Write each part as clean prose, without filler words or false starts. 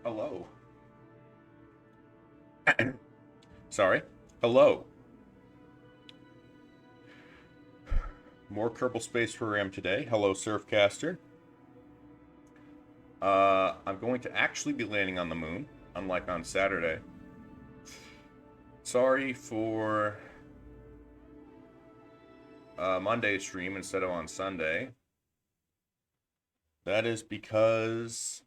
Hello. Sorry. Hello. More Kerbal Space Program today. Hello, Surfcaster. I'm going to actually be landing on the moon, unlike on Saturday. Sorry for Monday's stream instead of on Sunday. That is because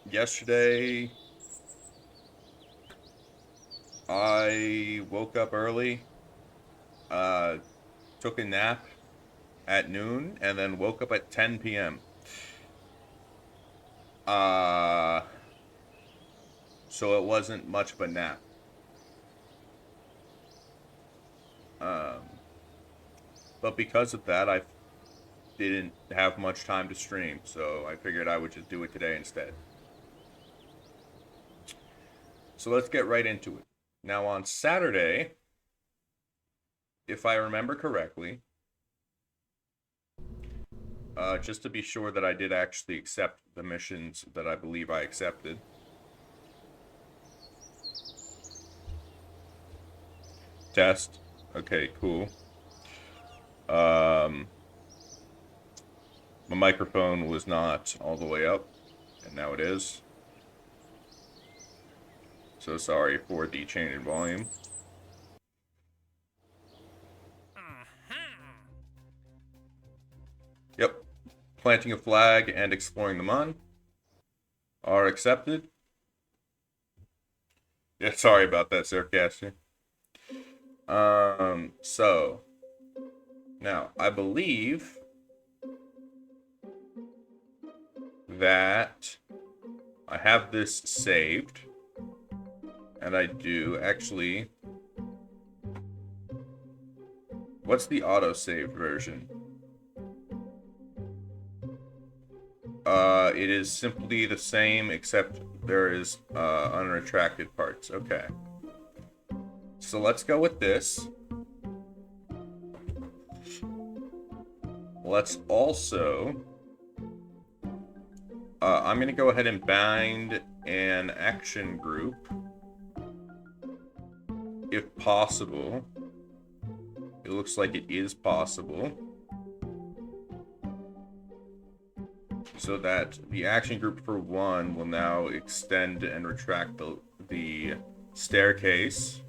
yesterday I woke up early, took a nap at noon, and then woke up at 10 p.m. So it wasn't much of a nap. But because of that, I didn't have much time to stream, so I figured I would just do it today instead. So let's get right into it. Now on Saturday, if I remember correctly, just to be sure that I did actually accept the missions that I believe I accepted. Test. Okay, cool. My microphone was not all the way up, and now it is. So sorry for the change in volume. Yep. Planting a flag and exploring the mun are accepted. Yeah, sorry about that, Surfcaster. So now I believe that I have this saved, and I do actually. What's the auto-saved version? It is simply the same, except there is unretracted parts. Okay. So let's go with this. Let's also... I'm going to go ahead and bind an action group, if possible. It looks like it is possible. So that the action group for one will now extend and retract the staircase.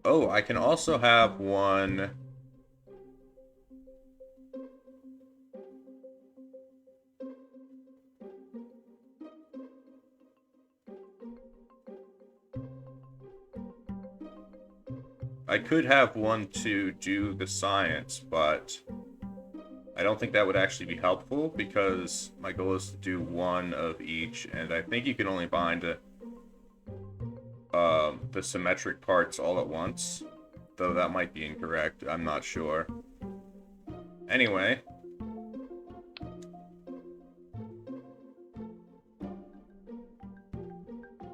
Oh, I can also have one... I could have one to do the science, but I don't think that would actually be helpful because my goal is to do one of each, and I think you can only bind the symmetric parts all at once, though that might be incorrect. I'm not sure. Anyway,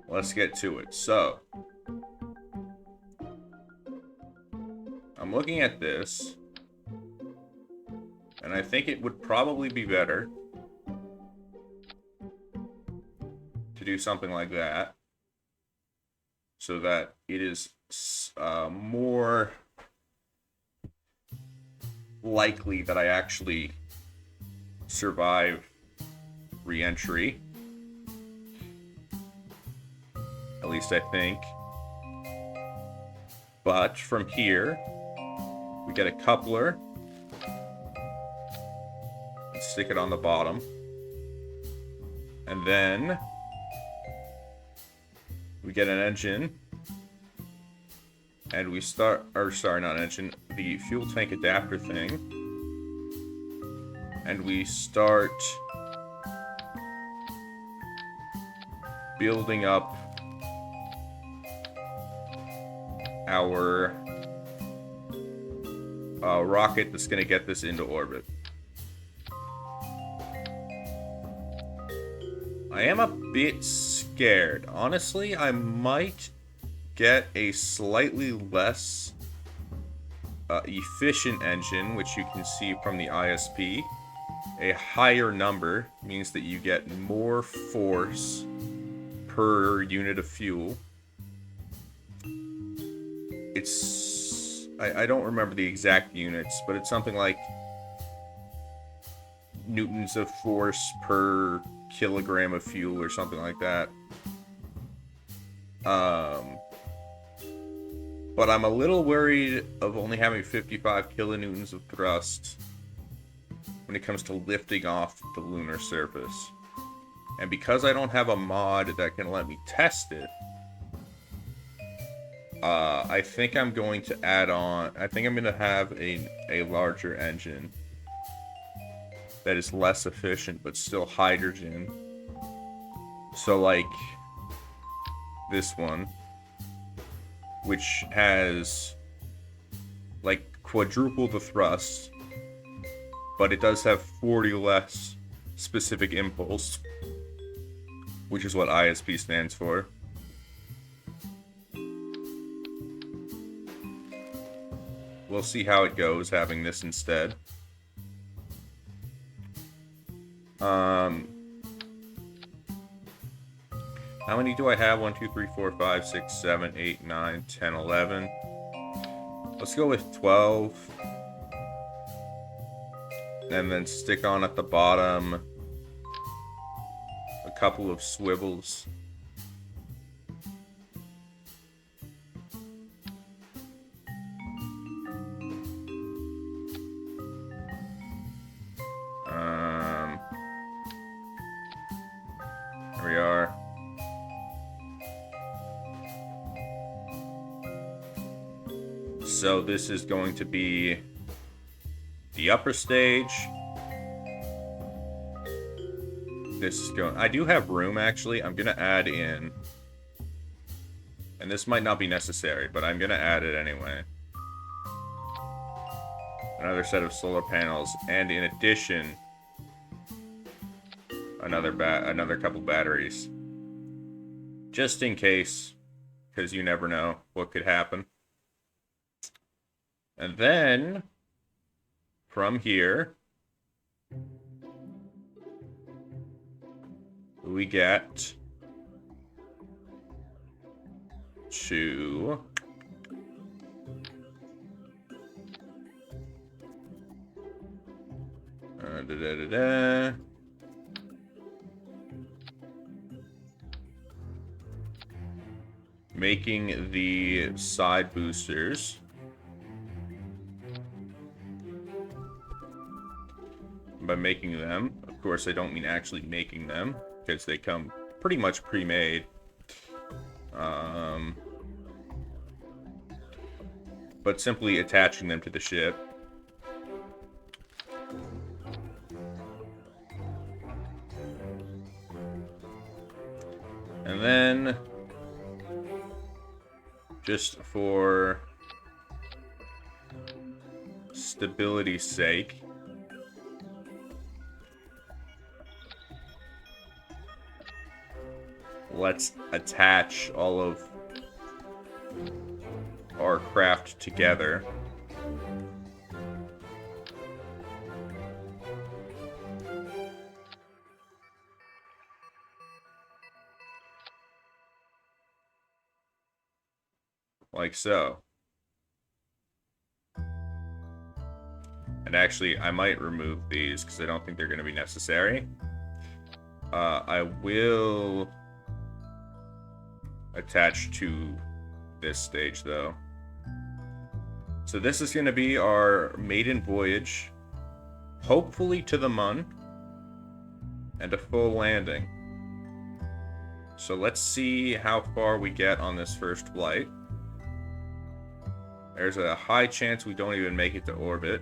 let's get to it. So, I'm looking at this, and I think it would probably be better to do something like that, so that it is more likely that I actually survive re-entry. At least I think. But from here, we get a coupler. And stick it on the bottom. And then we get an engine. And we start, or sorry, not an engine, the fuel tank adapter thing. And we start building up our rocket that's going to get this into orbit. I am a bit scared. Honestly, I might get a slightly less efficient engine, which you can see from the ISP. A higher number means that you get more force per unit of fuel. I don't remember the exact units, but it's something like newtons of force per kilogram of fuel or something like that. But I'm a little worried of only having 55 kilonewtons of thrust when it comes to lifting off the lunar surface. And because I don't have a mod that can let me test it, I think I'm going to add on... I think I'm going to have a larger engine that is less efficient, but still hydrogen. So, like, this one, which has, like, quadruple the thrust, but it does have 40 less specific impulse, which is what ISP stands for. We'll see how it goes having this instead. How many do I have? 1, 2, 3, 4, 5, 6, 7, 8, 9, 10, 11. Let's go with 12. And then stick on at the bottom a couple of swivels. Here we are. So this is going to be the upper stage. This is going... I do have room, actually. I'm going to add in... And this might not be necessary, but I'm going to add it anyway. Another set of solar panels. And in addition, another couple batteries. Just in case, because you never know what could happen. And then, from here, we get to making the side boosters. By making them, of course, I don't mean actually making them, because they come pretty much pre-made. But simply attaching them to the ship. And then, just for stability's sake, let's attach all of our craft together. Like so. And actually, I might remove these because I don't think they're going to be necessary. I will attach to this stage, though. So this is going to be our maiden voyage, hopefully to the Mun, and a full landing. So let's see how far we get on this first flight. There's a high chance we don't even make it to orbit.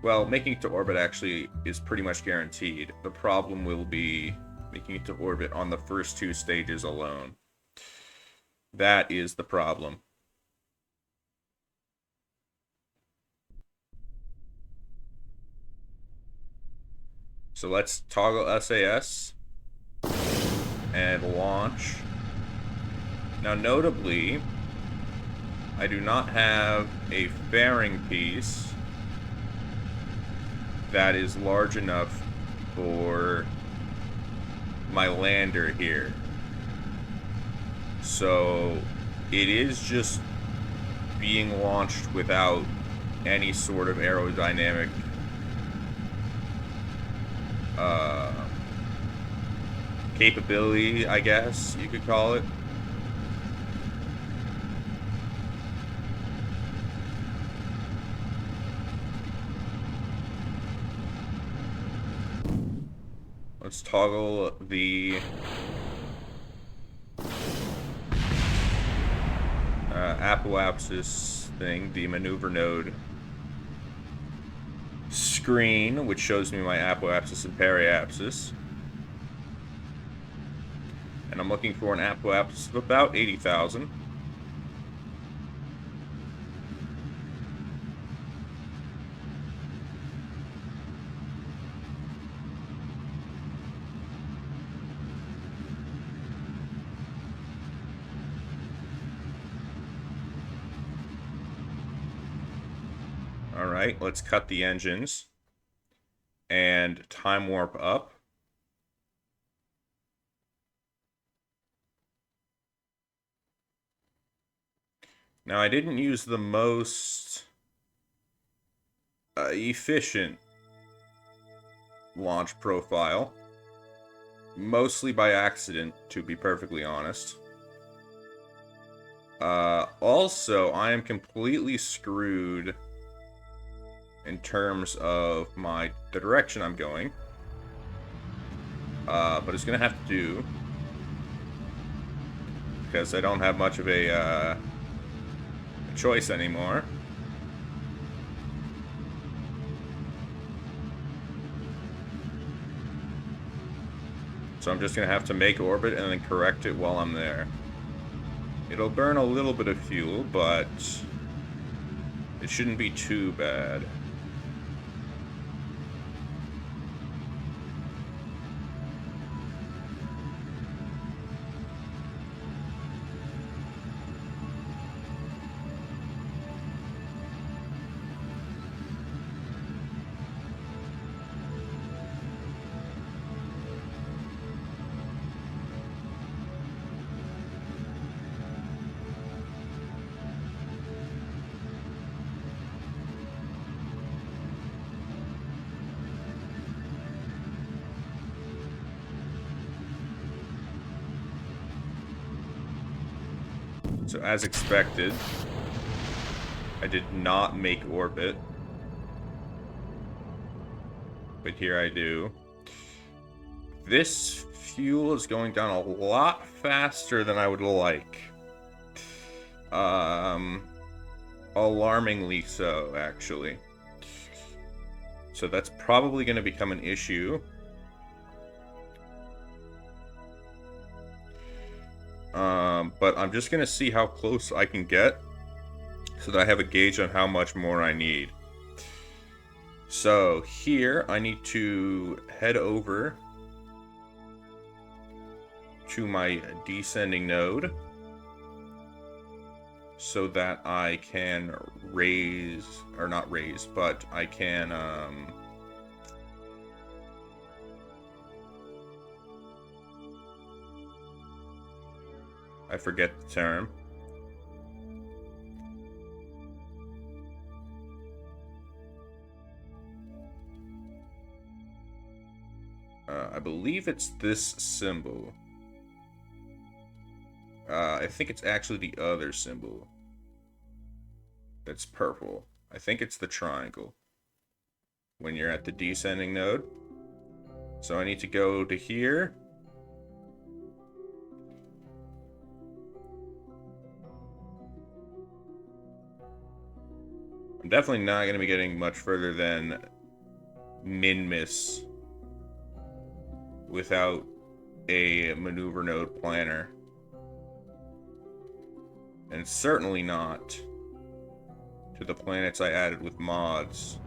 Well, making it to orbit actually is pretty much guaranteed. The problem will be making it to orbit on the first two stages alone. That is the problem. So let's toggle SAS and launch. Now, notably, I do not have a fairing piece that is large enough for my lander here. So it is just being launched without any sort of aerodynamic capability, I guess you could call it. Let's toggle the apoapsis thing, the maneuver node screen, which shows me my apoapsis and periapsis. And I'm looking for an apoapsis of about 80,000. Alright, let's cut the engines and time warp up. Now, I didn't use the most efficient launch profile, mostly by accident, to be perfectly honest. Also, I am completely screwed in terms of the direction I'm going. But it's gonna have to do, because I don't have much of a choice anymore. So I'm just gonna have to make orbit and then correct it while I'm there. It'll burn a little bit of fuel, but it shouldn't be too bad. So as expected, I did not make orbit. But here I do. This fuel is going down a lot faster than I would like. Alarmingly so, actually. So that's probably going to become an issue. But I'm just going to see how close I can get so that I have a gauge on how much more I need. So here I need to head over to my descending node so that I can raise, or not raise, but I can I forget the term. I believe it's this symbol. I think it's actually the other symbol. That's purple. I think it's the triangle. When you're at the descending node. So I need to go to here. I'm definitely not going to be getting much further than min-miss without a maneuver node planner. And certainly not to the planets I added with mods.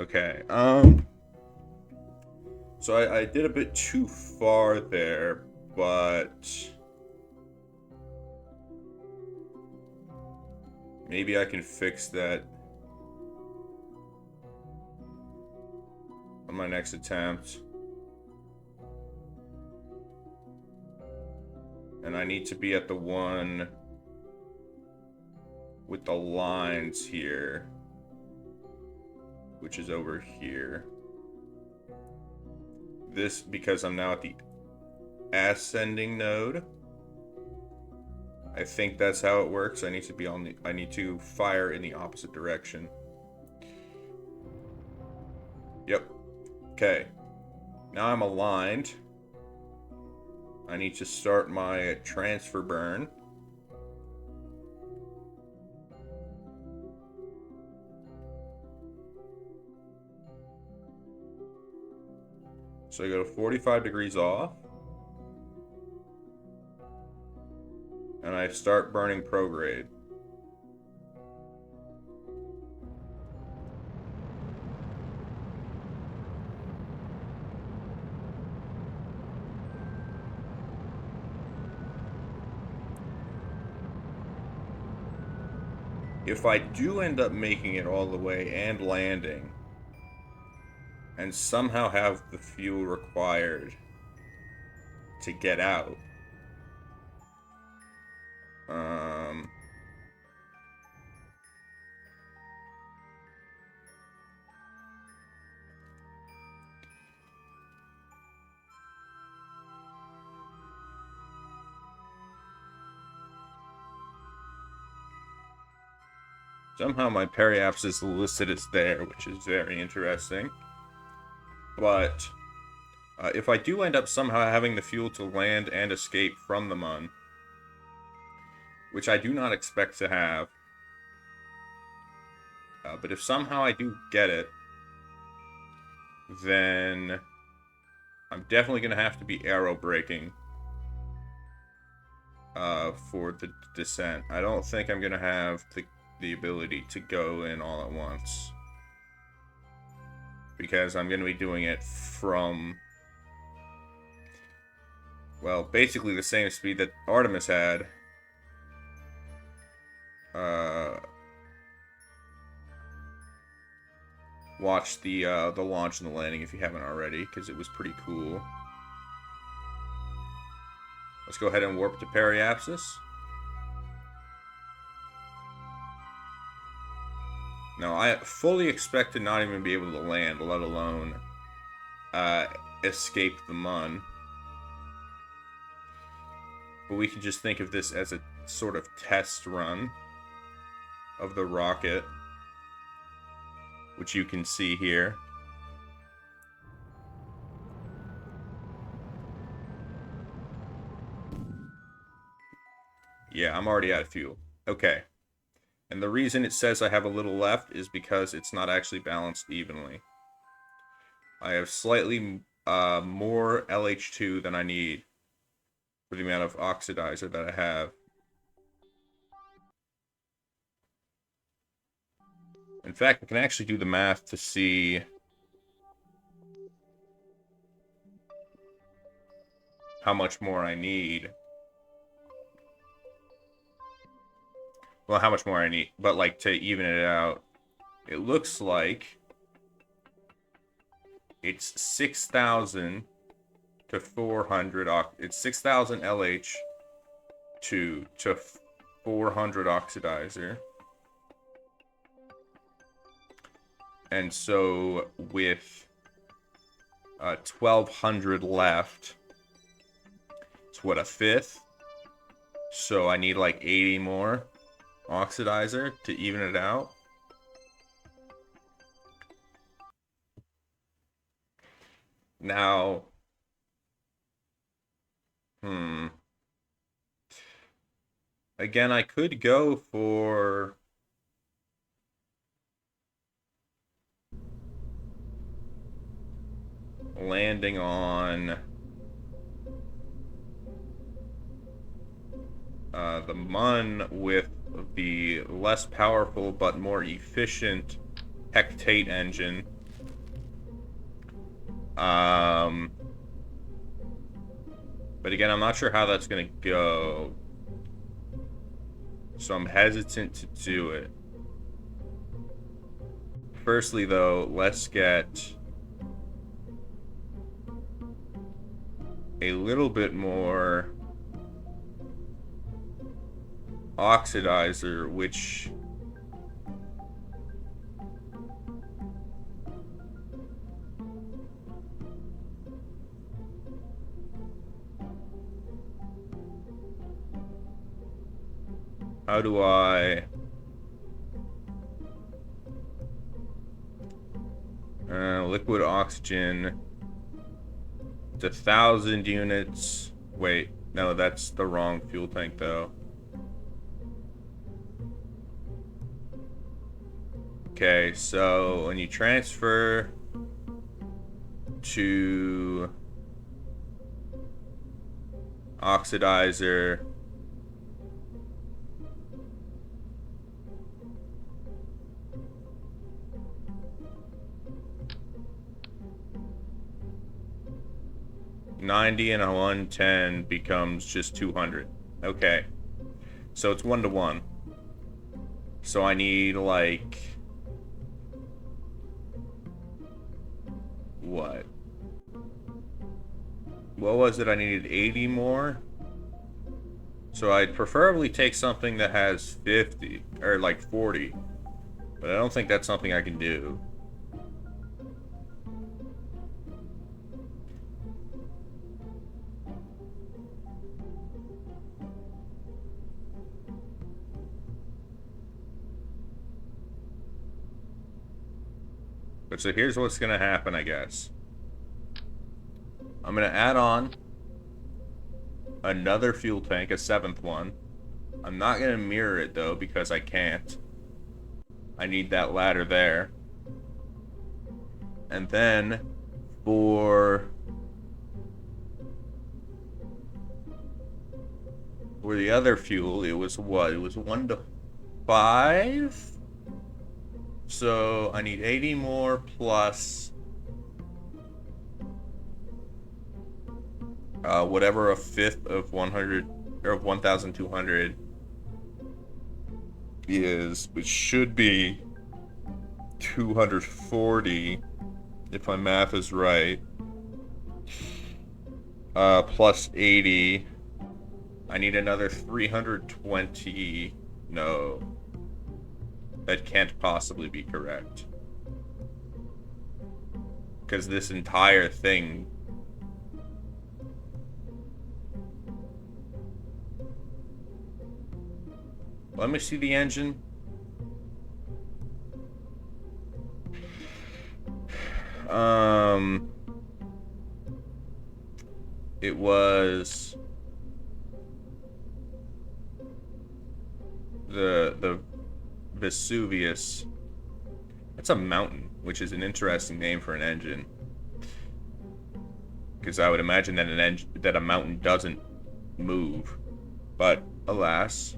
Okay, so I did a bit too far there, but maybe I can fix that on my next attempt. And I need to be at the one with the lines here, which is over here. This, because I'm now at the ascending node. I think that's how it works. I need to fire in the opposite direction. Yep. Okay. Now I'm aligned. I need to start my transfer burn. So I go to 45 degrees off. And I start burning prograde. If I do end up making it all the way and landing, and somehow have the fuel required to get out, somehow my periapsis is listed as there, which is very interesting. But if I do end up somehow having the fuel to land and escape from the Mun, which I do not expect to have, but if somehow I do get it, then I'm definitely going to have to be arrow braking for the descent. I don't think I'm going to have the ability to go in all at once, because I'm going to be doing it from, well, basically the same speed that Artemis had. Watch the launch and the landing if you haven't already, because it was pretty cool. Let's go ahead and warp to periapsis. Now, I fully expect to not even be able to land, let alone escape the Mun. But we can just think of this as a sort of test run of the rocket, which you can see here. Yeah, I'm already out of fuel. Okay. And the reason it says I have a little left is because it's not actually balanced evenly. I have slightly more LH2 than I need for the amount of oxidizer that I have. In fact, I can actually do the math to see how much more I need. Well, how much more I need, but like to even it out, it looks like it's 6,000 to 400. It's 6,000 LH to 400 oxidizer. And so with 1,200 left, it's what, a fifth? So I need like 80 more oxidizer to even it out. Now, again, I could go for landing on the Mun with the less powerful but more efficient hectate engine Um, but again, I'm not sure how that's gonna go, so I'm hesitant to do it. Firstly, though, let's get a little bit more oxidizer, which how do I liquid oxygen? It's 1,000 units. Wait, no, that's the wrong fuel tank though. Okay, so when you transfer to oxidizer, $90 and a $110 becomes just $200. Okay, so it's 1-to-1. So I need like what? What was it? I needed 80 more. So I'd preferably take something that has 50 or like 40, but I don't think that's something I can do. But so here's what's gonna happen, I guess. I'm gonna add on another fuel tank, a 7th one. I'm not gonna mirror it though because I can't. I need that ladder there. And then for the other fuel, it was what? It was 1-to-5. So I need 80 more plus whatever a fifth of 100 or of 1,200 is, which should be 240 if my math is right. Plus 80. I need another 320. No. That can't possibly be correct. Because this entire thing... Let me see the engine. It was... The Vesuvius. That's a mountain, which is an interesting name for an engine. Because I would imagine that that a mountain doesn't move. But alas.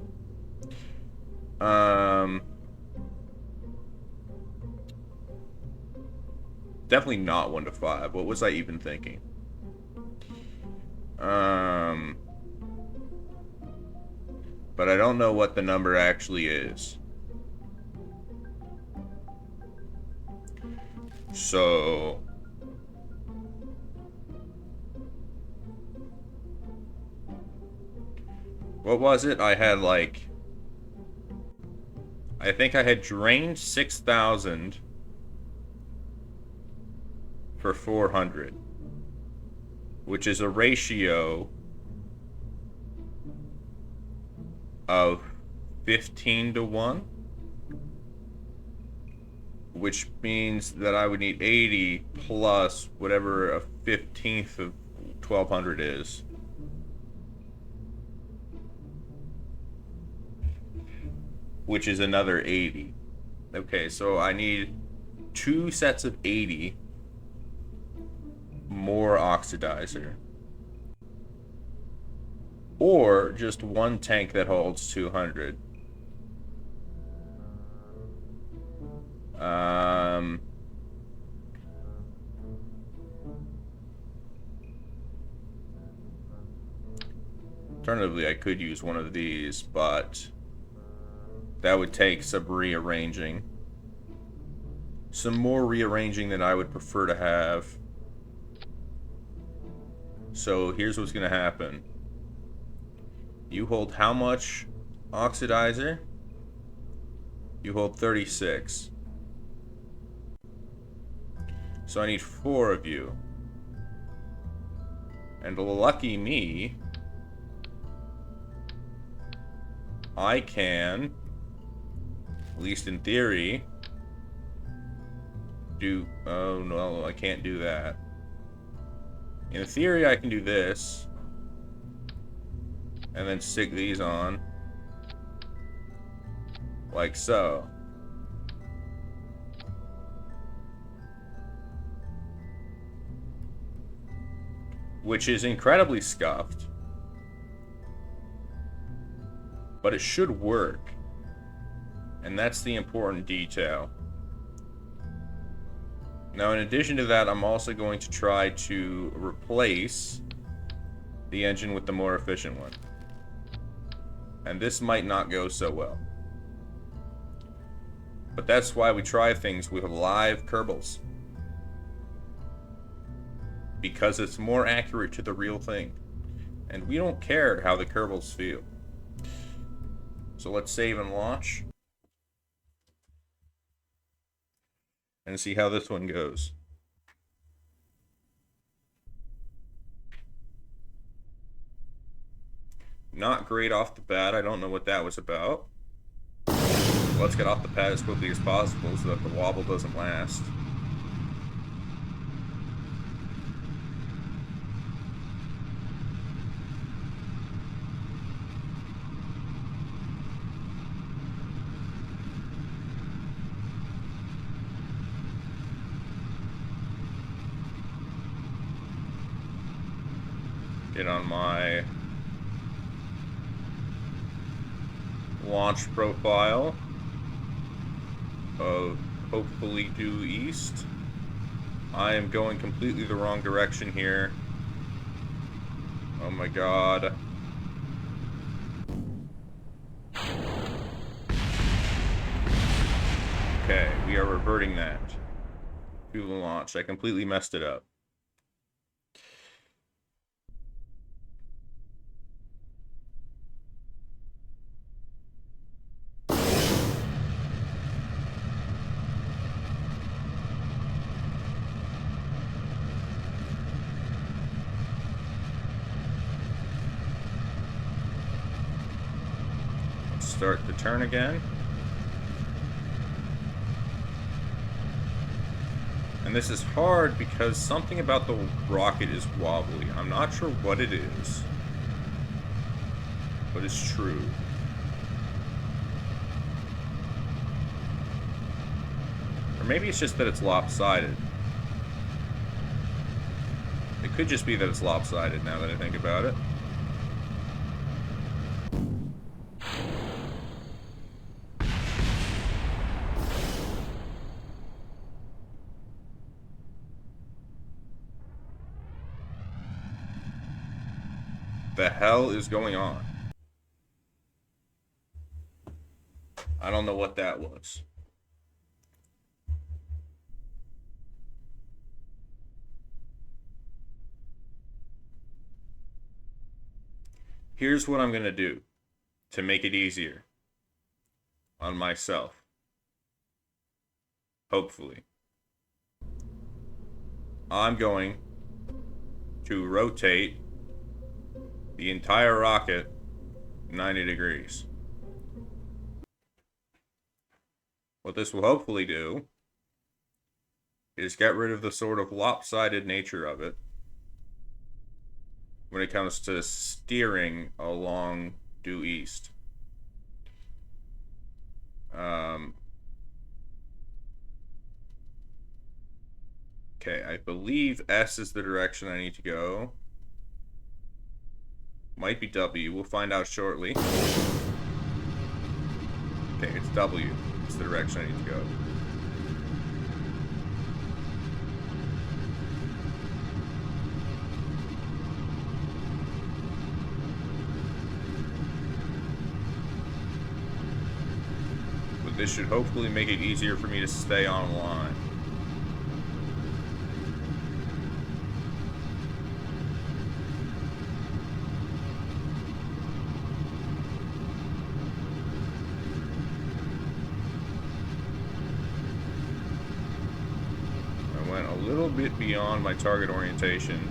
Definitely not 1-to-5. What was I even thinking? But I don't know what the number actually is. So... what was it? I had like... I think I had drained 6,000 for 400. Which is a ratio of 15-to-1. Which means that I would need 80 plus whatever a 15th of 1,200 is. Which is another 80. Okay, so I need 2 sets of 80 more oxidizer. Or just 1 tank that holds 200. Alternatively, I could use one of these, but that would take some rearranging. Some more rearranging than I would prefer to have. So here's what's going to happen. You hold how much oxidizer? You hold 36. So I need 4 of you. And lucky me, I can, at least in theory, do... Oh no, I can't do that. In theory, I can do this. And then stick these on. Like so. Which is incredibly scuffed. But it should work. And that's the important detail. Now, in addition to that, I'm also going to try to replace the engine with the more efficient one. And this might not go so well. But that's why we try things with live Kerbals. Because it's more accurate to the real thing. And we don't care how the Kerbals feel. So let's save and launch. And see how this one goes. Not great off the bat. I don't know what that was about. Let's get off the pad as quickly as possible so that the wobble doesn't last. Get on my launch profile of hopefully due east. I am going completely the wrong direction here. Oh my god. Okay, we are reverting that to the launch. I completely messed it up. Start the turn again. And this is hard because something about the rocket is wobbly. I'm not sure what it is, but it's true. Or maybe it's just that it's lopsided. It could just be that it's lopsided now that I think about it. The hell is going on? I don't know what that was. Here's what I'm going to do to make it easier on myself. Hopefully. I'm going to rotate the entire rocket 90 degrees. What this will hopefully do is get rid of the sort of lopsided nature of it when it comes to steering along due east. Okay, I believe S is the direction I need to go. Might be W. We'll find out shortly. Okay, it's W. It's the direction I need to go. This should hopefully make it easier for me to stay online. I went a little bit beyond my target orientation.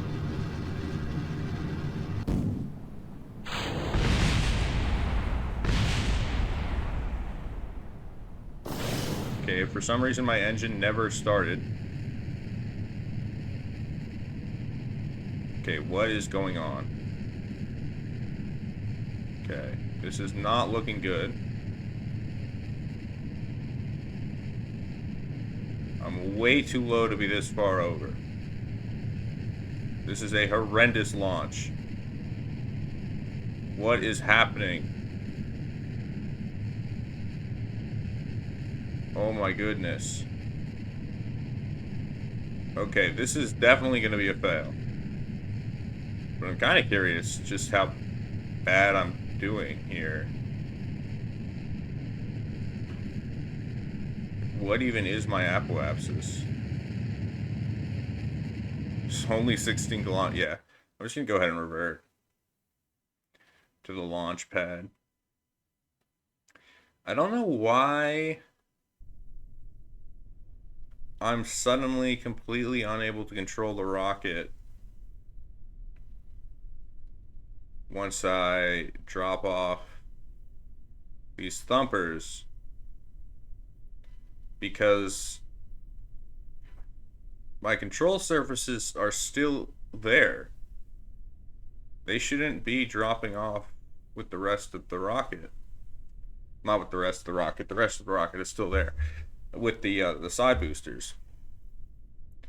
Okay, for some reason my engine never started. Okay, what is going on? Okay, this is not looking good. I'm way too low to be this far over. This is a horrendous launch. What is happening? Oh my goodness. Okay, this is definitely going to be a fail. But I'm kind of curious just how bad I'm doing here. What even is my apoapsis? It's only 16 kilometers. Yeah, I'm just going to go ahead and revert to the launch pad. I don't know why I'm suddenly completely unable to control the rocket once I drop off these thumpers, because my control surfaces are still there. They shouldn't be dropping off with the rest of the rocket. Not with the rest of the rocket. The rest of the rocket is still there with the side boosters.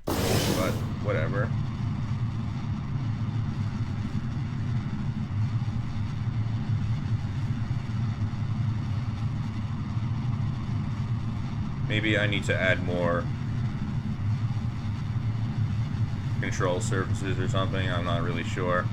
But whatever. Maybe I need to add more control surfaces or something. I'm not really sure.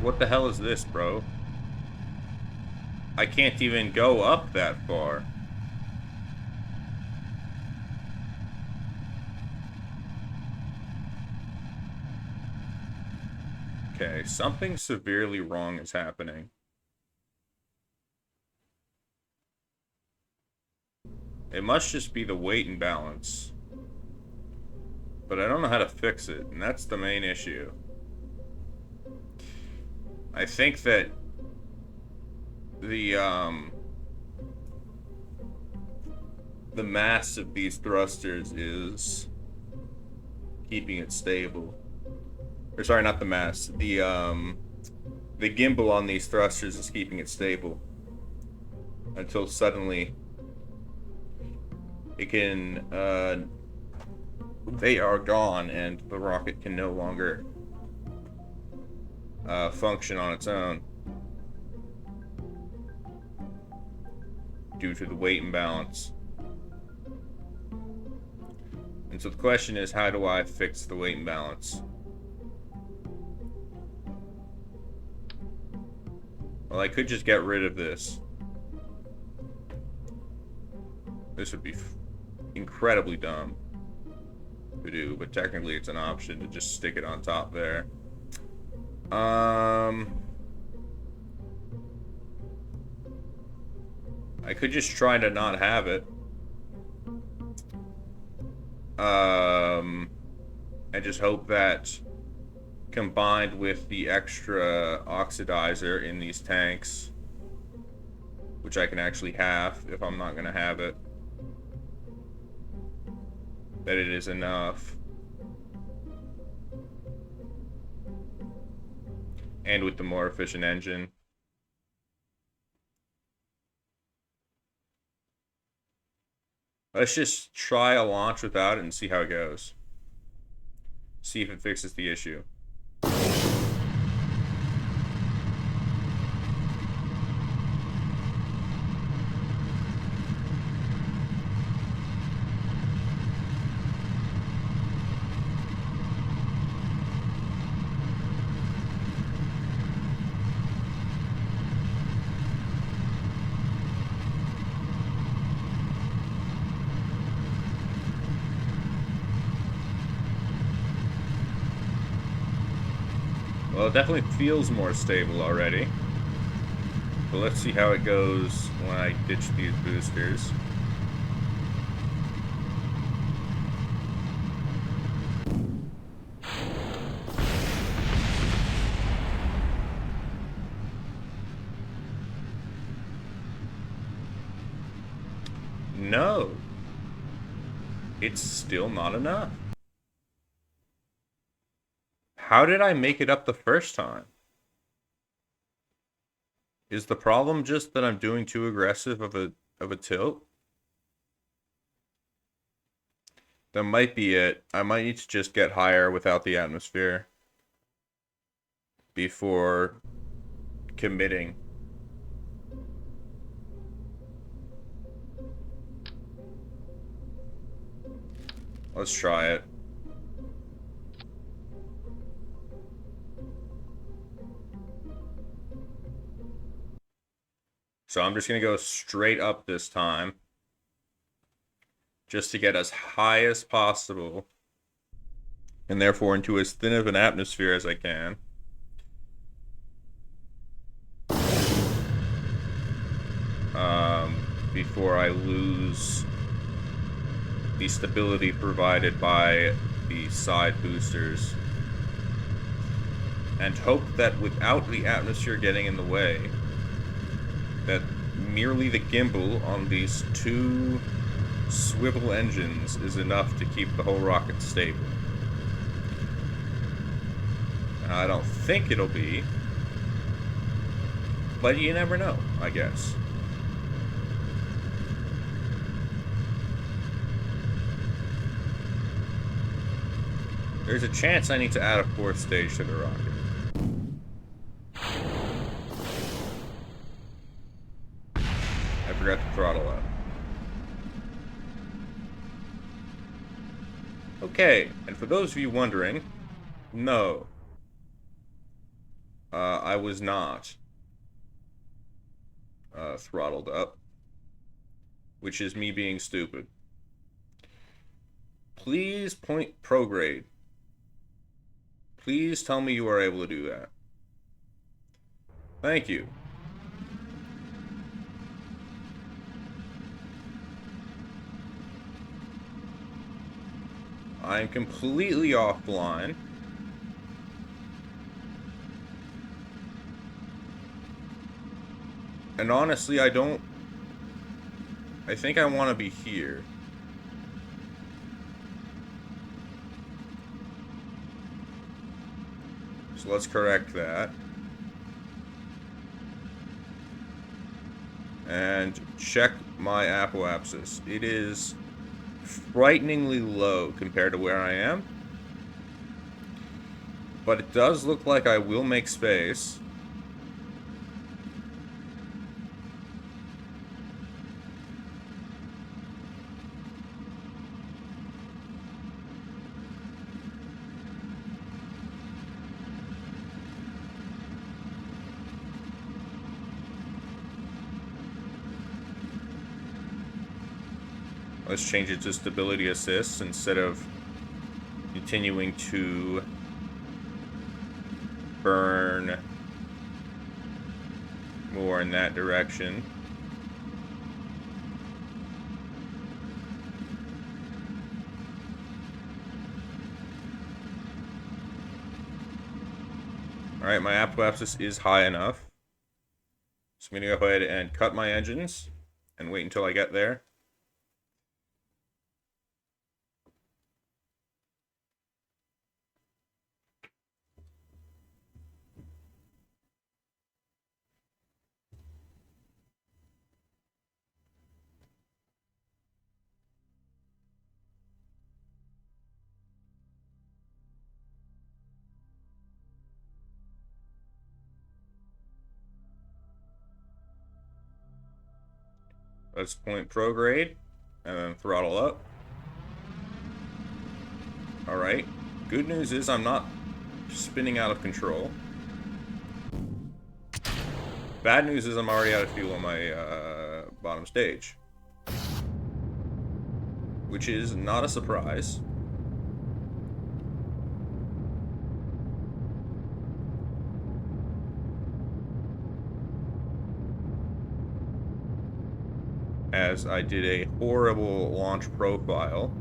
What the hell is this, bro? I can't even go up that far. Okay, something severely wrong is happening. It must just be the weight and balance. But I don't know how to fix it, and that's the main issue. I think that the mass of these thrusters is keeping it stable. Or sorry, not the mass. The gimbal on these thrusters is keeping it stable until suddenly it can they are gone and the rocket can no longer function on its own due to the weight imbalance. And so the question is, how do I fix the weight imbalance? Well, I could just get rid of this. This would be incredibly dumb to do, but technically it's an option to just stick it on top there. I could just try to not have it. And just hope that combined with the extra oxidizer in these tanks, which I can actually have if I'm not going to have it, that it is enough. And with the more efficient engine. Let's just try a launch without it and see how it goes. See if it fixes the issue. Well, it definitely feels more stable already. But let's see how it goes when I ditch these boosters. No. It's still not enough. How did I make it up the first time? Is the problem just that I'm doing too aggressive of a tilt? That might be it. I might need to just get higher without the atmosphere before committing. Let's try it. So I'm just going to go straight up this time, just to get as high as possible, and therefore into as thin of an atmosphere as I can. Before I lose the stability provided by the side boosters. And hope that without the atmosphere getting in the way, that merely the gimbal on these two swivel engines is enough to keep the whole rocket stable. I don't think it'll be, but you never know, I guess. There's a chance I need to add a fourth stage to the rocket. I forgot to throttle up. Okay, and for those of you wondering, no. I was not throttled up, which is me being stupid. Please point prograde. Please tell me you are able to do that. Thank you. I'm completely offline. And honestly, I think I want to be here. So let's correct that. And check my apoapsis. It is frighteningly low compared to where I am. But it does look like I will make space. Let's change it to stability assist instead of continuing to burn more in that direction. Alright, my apoapsis is high enough. So I'm going to go ahead and cut my engines and wait until I get there. Let's point prograde, and then throttle up. Alright. Good news is I'm not spinning out of control. Bad news is I'm already out of fuel on my bottom stage. Which is not a surprise. As I did a horrible launch profile.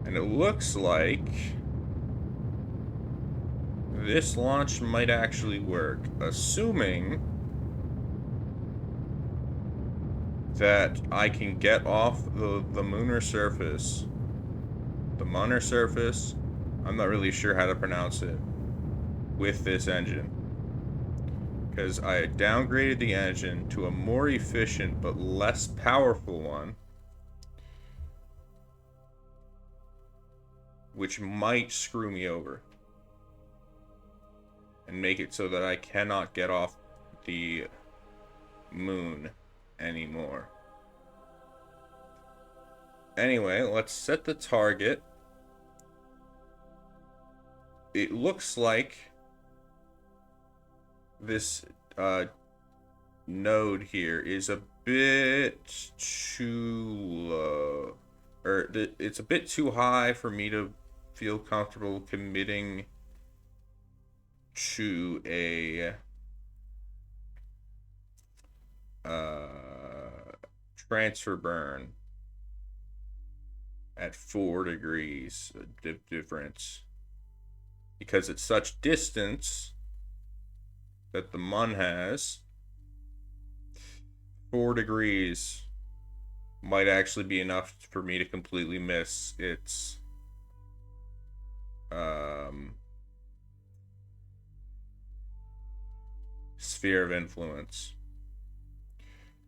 And it looks like this launch might actually work, assuming that I can get off the lunar surface. The lunar surface, I'm not really sure how to pronounce it, with this engine. Because I downgraded the engine to a more efficient but less powerful one, which might screw me over and make it so that I cannot get off the moon anymore. Anyway, let's set the target. It looks like this node here is a bit too low, or it's a bit too high for me to feel comfortable committing to a transfer burn at 4 degrees difference, because it's such distance that the mun has. 4 degrees might actually be enough for me to completely miss its sphere of influence,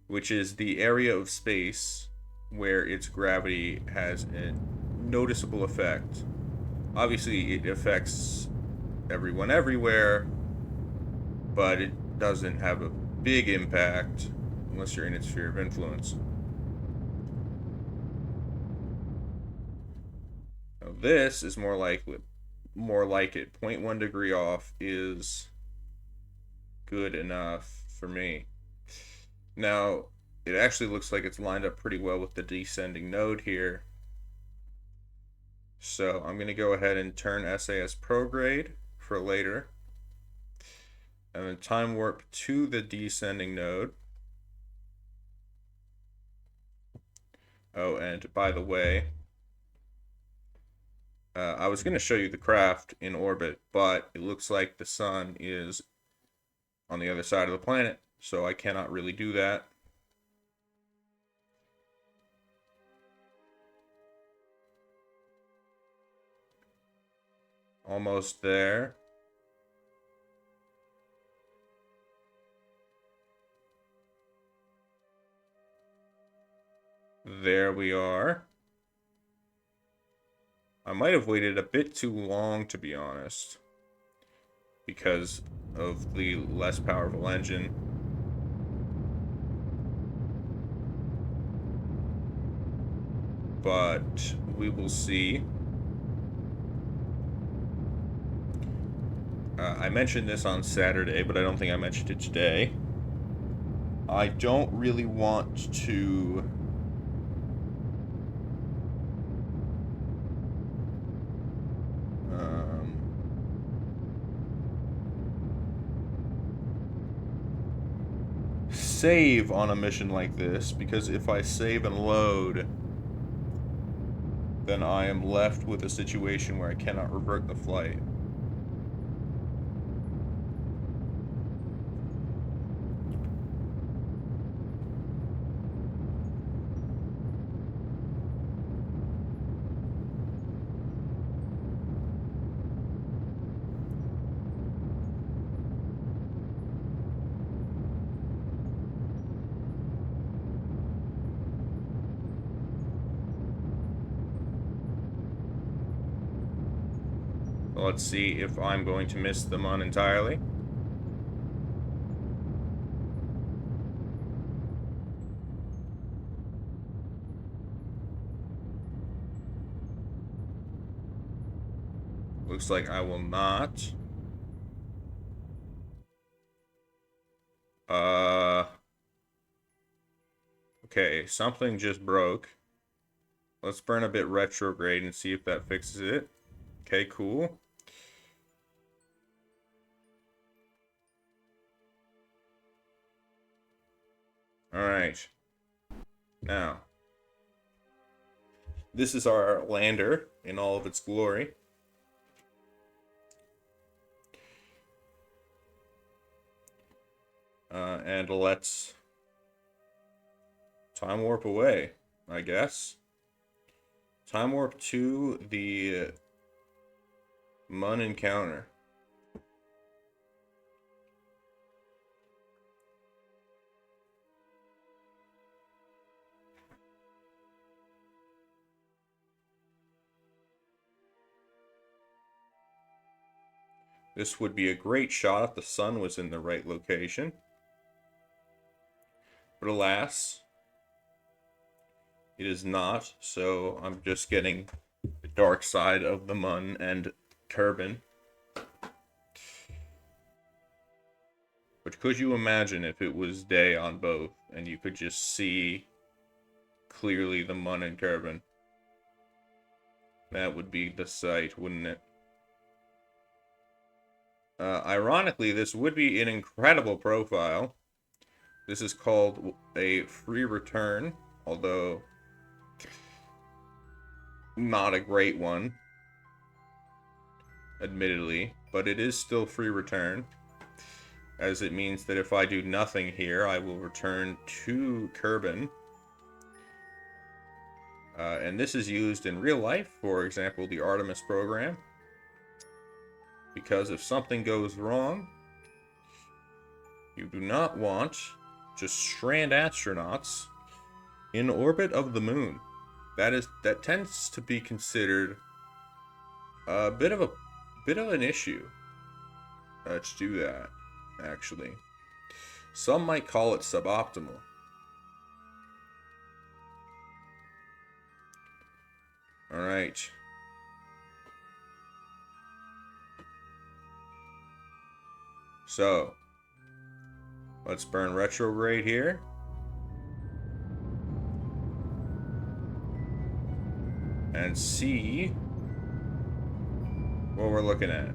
which is the area of space where its gravity has a noticeable effect. Obviously, it affects everyone everywhere, but it doesn't have a big impact unless you're in its sphere of influence. Now, this is more like it. 0.1 degree off is good enough for me. Now, it actually looks like it's lined up pretty well with the descending node here. So I'm going to go ahead and turn SAS prograde for later. And then time warp to the descending node. Oh, and by the way, I was going to show you the craft in orbit, but it looks like the sun is on the other side of the planet, so I cannot really do that. Almost there. There we are. I might have waited a bit too long, to be honest, because of the less powerful engine. But we will see. I mentioned this on Saturday, but I don't think I mentioned it today. I don't really want to save on a mission like this, because if I save and load, then I am left with a situation where I cannot revert the flight. Let's see if I'm going to miss them on entirely. Looks like I will not. Okay, something just broke. Let's burn a bit retrograde and see if that fixes it. Okay, cool. Alright. Now, this is our lander in all of its glory. And let's time warp away, I guess. Time warp to the Mun encounter. This would be a great shot if the sun was in the right location. But alas, it is not, so I'm just getting the dark side of the Mun and Kerbal. But could you imagine if it was day on both, and you could just see clearly the Mun and Kerbal? That would be the sight, wouldn't it? Ironically, this would be an incredible profile. This is called a free return, although not a great one, admittedly, but it is still free return, as it means that if I do nothing here, I will return to Kerbal. And this is used in real life, for example, the Artemis program. Because if something goes wrong, you do not want to strand astronauts in orbit of the moon. That tends to be considered a bit of an issue to do that, actually. Some might call it suboptimal. All right. So, let's burn retrograde here. And see what we're looking at.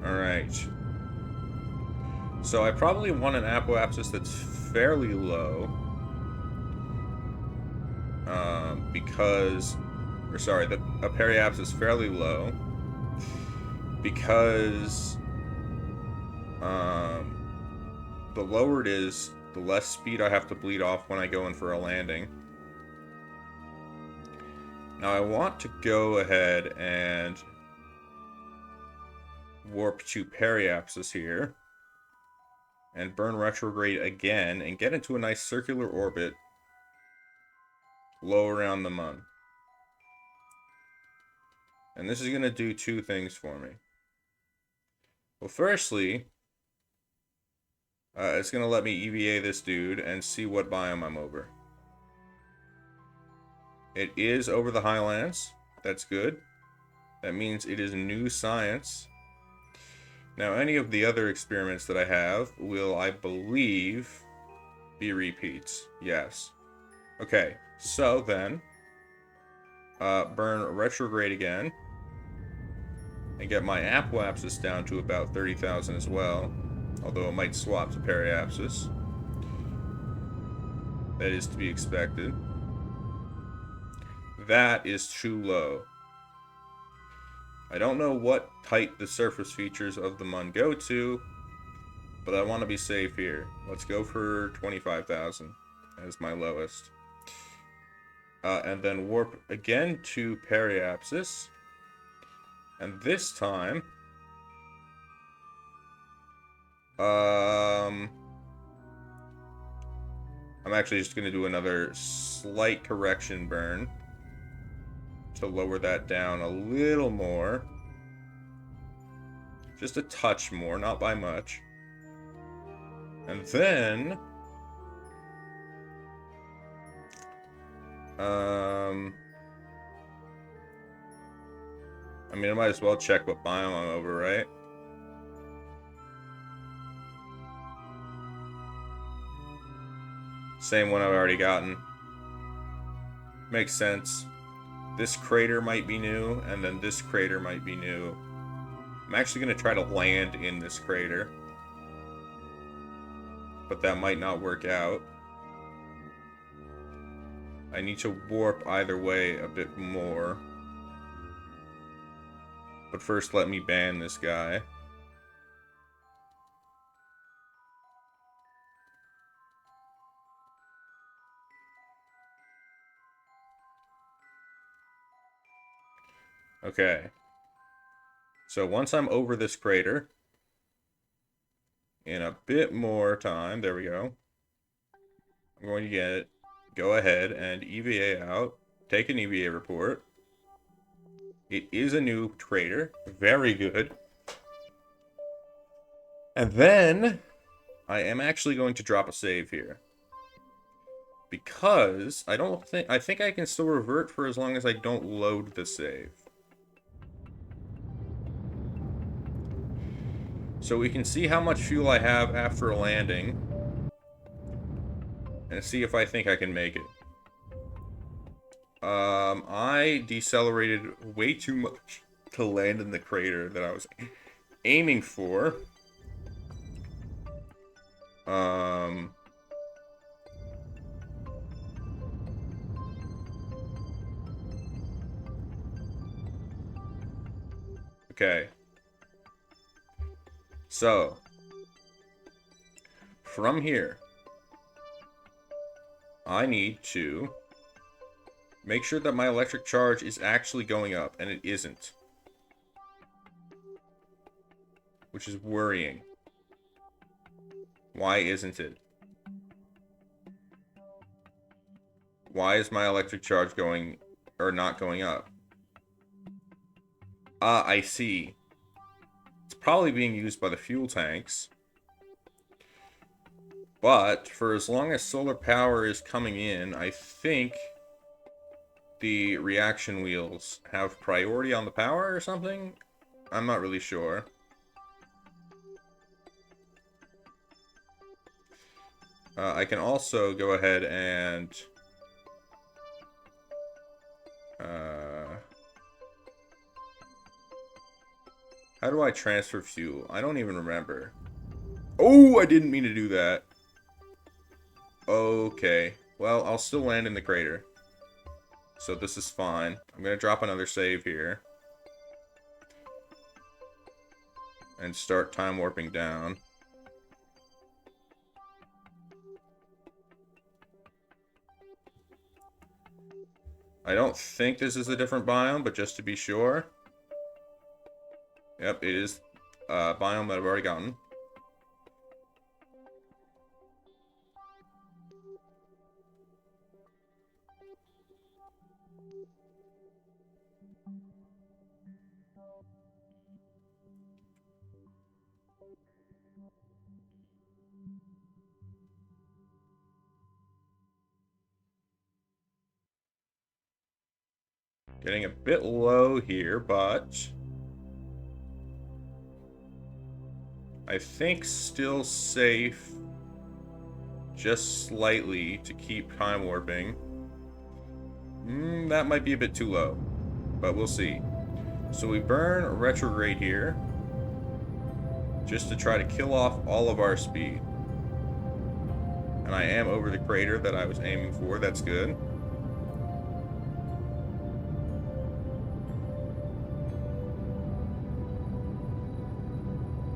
Alright. So I probably want an apoapsis that's fairly low. A periapsis fairly low. Because the lower it is, the less speed I have to bleed off when I go in for a landing. Now I want to go ahead and warp to periapsis here and burn retrograde again and get into a nice circular orbit low around the Mun. And this is going to do two things for me. Well, firstly, it's going to let me EVA this dude and see what biome I'm over. It is over the highlands. That's good. That means it is new science. Now, any of the other experiments that I have will, I believe, be repeats. Yes. Okay, so then, burn retrograde again, and get my apoapsis down to about 30,000 as well, although it might swap to periapsis. That is to be expected. That is too low. I don't know what height the surface features of the Mun go to, but I want to be safe here. Let's go for 25,000 as my lowest. And then warp again to periapsis. And this time, I'm actually just going to do another slight correction burn to lower that down a little more. Just a touch more, not by much. And then... I mean, I might as well check what biome I'm over, right? Same one I've already gotten. Makes sense. This crater might be new, and then this crater might be new. I'm actually going to try to land in this crater. But that might not work out. I need to warp either way a bit more. But first, let me ban this guy. Okay. So once I'm over this crater, in a bit more time, there we go. I'm going to go ahead and EVA out, take an EVA report. It is a new crater, very good. And then I am actually going to drop a save here. Because I think I can still revert for as long as I don't load the save. So we can see how much fuel I have after a landing. And see if I think I can make it. I decelerated way too much to land in the crater that I was aiming for. Okay. So, from here, I need to make sure that my electric charge is actually going up, and it isn't. Which is worrying. Why isn't it? Why is my electric charge going, or not going up? Ah, I see. It's probably being used by the fuel tanks. But, for as long as solar power is coming in, I think the reaction wheels have priority on the power or something? I'm not really sure. I can also go ahead and... how do I transfer fuel? I don't even remember. Oh, I didn't mean to do that. Okay. Well, I'll still land in the crater. So this is fine. I'm going to drop another save here. And start time warping down. I don't think this is a different biome, but just to be sure. Yep, it is a biome that I've already gotten. Getting a bit low here, but I think still safe just slightly to keep time warping. That might be a bit too low, but we'll see. So we burn retrograde here just to try to kill off all of our speed. And I am over the crater that I was aiming for. That's good.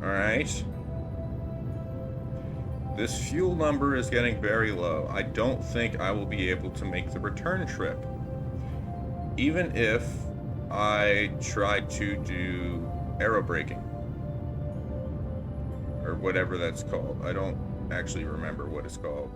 Alright. This fuel number is getting very low. I don't think I will be able to make the return trip. Even if I try to do aerobraking. Or whatever that's called. I don't actually remember what it's called.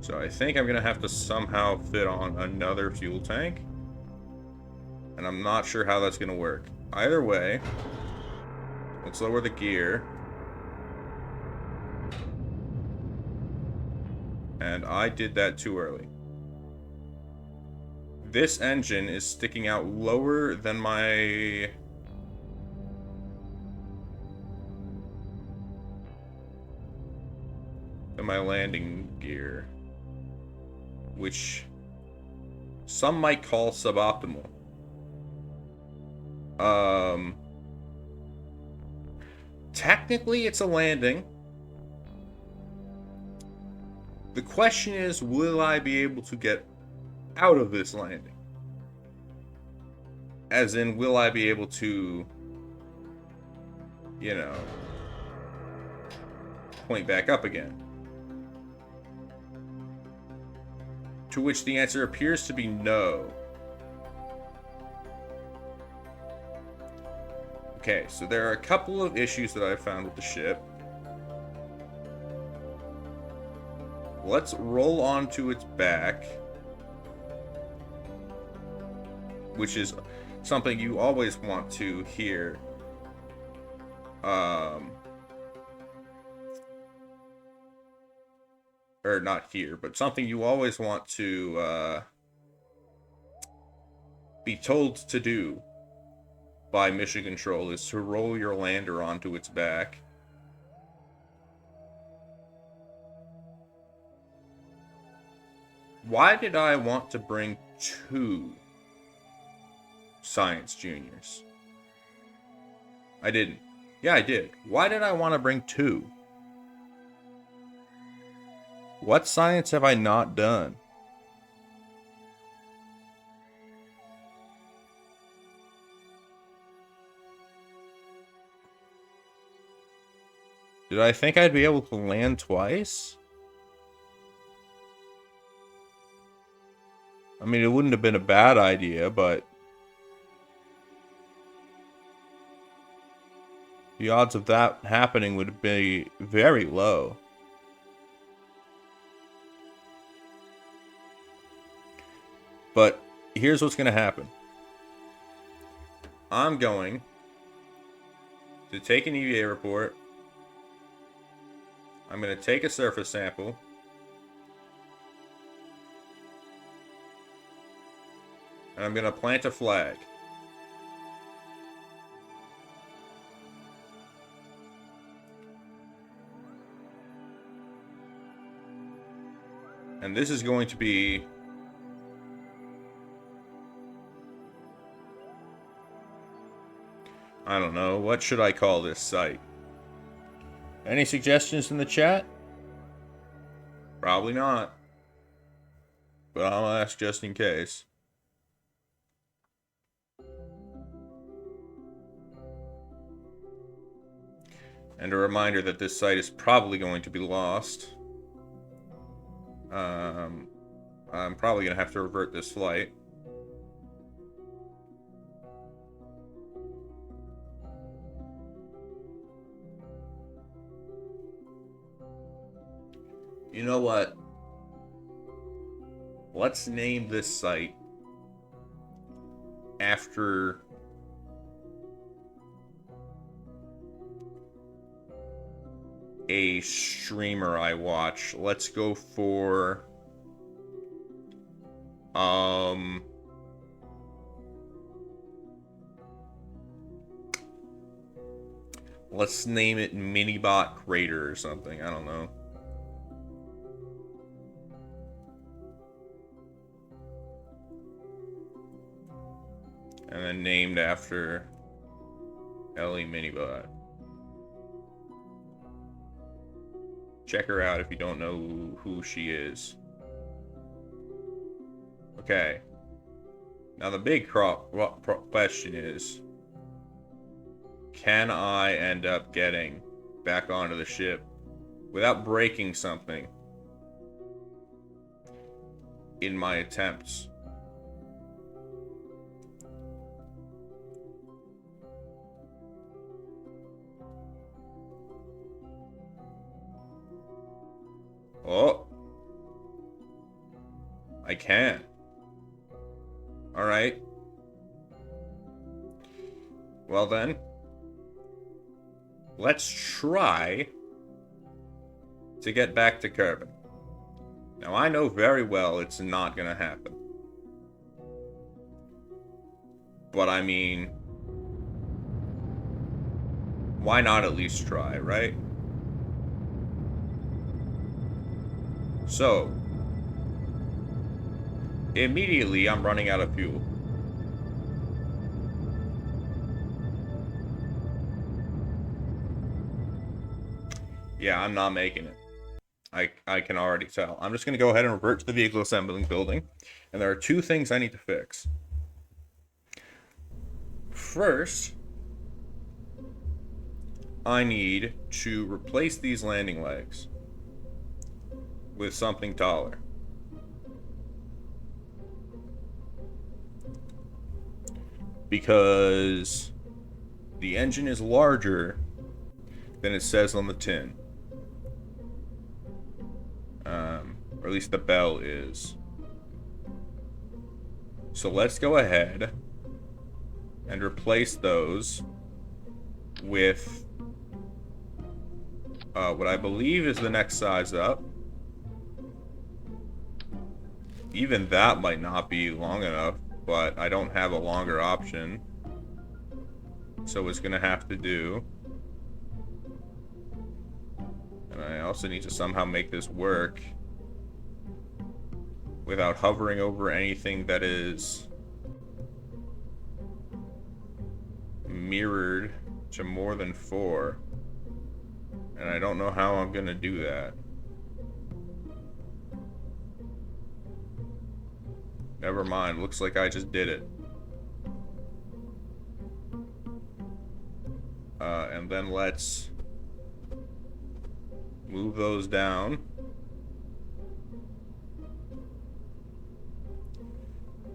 So I think I'm gonna have to somehow fit on another fuel tank. And I'm not sure how that's gonna work. Either way, let's lower the gear. And I did that too early. This engine is sticking out lower than my... landing gear. Which some might call suboptimal. Technically it's a landing. The question is, will I be able to get out of this landing? As in, will I be able to, you know, point back up again? To which the answer appears to be no. Okay, so there are a couple of issues that I've found with the ship. Let's roll onto its back, which is something you always want to hear. Or not here, but something you always want to be told to do by mission control is to roll your lander onto its back. Why did I want to bring 2 science juniors? I didn't. Yeah, I did. Why did I want to bring 2? What science have I not done? Did I think I'd be able to land twice? I mean, it wouldn't have been a bad idea, but the odds of that happening would be very low. But here's what's going to happen. I'm going to take an EVA report. I'm going to take a surface sample. And I'm going to plant a flag. And this is going to be... I don't know. What should I call this site? Any suggestions in the chat? Probably not. But I'll ask just in case. And a reminder that this site is probably going to be lost. I'm probably going to have to revert this flight. You know what? Let's name this site after a streamer I watch. Let's go for let's name it Minibot Crater or something. I don't know. And then named after Ellie Minibot. Check her out if you don't know who she is. Okay. Now the big question is, can I end up getting back onto the ship without breaking something in my attempts? Oh. I can. Alright. Well then, let's try to get back to Kerbal. Now I know very well it's not gonna happen. But I mean, why not at least try, right? So, immediately I'm running out of fuel. Yeah, I'm not making it. I can already tell. I'm just going to go ahead and revert to the vehicle assembling building. And there are two things I need to fix. First, I need to replace these landing legs with something taller. Because the engine is larger than it says on the tin. Or at least the bell is. So let's go ahead and replace those with what I believe is the next size up. Even that might not be long enough, but I don't have a longer option. So it's gonna have to do. And I also need to somehow make this work without hovering over anything that is mirrored to more than 4. And I don't know how I'm gonna do that. Never mind, looks like I just did it. And then let's move those down.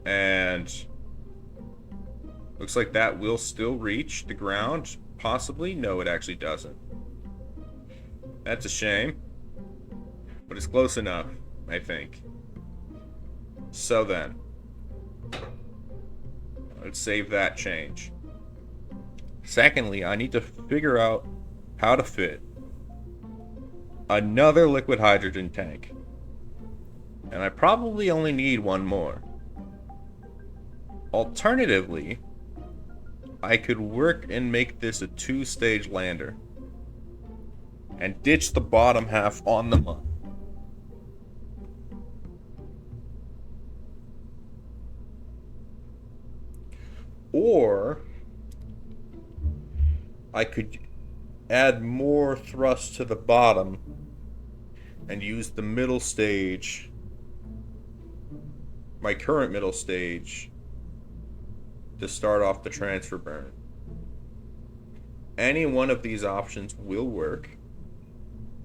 And looks like that will still reach the ground. Possibly. No, it actually doesn't. That's a shame. But it's close enough, I think. So then, let's save that change. Secondly, I need to figure out how to fit another liquid hydrogen tank. And I probably only need one more. Alternatively, I could work and make this a 2-stage lander and ditch the bottom half on the mud. Or I could add more thrust to the bottom and use the middle stage, my current middle stage, to start off the transfer burn. Any one of these options will work.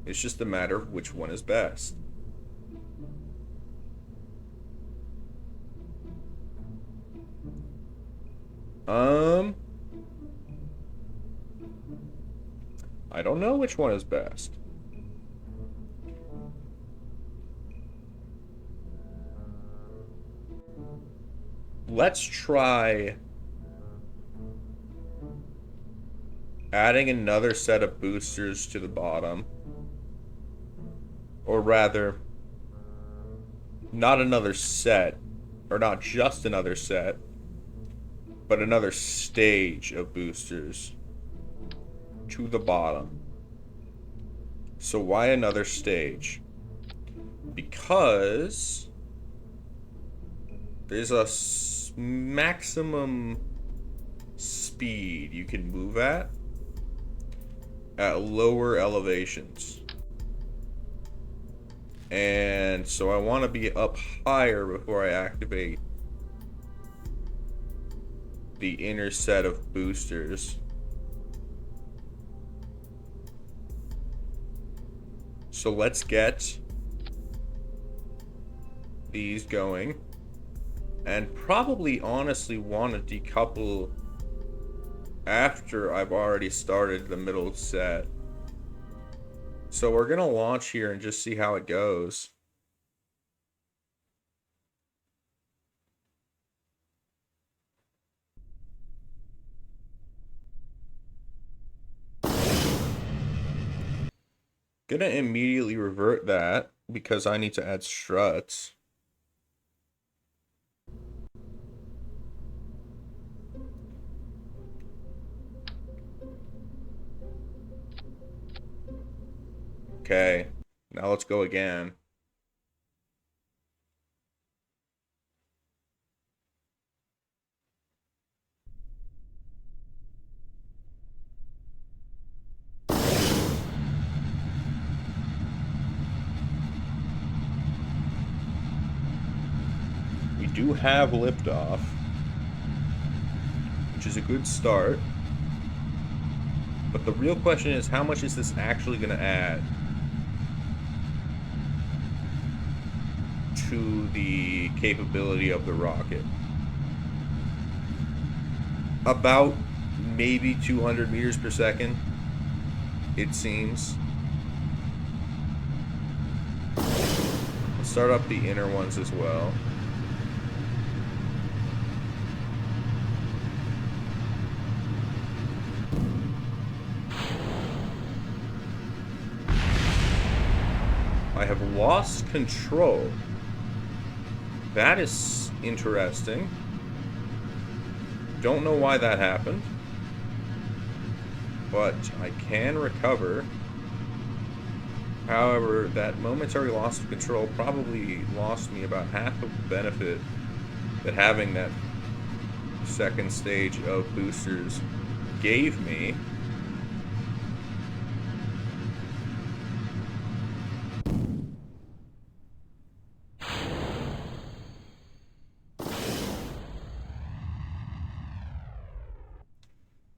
It's just a matter of which one is best. I don't know which one is best. Let's try adding another set of boosters to the bottom. Or rather, not another set, or not just another set, but another stage of boosters to the bottom. So why another stage? Because there's a maximum speed you can move at lower elevations. And so I want to be up higher before I activate the inner set of boosters. So let's get these going. And probably honestly want to decouple after I've already started the middle set. So we're going to launch here and just see how it goes. Gonna immediately revert that because I need to add struts. Okay, now let's go again. We do have liftoff, which is a good start. But the real question is, how much is this actually going to add to the capability of the rocket? About maybe 200 meters per second, it seems. Let's start up the inner ones as well. I have lost control. That is interesting. Don't know why that happened, but I can recover. However, that momentary loss of control probably lost me about half of the benefit that having that second stage of boosters gave me.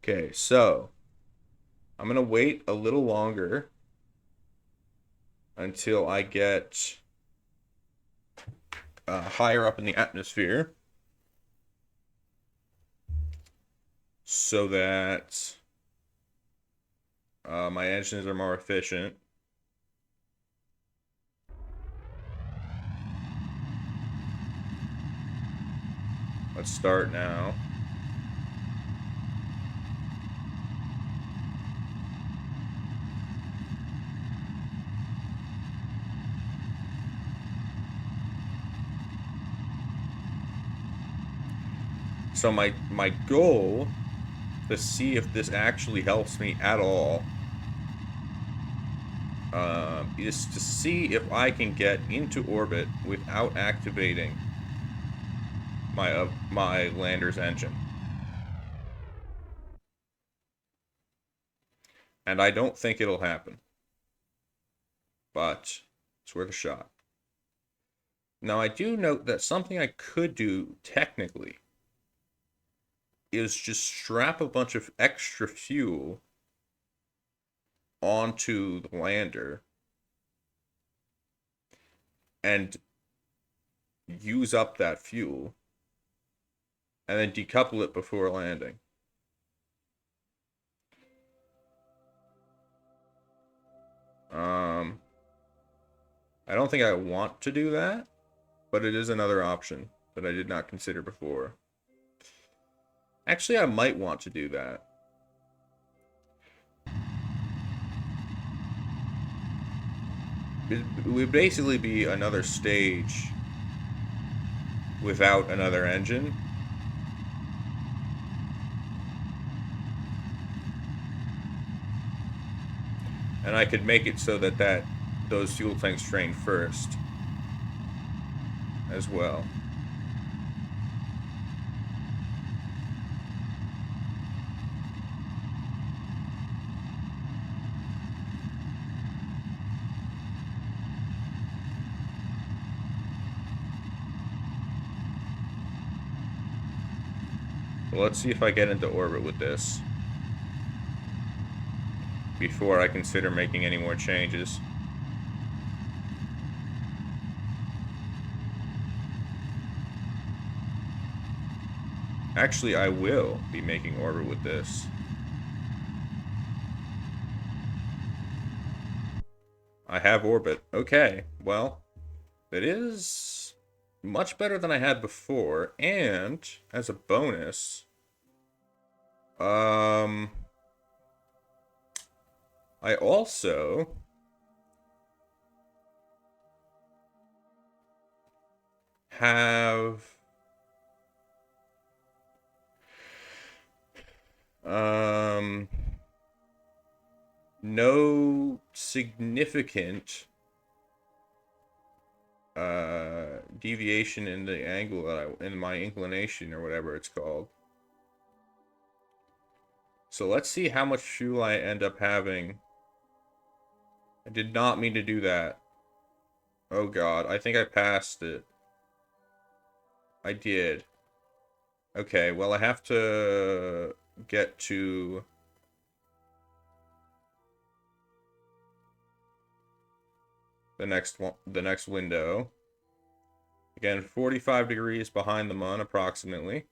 Okay, so I'm gonna wait a little longer until I get higher up in the atmosphere so that my engines are more efficient. Let's start now. So my goal to see if this actually helps me at all is to see if I can get into orbit without activating my lander's engine. And I don't think it'll happen, but it's worth a shot. Now I do note that something I could do technically is just strap a bunch of extra fuel onto the lander and use up that fuel and then decouple it before landing. I don't think I want to do that, but it is another option that I did not consider before. Actually, I might want to do that. It would basically be another stage without another engine. And I could make it so that those fuel tanks drain first as well. Well, let's see if I get into orbit with this before I consider making any more changes. Actually, I will be making orbit with this. I have orbit. Okay, well, it is much better than I had before, and as a bonus, I also have no significant deviation in the angle that in my inclination or whatever it's called. So let's see how much fuel I end up having. I did not mean to do that. Oh god, I think I passed it. I did. Okay, well I have to get to the next window. Again, 45 degrees behind the mun approximately.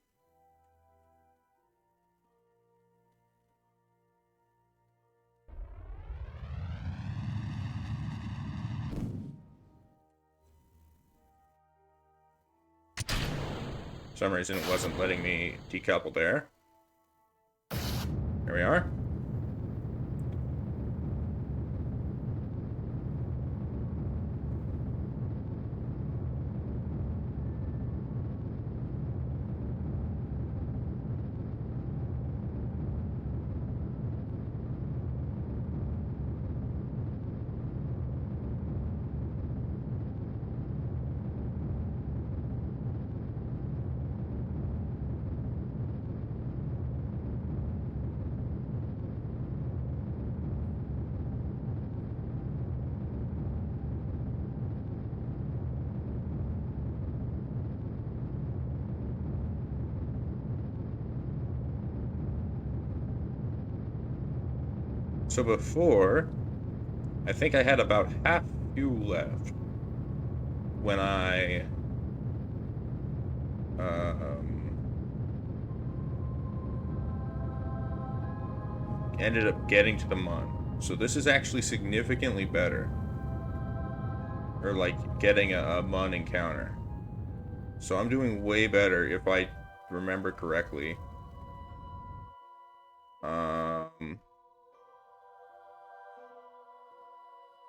For some reason it wasn't letting me decouple there. There we are. So before, I think I had about half fuel left when I ended up getting to the mun. So this is actually significantly better. Or like getting a mun encounter. So I'm doing way better if I remember correctly.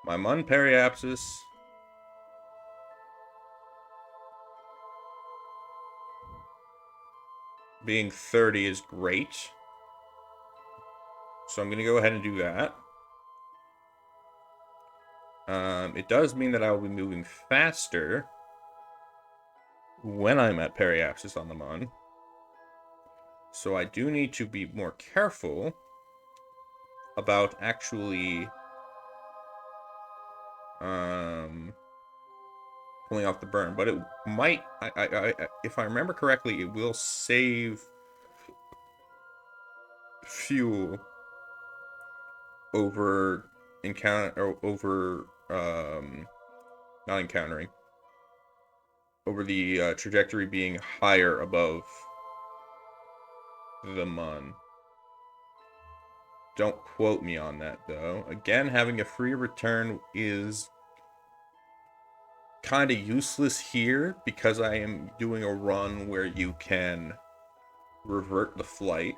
My mun periapsis being 30 is great. So I'm going to go ahead and do that. It does mean that I will be moving faster when I'm at periapsis on the mun. So I do need to be more careful about actually pulling off the burn. But it might, if I remember correctly, it will save fuel over not encountering, over the trajectory being higher above the mun. Don't quote me on that, though. Again, having a free return is kind of useless here because I am doing a run where you can revert the flight.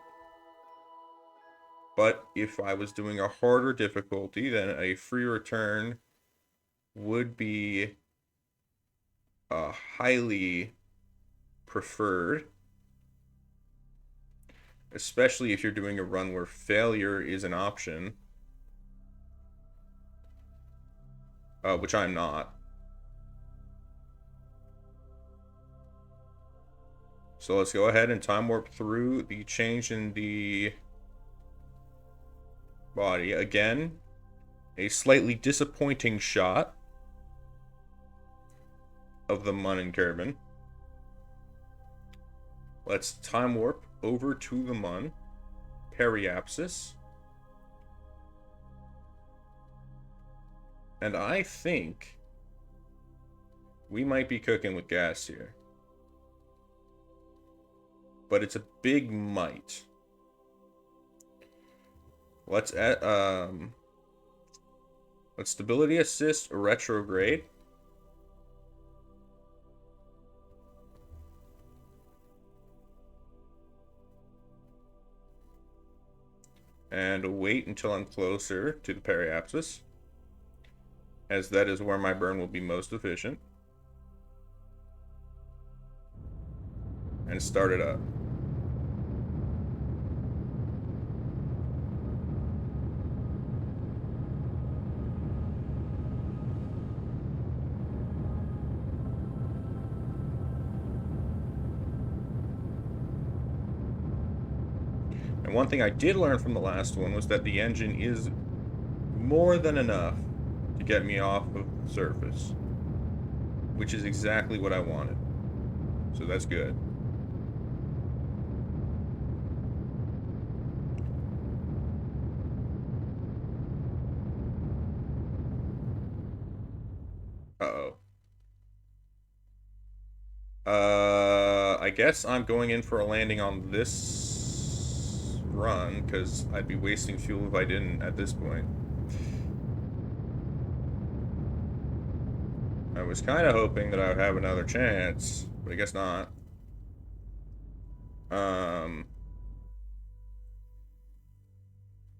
But if I was doing a harder difficulty, then a free return would be highly preferred. Especially if you're doing a run where failure is an option. Which I'm not. So let's go ahead and time warp through the change in the body. Again, a slightly disappointing shot of the mun and Kerbal. Let's time warp over to the mun. Periapsis. And I think we might be cooking with gas here. But it's a big might. Let's stability assist retrograde. And wait until I'm closer to the periapsis, as that is where my burn will be most efficient. and start it up. And one thing I did learn from the last one was that the engine is more than enough to get me off of the surface, which is exactly what I wanted. So that's good. Uh-oh. I guess I'm going in for a landing on this run, because I'd be wasting fuel if I didn't at this point. I was kind of hoping that I would have another chance, but I guess not. Um,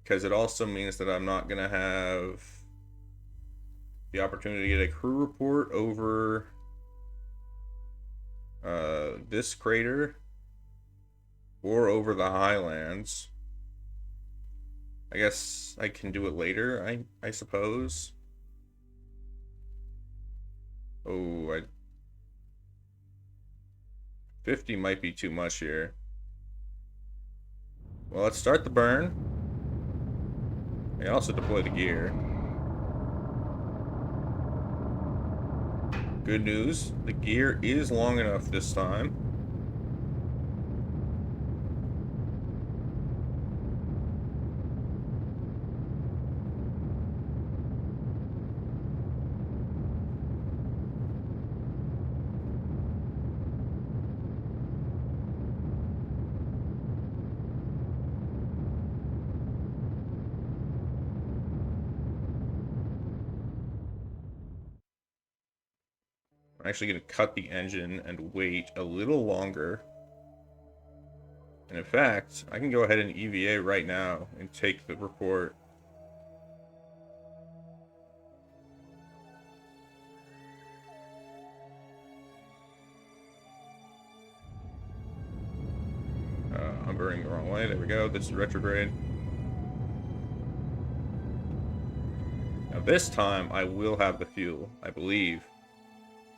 because it also means that I'm not gonna have the opportunity to get a crew report over this crater or over the highlands. I guess I can do it later, I suppose. Oh, 50 might be too much here. Well, let's start the burn. I can also deploy the gear. Good news, the gear is long enough this time. I'm actually going to cut the engine and wait a little longer. And in fact, I can go ahead and EVA right now and take the report. I'm burning the wrong way. There we go. This is retrograde. Now this time, I will have the fuel, I believe,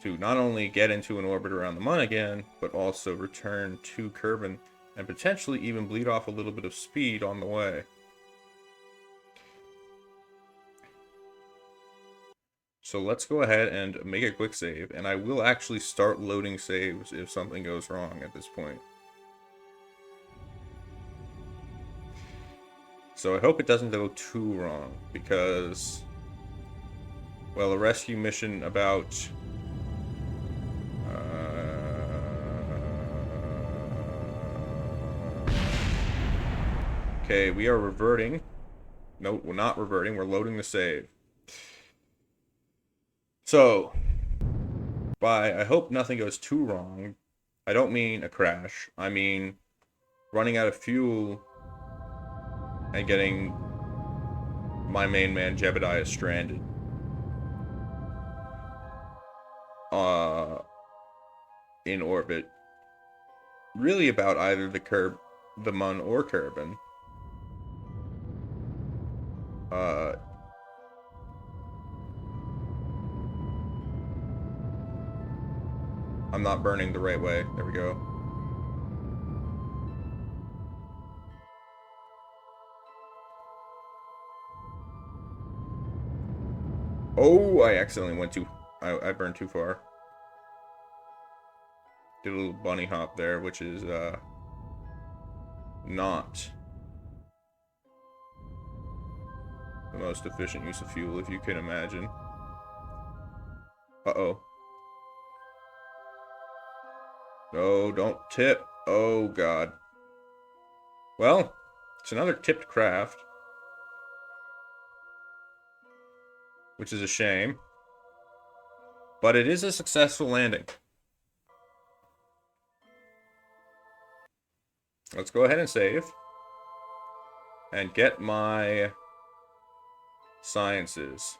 to not only get into an orbit around the Mun again, but also return to Kerbal and potentially even bleed off a little bit of speed on the way. So let's go ahead and make a quick save, and I will actually start loading saves if something goes wrong at this point. So I hope it doesn't go too wrong, because, well, a rescue mission about okay, we are reverting. No, we're not reverting. We're loading the save. So, I hope nothing goes too wrong, I don't mean a crash. I mean running out of fuel and getting my main man Jebediah stranded. Uh, in orbit. Really about either the Mun or Kerbal. Uh, I'm not burning the right way. There we go. Oh, I accidentally went too... I burned too far. Did a little bunny hop there, which is, not the most efficient use of fuel, if you can imagine. Uh-oh. No, don't tip. Oh, God. Well, it's another tipped craft, which is a shame. But it is a successful landing. Let's go ahead and save. And get my sciences.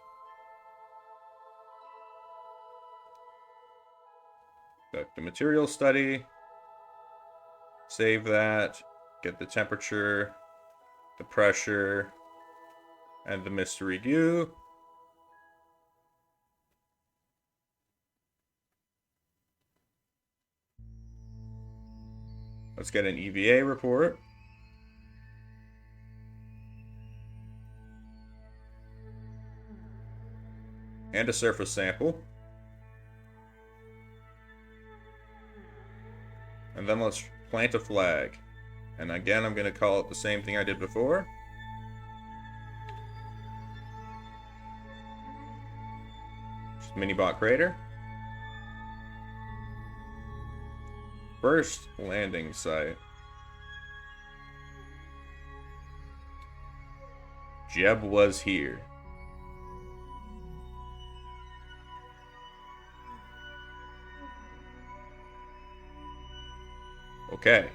The material study. Save that. Get the temperature, the pressure, and the mystery goo. Let's get an EVA report. And a surface sample. And then let's plant a flag. And again, I'm going to call it the same thing I did before. Just mini-bot crater. First landing site. Jeb was here. Okay.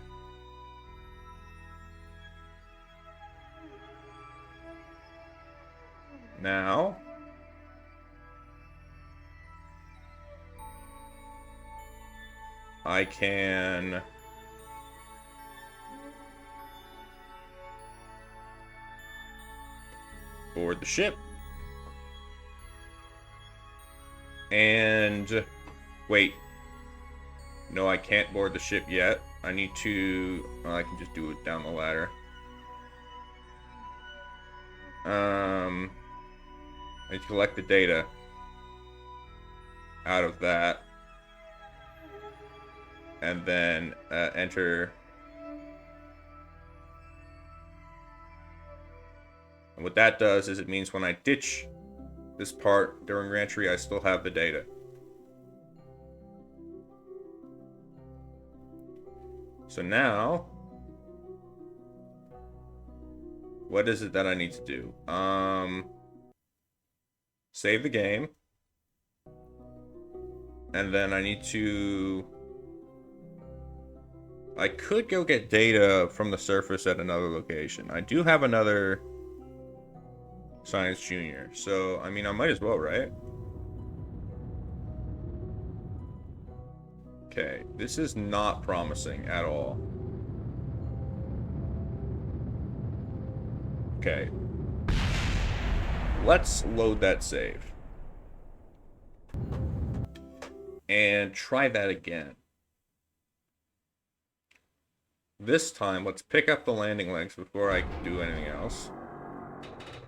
Now, I can board the ship. And wait. No, I can't board the ship yet. I need to... Well, I can just do it down the ladder. I need to collect the data out of that. And then enter. And what that does is it means when I ditch this part during reentry, I still have the data. So now, what is it that I need to do? Save the game. And then I need to... I could go get data from the surface at another location. I do have another Science Junior. So, I mean, I might as well, right? Okay, this is not promising at all. Okay. Let's load that save. And try that again. This time, let's pick up the landing legs before I do anything else.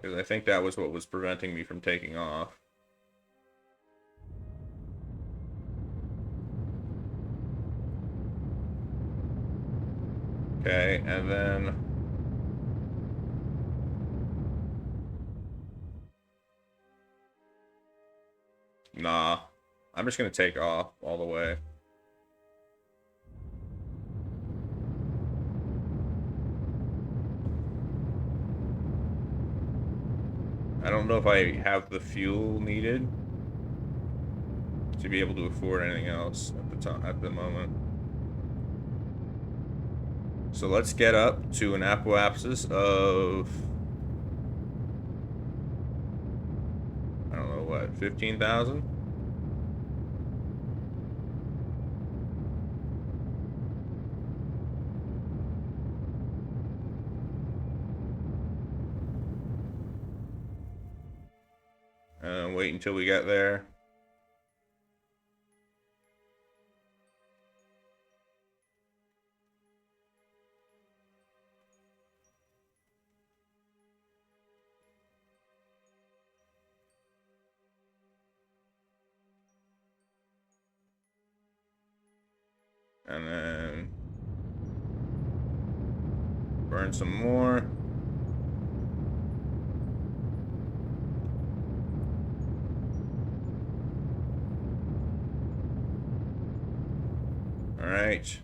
Because I think that was what was preventing me from taking off. Okay, and then... Nah. I'm just gonna take off all the way. I don't know if I have the fuel needed to be able to afford anything else at the moment. So let's get up to an apoapsis of, I don't know what, 15,000? Wait until we get there. And then burn some more. All right.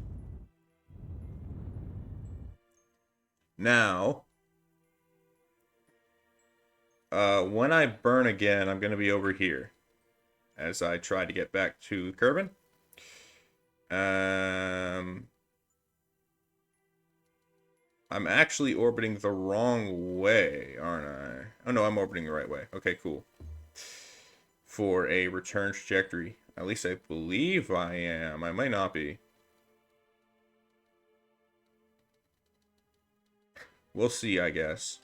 Now, when I burn again, I'm going to be over here as I try to get back to Kerbal. I'm actually orbiting the wrong way, aren't I? Oh no, I'm orbiting the right way. Okay, cool. For a return trajectory. At least I believe I am. I might not be. We'll see, I guess.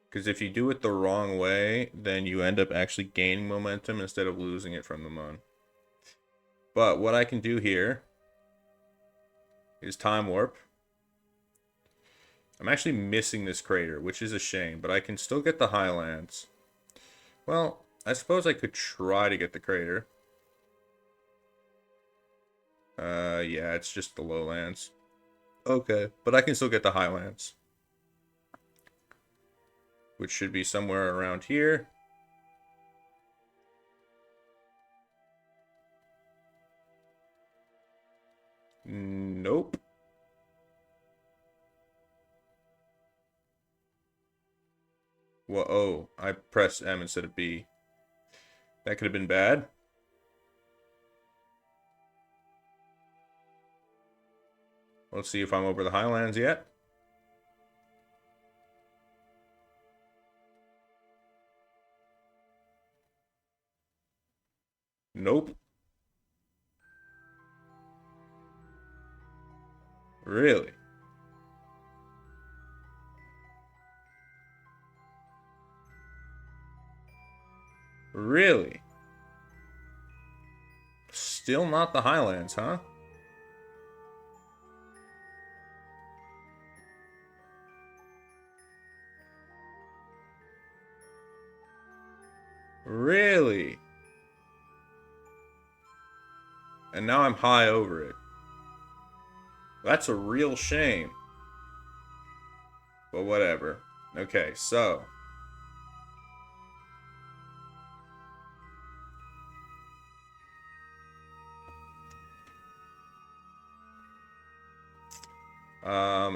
Because if you do it the wrong way, then you end up actually gaining momentum instead of losing it from the moon. But what I can do here is time warp. I'm actually missing this crater, which is a shame, but I can still get the highlands. Well, I suppose I could try to get the crater. Yeah, it's just the lowlands. Okay, but I can still get the highlands. Which should be somewhere around here. Nope. Well, oh, I pressed M instead of B. That could have been bad. Let's see if I'm over the highlands yet. Nope. Really? Really? Still not the highlands, huh? Really? And now I'm high over it. That's a real shame. But whatever. Okay, so.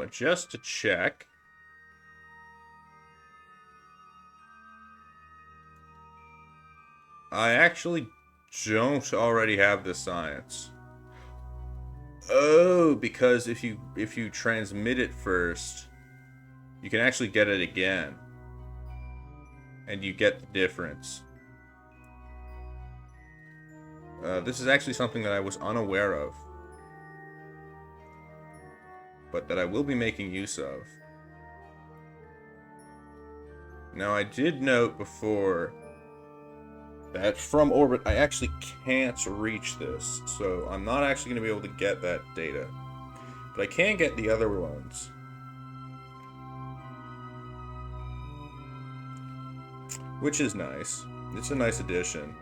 Just to check. I actually don't already have the science. Oh, because if you transmit it first, you can actually get it again. And you get the difference. This is actually something that I was unaware of. But that I will be making use of. Now, I did note before that from orbit, I actually can't reach this. So I'm not actually going to be able to get that data. But I can get the other ones. Which is nice. It's a nice addition.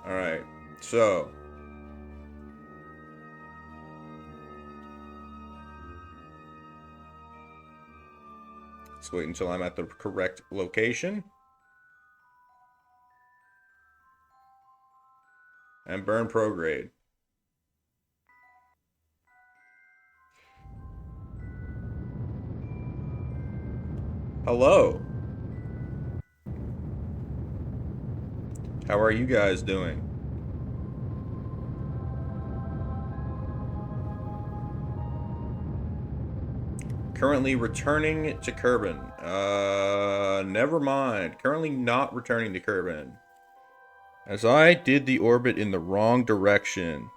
Alright, so. Let's wait until I'm at the correct location. And burn prograde. Hello. How are you guys doing? Currently returning to Kerbal. Never mind. Currently not returning to Kerbal. As I did the orbit in the wrong direction.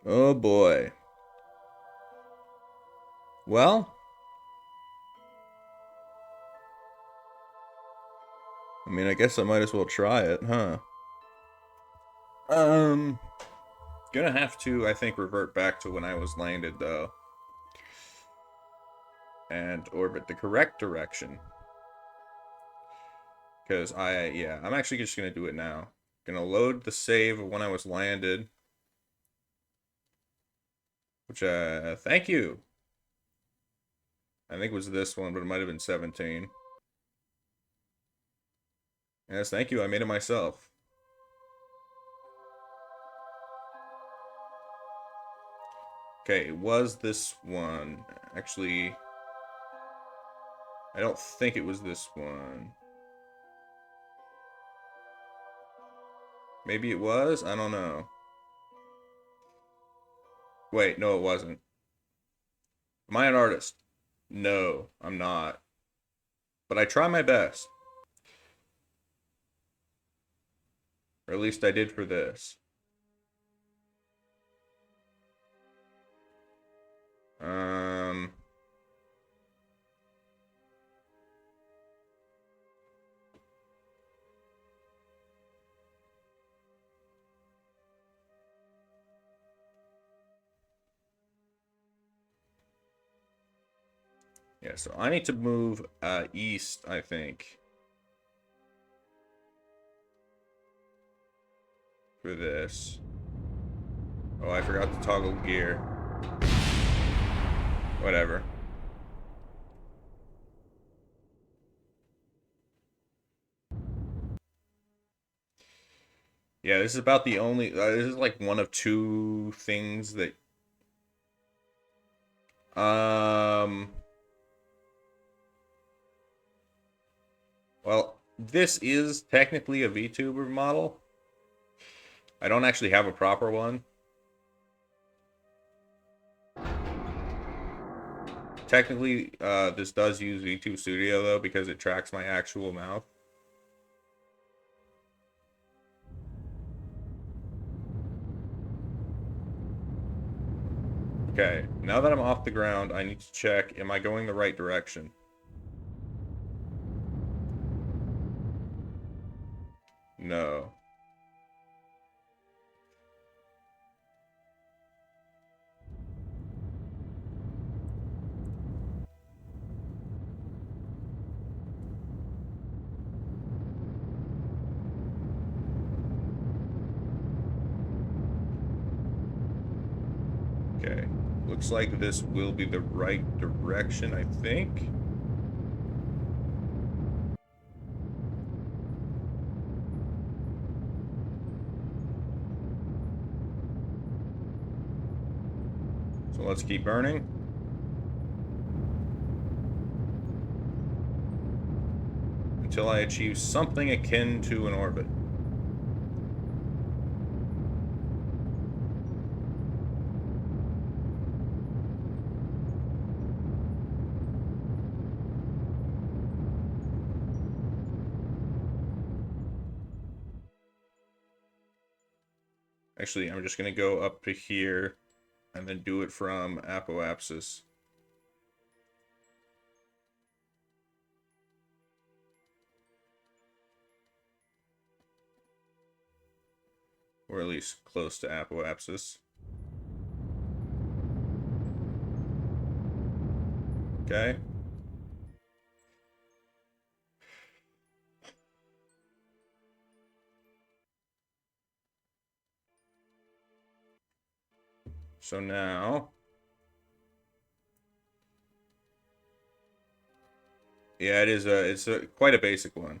Oh boy. Well. I mean, I guess I might as well try it, huh? Gonna have to, I think, revert back to when I was landed, though. And orbit the correct direction. Because I'm actually just gonna do it now. Gonna load the save of when I was landed. Which, thank you. I think it was this one, but it might have been 17. Yes, thank you. I made it myself. Okay, it was this one. Actually, I don't think it was this one. Maybe it was? I don't know. Wait, no, it wasn't. Am I an artist? No, I'm not. But I try my best. Or at least I did for this. Yeah, so I need to move east, I think, for this. Oh, I forgot to toggle gear. Whatever. Yeah, this is about the only... this is like one of two things that... Well, this is technically a VTuber model. I don't actually have a proper one. Technically, this does use VTube Studio, though, because it tracks my actual mouth. Okay, now that I'm off the ground, I need to check, am I going the right direction? No. Okay. Looks like this will be the right direction, I think. So let's keep burning. Until I achieve something akin to an orbit. Actually, I'm just going to go up to here and then do it from apoapsis. Or at least close to apoapsis. Okay. So now... Yeah, it's quite a basic one.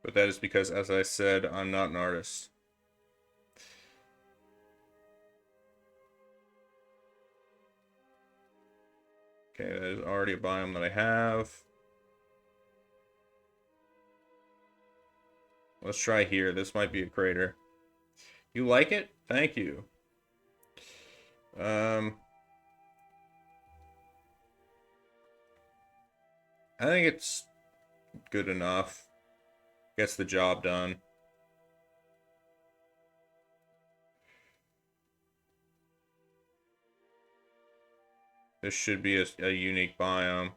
But that is because, as I said, I'm not an artist. Okay, that is already a biome that I have. Let's try here. This might be a crater. You like it? Thank you. I think it's good enough. Gets the job done. This should be a unique biome.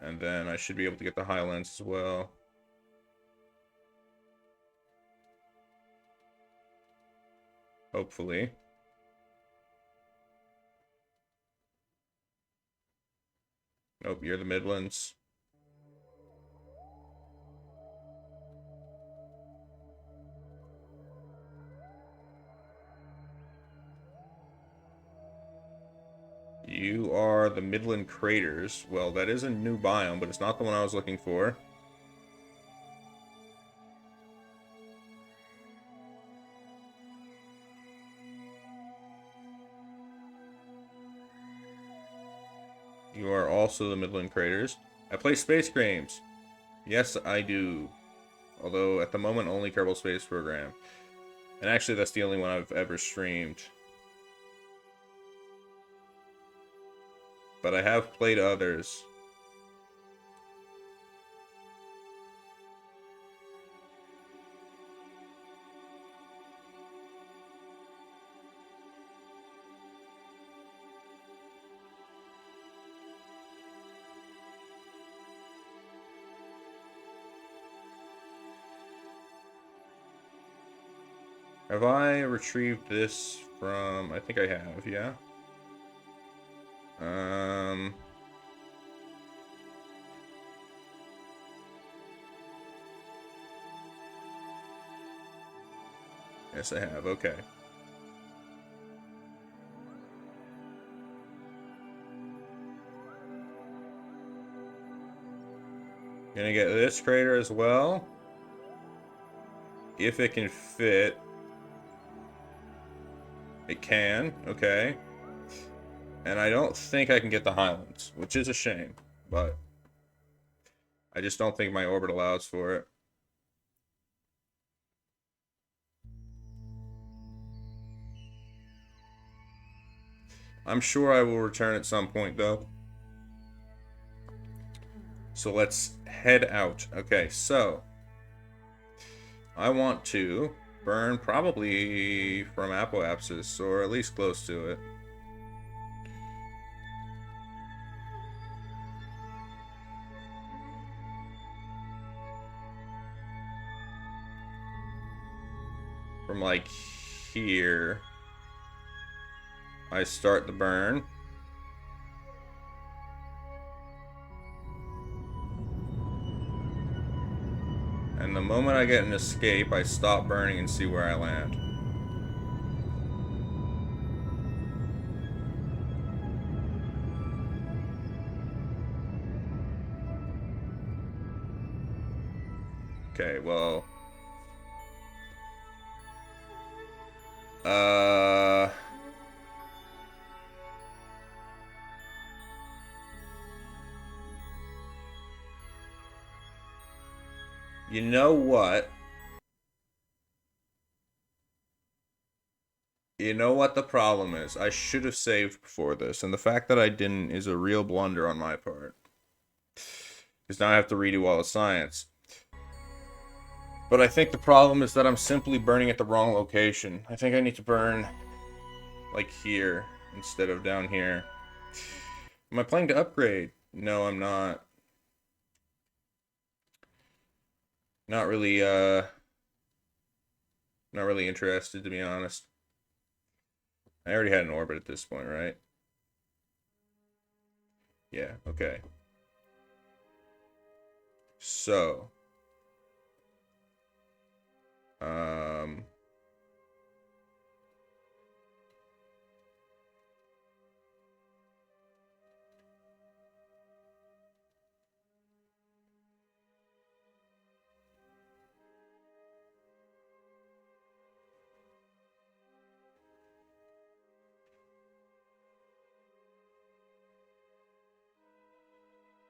And then I should be able to get the highlands as well. Hopefully. Nope, you're the Midlands. You are the Midland Craters. Well, that is a new biome, but it's not the one I was looking for. You are also the Midland Craters. I play space games. Yes, I do. Although, at the moment, only Kerbal Space Program. And actually, that's the only one I've ever streamed. But I have played others. Have I retrieved this from... I think I have, yeah. Yes, I have, okay. Gonna get this crater as well. If it can fit. It can, okay. And I don't think I can get the Highlands, which is a shame, but I just don't think my orbit allows for it. I'm sure I will return at some point, though. So let's head out. Okay, so I want to burn probably from Apoapsis, or at least close to it. From like here, I start the burn. And the moment I get an escape, I stop burning and see where I land. Okay, well... You know what? You know what the problem is? I should have saved before this, and the fact that I didn't is a real blunder on my part. Because now I have to redo all the science. But I think the problem is that I'm simply burning at the wrong location. I think I need to burn, like, here, instead of down here. Am I planning to upgrade? No, I'm not. Not really, not really interested, to be honest. I already had an orbit at this point, right? Yeah, okay. So,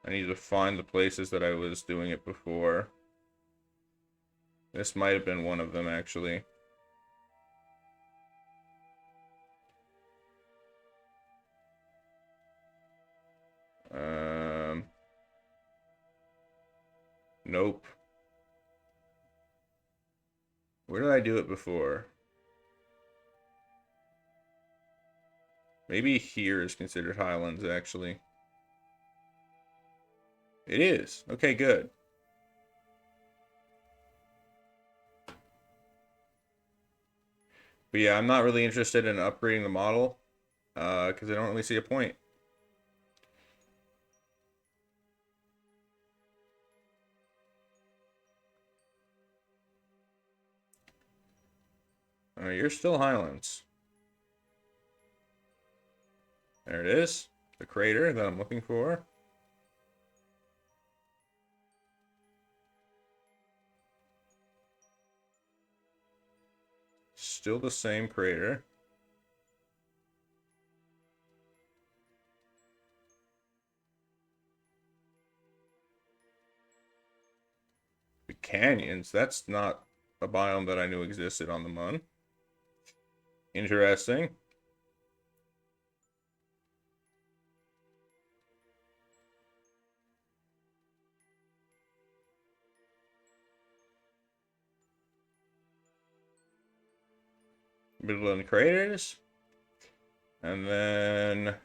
I need to find the places that I was doing it before. This might have been one of them, actually. Nope. Where did I do it before? Maybe here is considered Highlands, actually. It is. Okay, good. But yeah, I'm not really interested in upgrading the model, because I don't really see a point. You're still Highlands. There it is. The crater that I'm looking for. Still the same crater. The canyons, that's not a biome that I knew existed on the Mun. Interesting. Midland craters. And then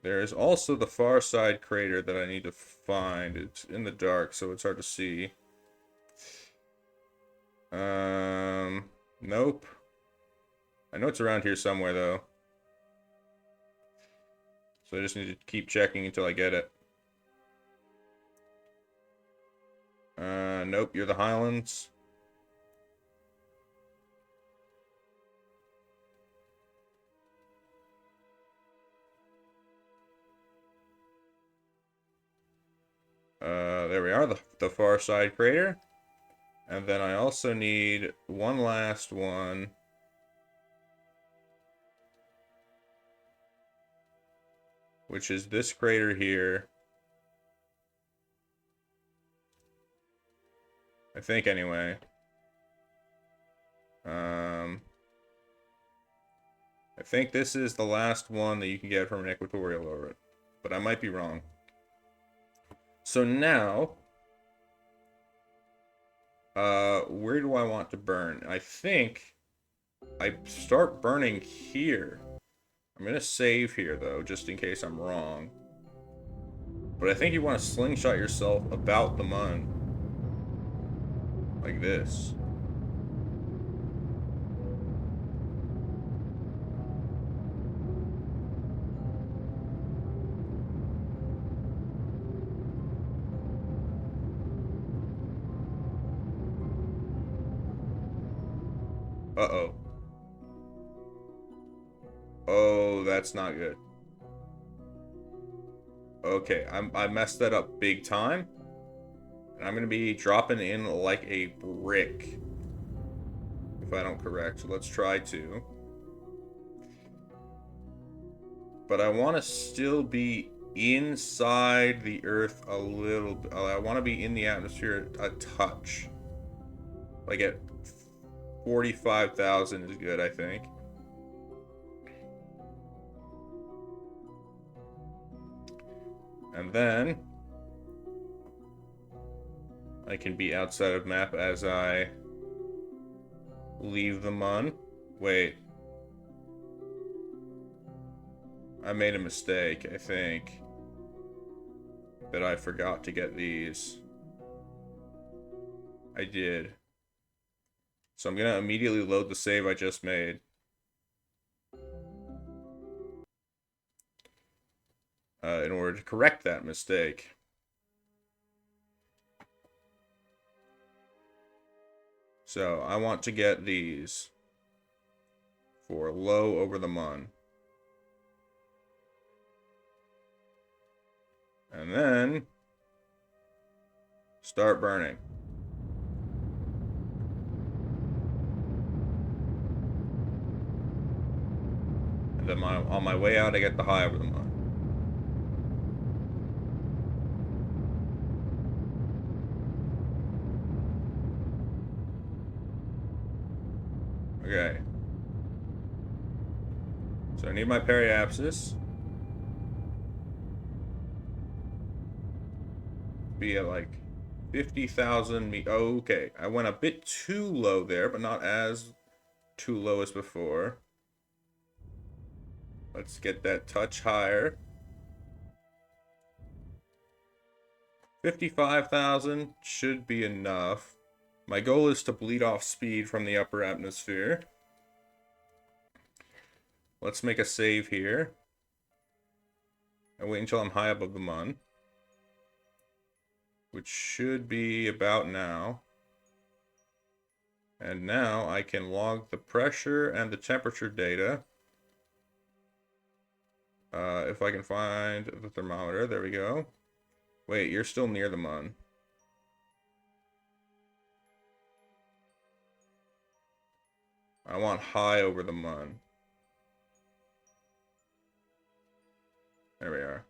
there is also the far side crater that I need to find. It's in the dark, so it's hard to see. Nope. I know it's around here somewhere, though. So I just need to keep checking until I get it. Nope, you're the Highlands. There we are, the far side crater. And then I also need one last one. Which is this crater here. I think, anyway. I think this is the last one that you can get from an equatorial orbit. But I might be wrong. So now, where do I want to burn? I think I start burning here. I'm gonna save here, though, just in case I'm wrong. But I think you want to slingshot yourself about the mun. Like this. Uh-oh. Oh, that's not good. Okay, I messed that up big time. And I'm gonna be dropping in like a brick. If I don't correct. So let's try to. But I want to still be inside the Earth a little bit. I want to be in the atmosphere a touch. Like at 45,000 is good, I think. And then I can be outside of map as I leave the mun. Wait. I made a mistake, I think. That I forgot to get these. I did. So I'm gonna immediately load the save I just made. In order to correct that mistake. So I want to get these for low over the mun. And then start burning. And then on my way out, I get the high over the mun. Okay. So I need my periapsis. Be at like 50,000 me. Oh, okay. I went a bit too low there, but not as too low as before. Let's get that touch higher. 55,000 should be enough. My goal is to bleed off speed from the upper atmosphere. Let's make a save here. And wait until I'm high above the mun. Which should be about now. And now I can log the pressure and the temperature data. If I can find the thermometer, there we go. Wait, you're still near the mun. I want high over the mun. There we are.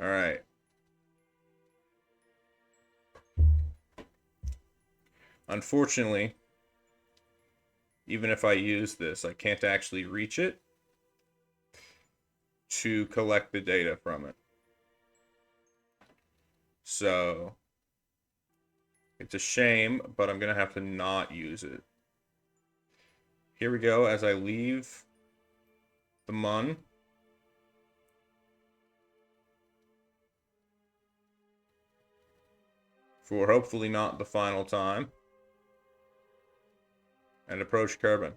Alright. Unfortunately, even if I use this, I can't actually reach it to collect the data from it. So, it's a shame, but I'm going to have to not use it. Here we go as I leave the mun. for hopefully not the final time, and approach Kerbal.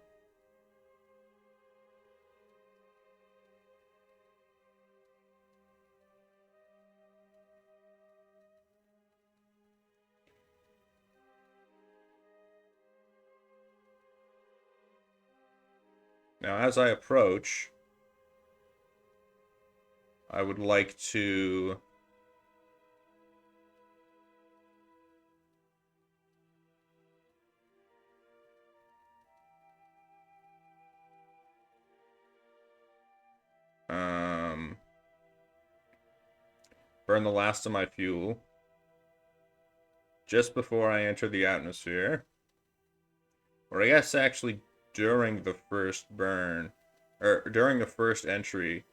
Now, as I approach, I would like to burn the last of my fuel just before I enter the atmosphere. Or I guess actually during the first burn, or during the first entry,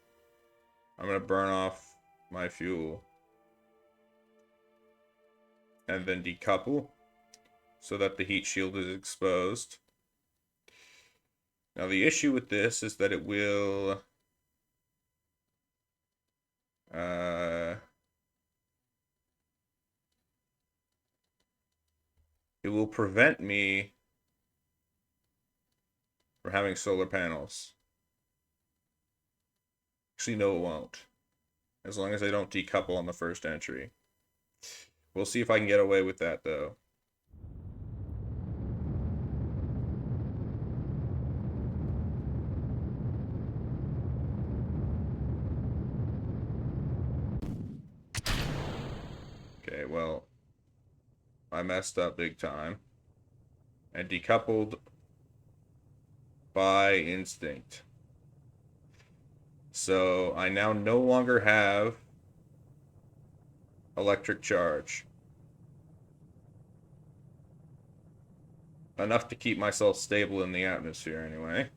I'm going to burn off my fuel and then decouple so that the heat shield is exposed. Now the issue with this is that it will prevent me from having solar panels. Actually, no, it won't. As long as I don't decouple on the first entry. We'll see if I can get away with that, though. Okay, well, I messed up big time. And decoupled by instinct. So I now no longer have electric charge. Enough to keep myself stable in the atmosphere, anyway.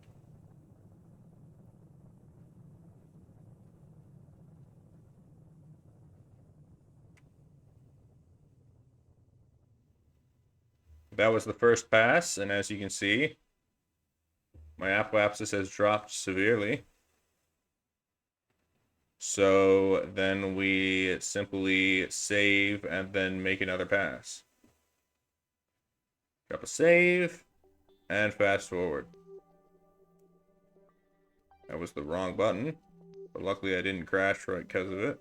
That was the first pass, and as you can see, my apoapsis has dropped severely. So then we simply save and then make another pass. Drop a save and fast forward. That was the wrong button, but luckily I didn't crash right because of it.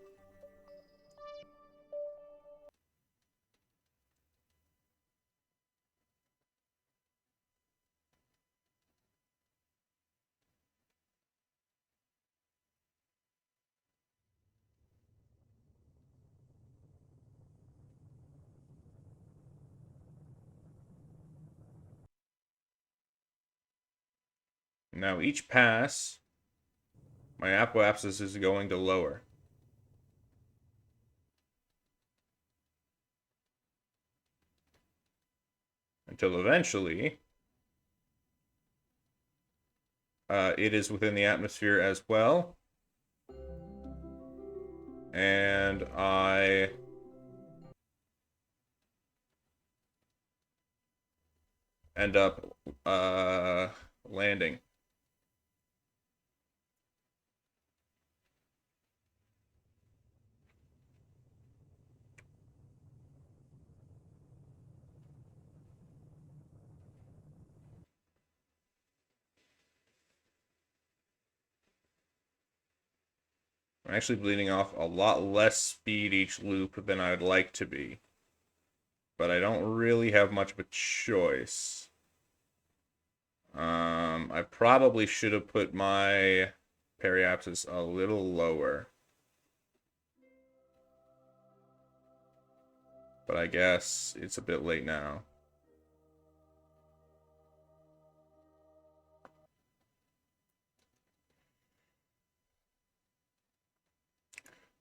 Now each pass, my apoapsis is going to lower. Until eventually, it is within the atmosphere as well. And I end up landing. I'm actually bleeding off a lot less speed each loop than I'd like to be. But I don't really have much of a choice. I probably should have put my periapsis a little lower. But I guess it's a bit late now.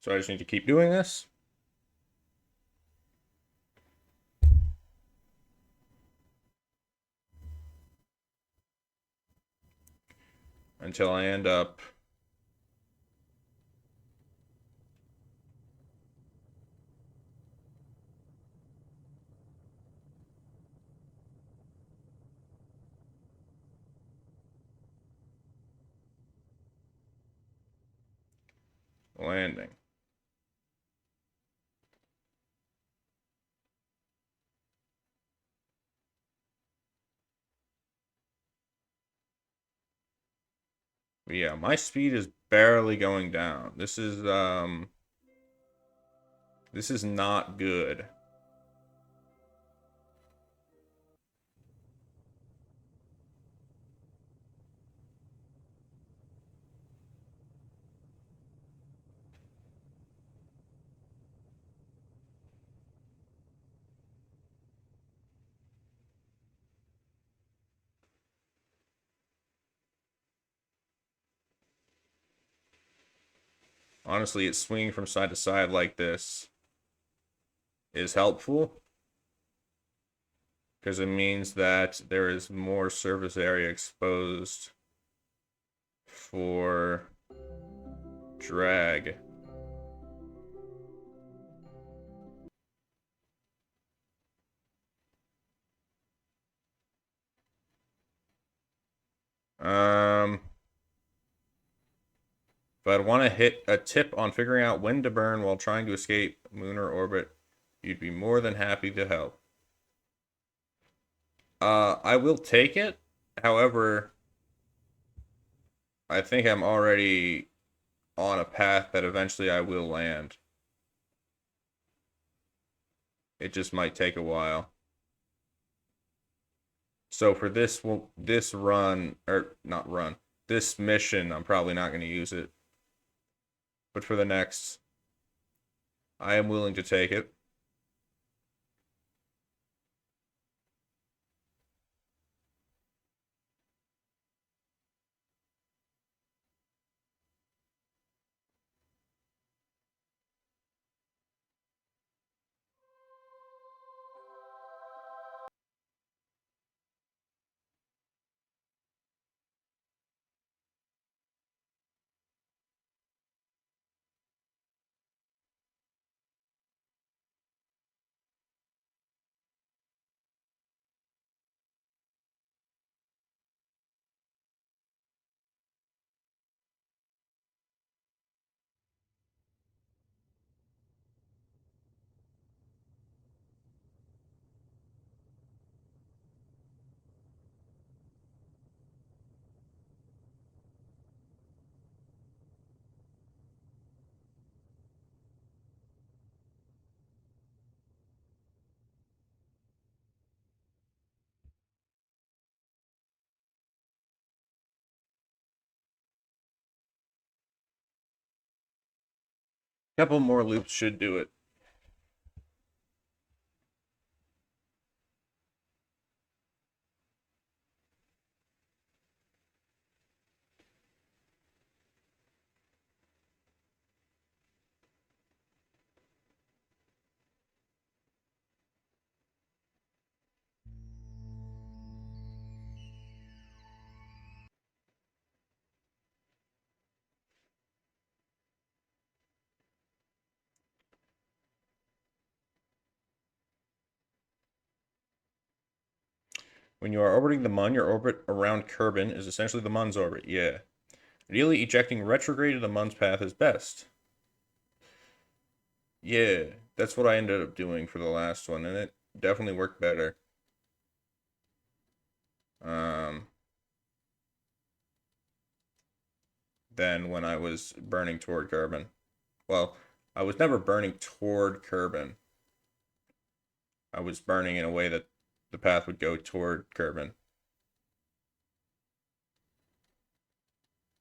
So I just need to keep doing this. Until I end up landing. But yeah, my speed is barely going down. This is not good. Honestly, it's swinging from side to side like this is helpful because it means that there is more surface area exposed for drag. Um, if I'd want to hit a tip on figuring out when to burn while trying to escape lunar orbit, you'd be more than happy to help. I will take it. However, I think I'm already on a path that eventually I will land. It just might take a while. So for this run or not run, this mission, I'm probably not going to use it. But for the next, I am willing to take it. A couple more loops should do it. When you are orbiting the Mun, your orbit around Kerbin is essentially the Mun's orbit. Yeah. Ideally, ejecting retrograde of the Mun's path is best. Yeah, that's what I ended up doing for the last one, and it definitely worked better. Um, than when I was burning toward Kerbin. Well, I was never burning toward Kerbin. I was burning in a way that the path would go toward Kerbin.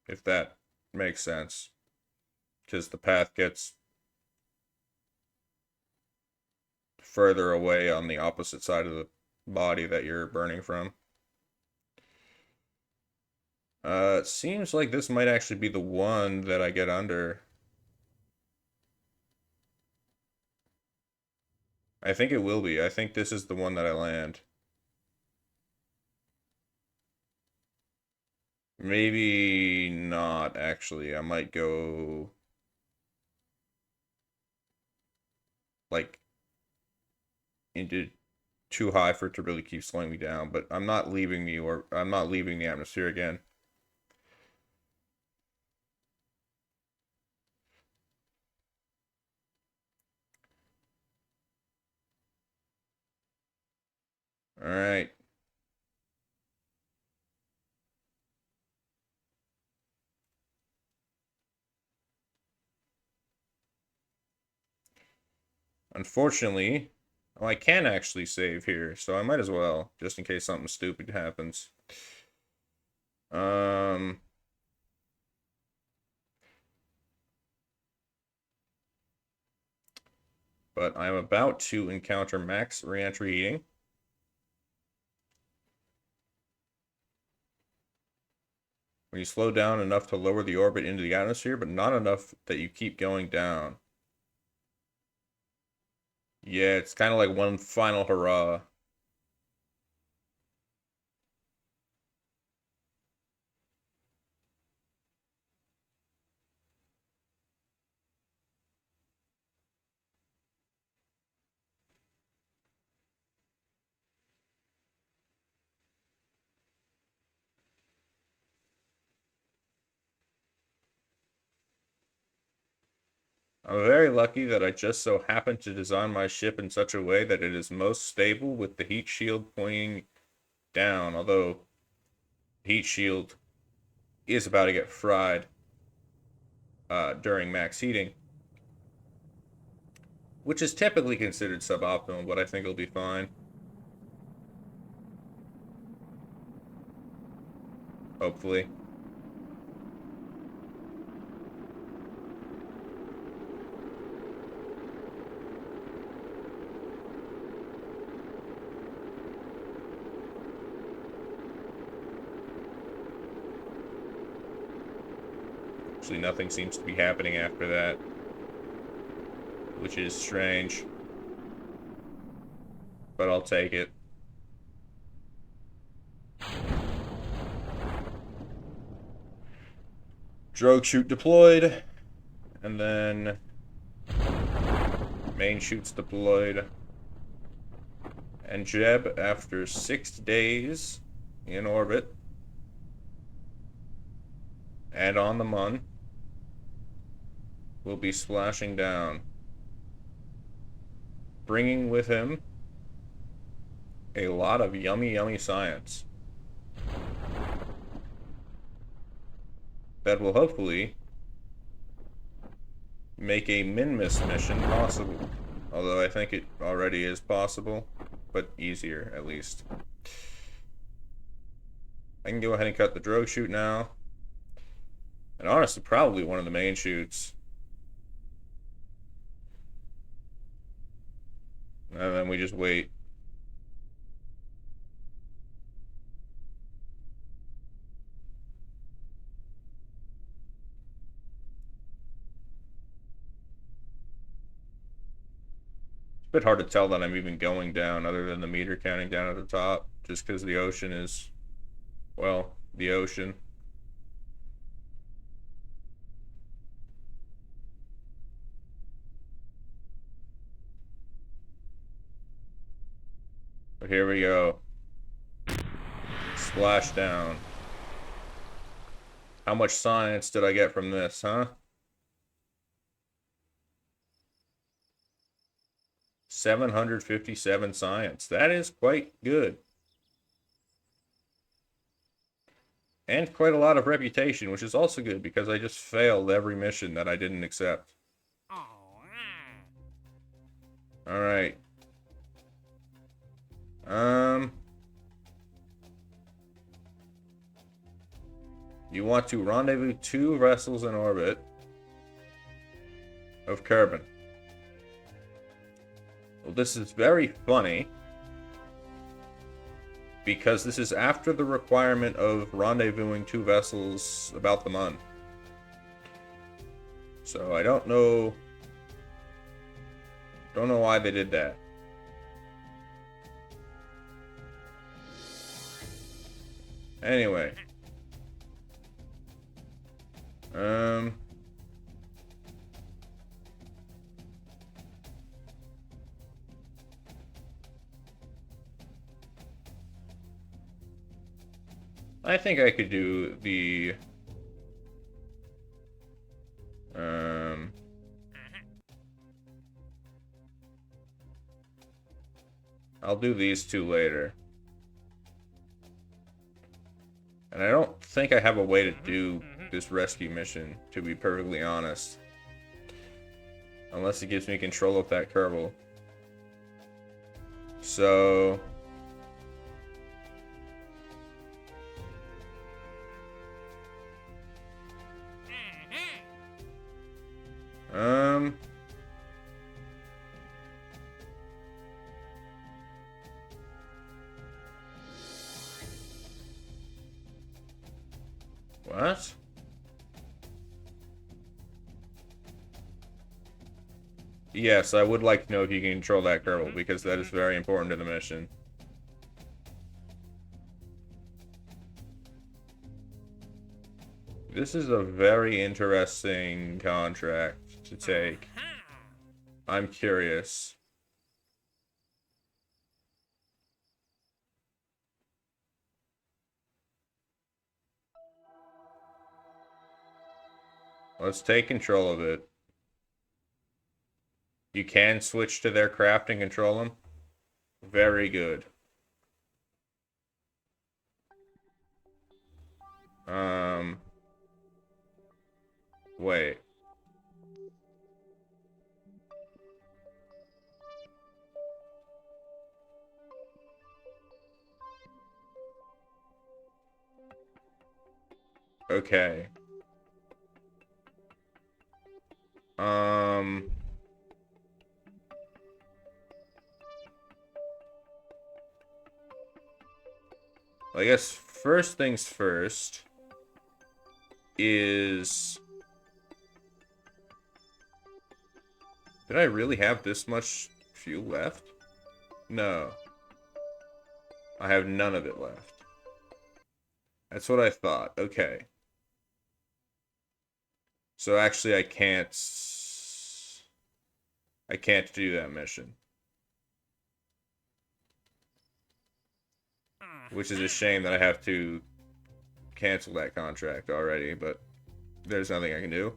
If that makes sense. Because the path gets further away on the opposite side of the body that you're burning from. It seems like this might actually be the one that I get under. I think it will be. I think this is the one that I land. Maybe not, actually. I might go like into too high for it to really keep slowing me down, but I'm not leaving the atmosphere again. All right. Unfortunately, oh, I can actually save here, so I might as well, just in case something stupid happens. Um, but I'm about to encounter max reentry heating. When you slow down enough to lower the orbit into the atmosphere, but not enough that you keep going down. Yeah, it's kind of like one final hurrah. I'm very lucky that I just so happened to design my ship in such a way that it is most stable with the heat shield pointing down, although heat shield is about to get fried during max heating, which is typically considered suboptimal, but I think it'll be fine. Hopefully. Actually, nothing seems to be happening after that, which is strange. But I'll take it. Drogue chute deployed, and then main chutes deployed. And Jeb, after 6 days in orbit and on the Mun, will be splashing down, bringing with him a lot of yummy, yummy science that will hopefully make a min-miss mission possible. Although I think it already is possible, but easier at least. I can go ahead and cut the drogue chute now. And honestly, probably one of the main chutes. And then we just wait. It's a bit hard to tell that I'm even going down other than the meter counting down at the top, just because the ocean is, well, the ocean. But here we go. Splash down. How much science did I get from this, huh? 757 science. That is quite good. And quite a lot of reputation, which is also good because I just failed every mission that I didn't accept. Alright. You want to rendezvous 2 vessels in orbit of Kerbal. Well, this is very funny because this is after the requirement of rendezvousing 2 vessels about the Mun. So I don't know why they did that. Anyway. I think I could do the I'll do these 2 later. And I don't think I have a way to do this rescue mission, to be perfectly honest. Unless it gives me control of that Kerbal. So... Um... What? Yes, I would like to know if you can control that Kerbal, because that is very important to the mission. This is a very interesting contract to take. I'm curious. Let's take control of it. You can switch to their craft and control them? Very good. Wait. Okay. I guess first things first is... Did I really have this much fuel left? No. I have none of it left. That's what I thought. Okay. So actually I can't do that mission. Which is a shame that I have to cancel that contract already, but there's nothing I can do.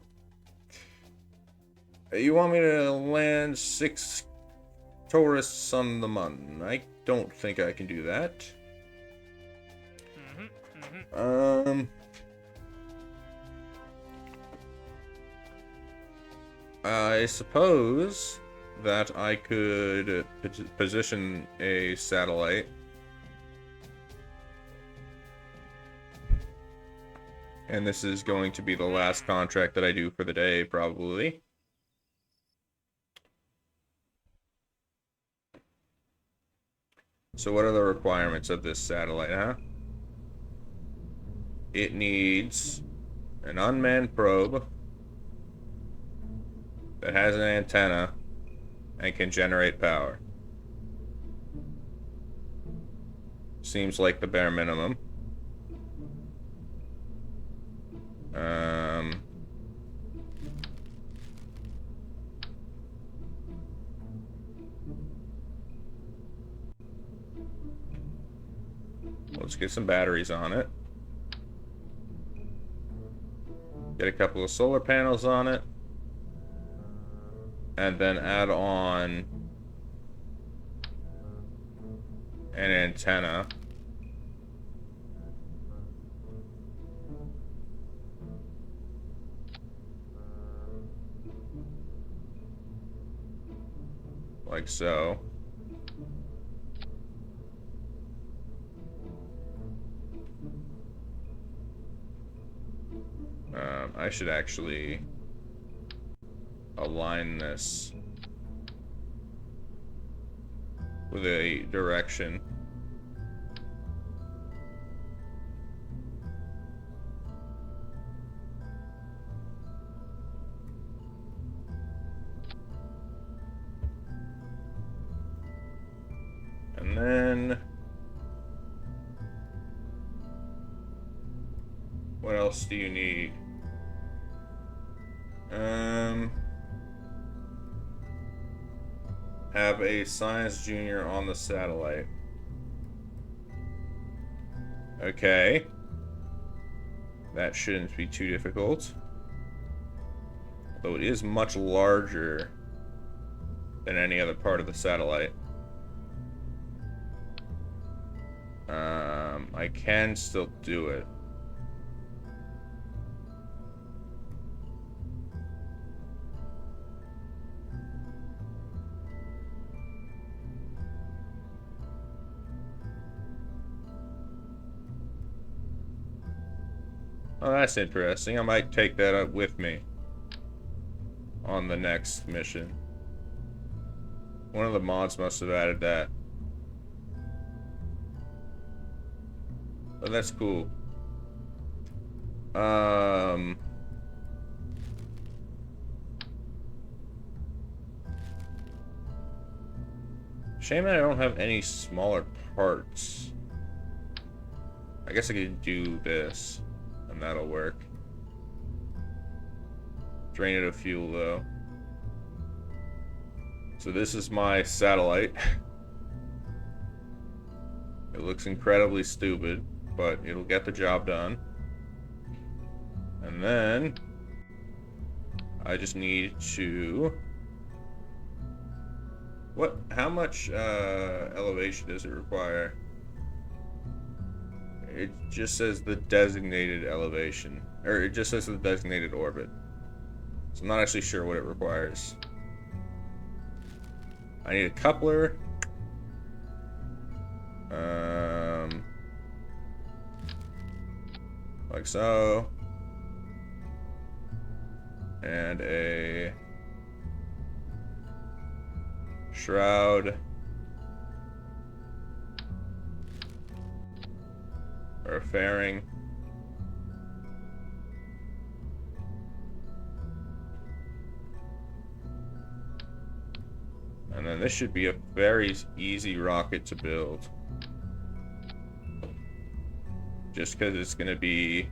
You want me to land 6 tourists on the moon? I don't think I can do that. I suppose that I could position a satellite. And this is going to be the last contract that I do for the day, probably. So what are the requirements of this satellite, huh? It needs an unmanned probe that has an antenna and can generate power. Seems like the bare minimum. Let's get some batteries on it. Get a couple of solar panels on it. And then add on an antenna. Like so. I should actually align this with a direction. And then what else do you need? Have a science junior on the satellite. Okay. That shouldn't be too difficult. Though it is much larger than any other part of the satellite. I can still do it. Oh, that's interesting. I might take that up with me on the next mission. One of the mods must have added that. But that's cool. Shame that I don't have any smaller parts. I guess I could do this, and that'll work. Drain it of fuel, though. So this is my satellite. It looks incredibly stupid, but it'll get the job done. And then I just need to... How much elevation does it require? It just says the designated elevation. Or it just says the designated orbit. So I'm not actually sure what it requires. I need a coupler. Like so. And a shroud. Or a fairing. And then this should be a very easy rocket to build. Just because it's going to be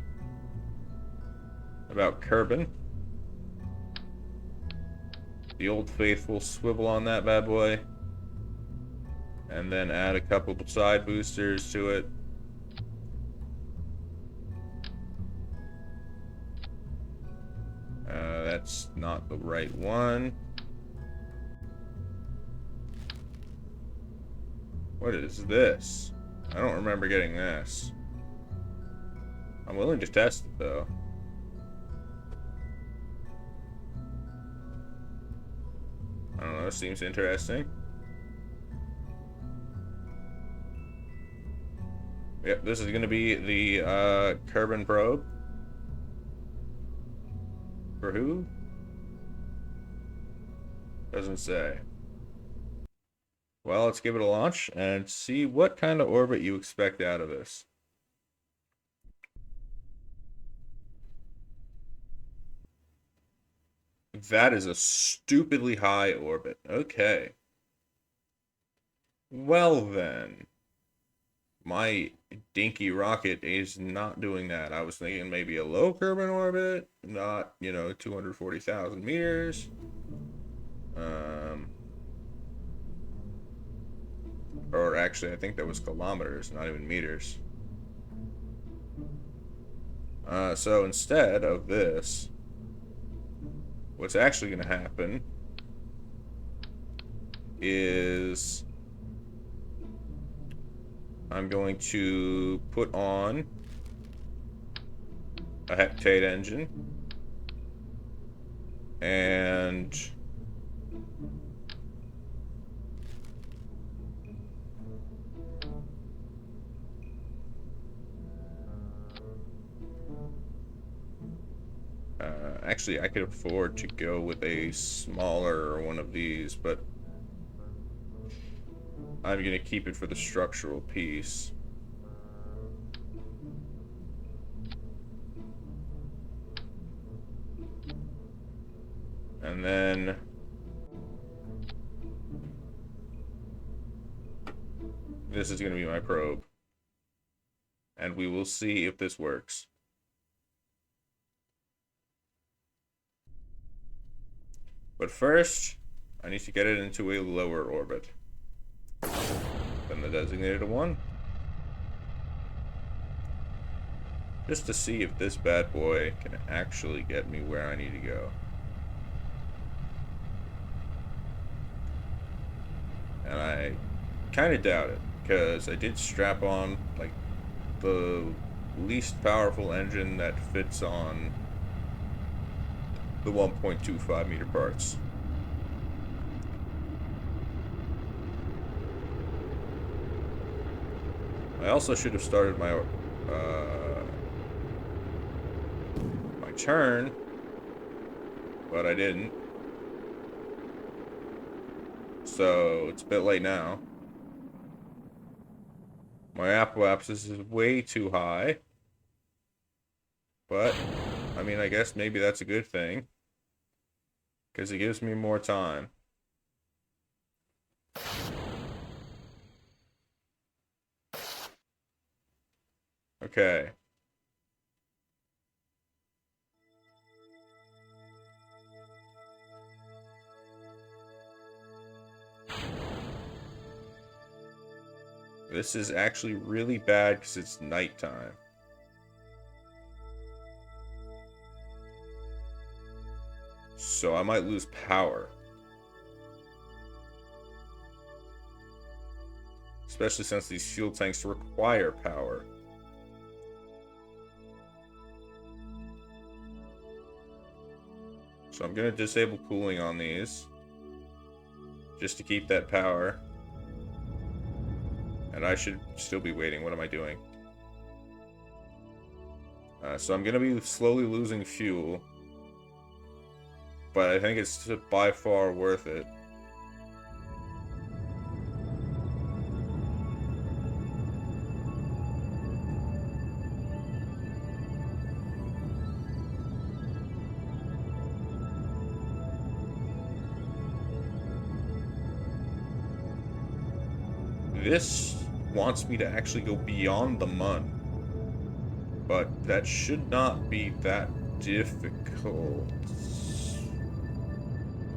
about Kerbal. The old faithful swivel on that bad boy. And then add a couple side boosters to it. That's not the right one. What is this? I don't remember getting this. I'm willing to test it, though. I don't know, it seems interesting. Yep, this is going to be the Kerbal probe. For who? Doesn't say. Well, let's give it a launch and see what kind of orbit you expect out of this. That is a stupidly high orbit. Okay. Well then. My dinky rocket is not doing that. I was thinking maybe a low Kerbal orbit, not, 240,000 meters. Or actually, I think that was kilometers, not even meters. So instead of this, what's actually going to happen is I'm going to put on a heptate engine and actually I could afford to go with a smaller one of these, but I'm going to keep it for the structural piece. And then this is going to be my probe. And we will see if this works. But first, I need to get it into a lower orbit than the designated one. Just to see if this bad boy can actually get me where I need to go. And I kind of doubt it, because I did strap on like the least powerful engine that fits on the 1.25 meter parts. I also should have started my turn, but I didn't. So it's a bit late now. My apoapsis is way too high. But, I mean, I guess maybe that's a good thing. Because it gives me more time. Okay. This is actually really bad because it's nighttime. So I might lose power. Especially since these fuel tanks require power. So I'm going to disable cooling on these. Just to keep that power. And I should still be waiting. What am I doing? So I'm going to be slowly losing fuel. But I think it's by far worth it. This wants me to actually go beyond the Mun. But that should not be that difficult.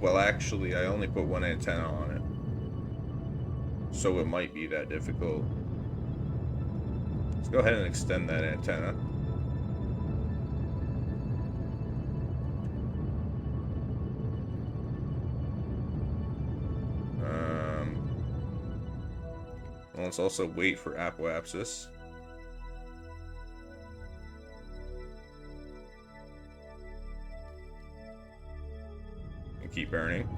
Well, actually, I only put one antenna on it. So it might be that difficult. Let's go ahead and extend that antenna. Let's also wait for apoapsis. And keep burning.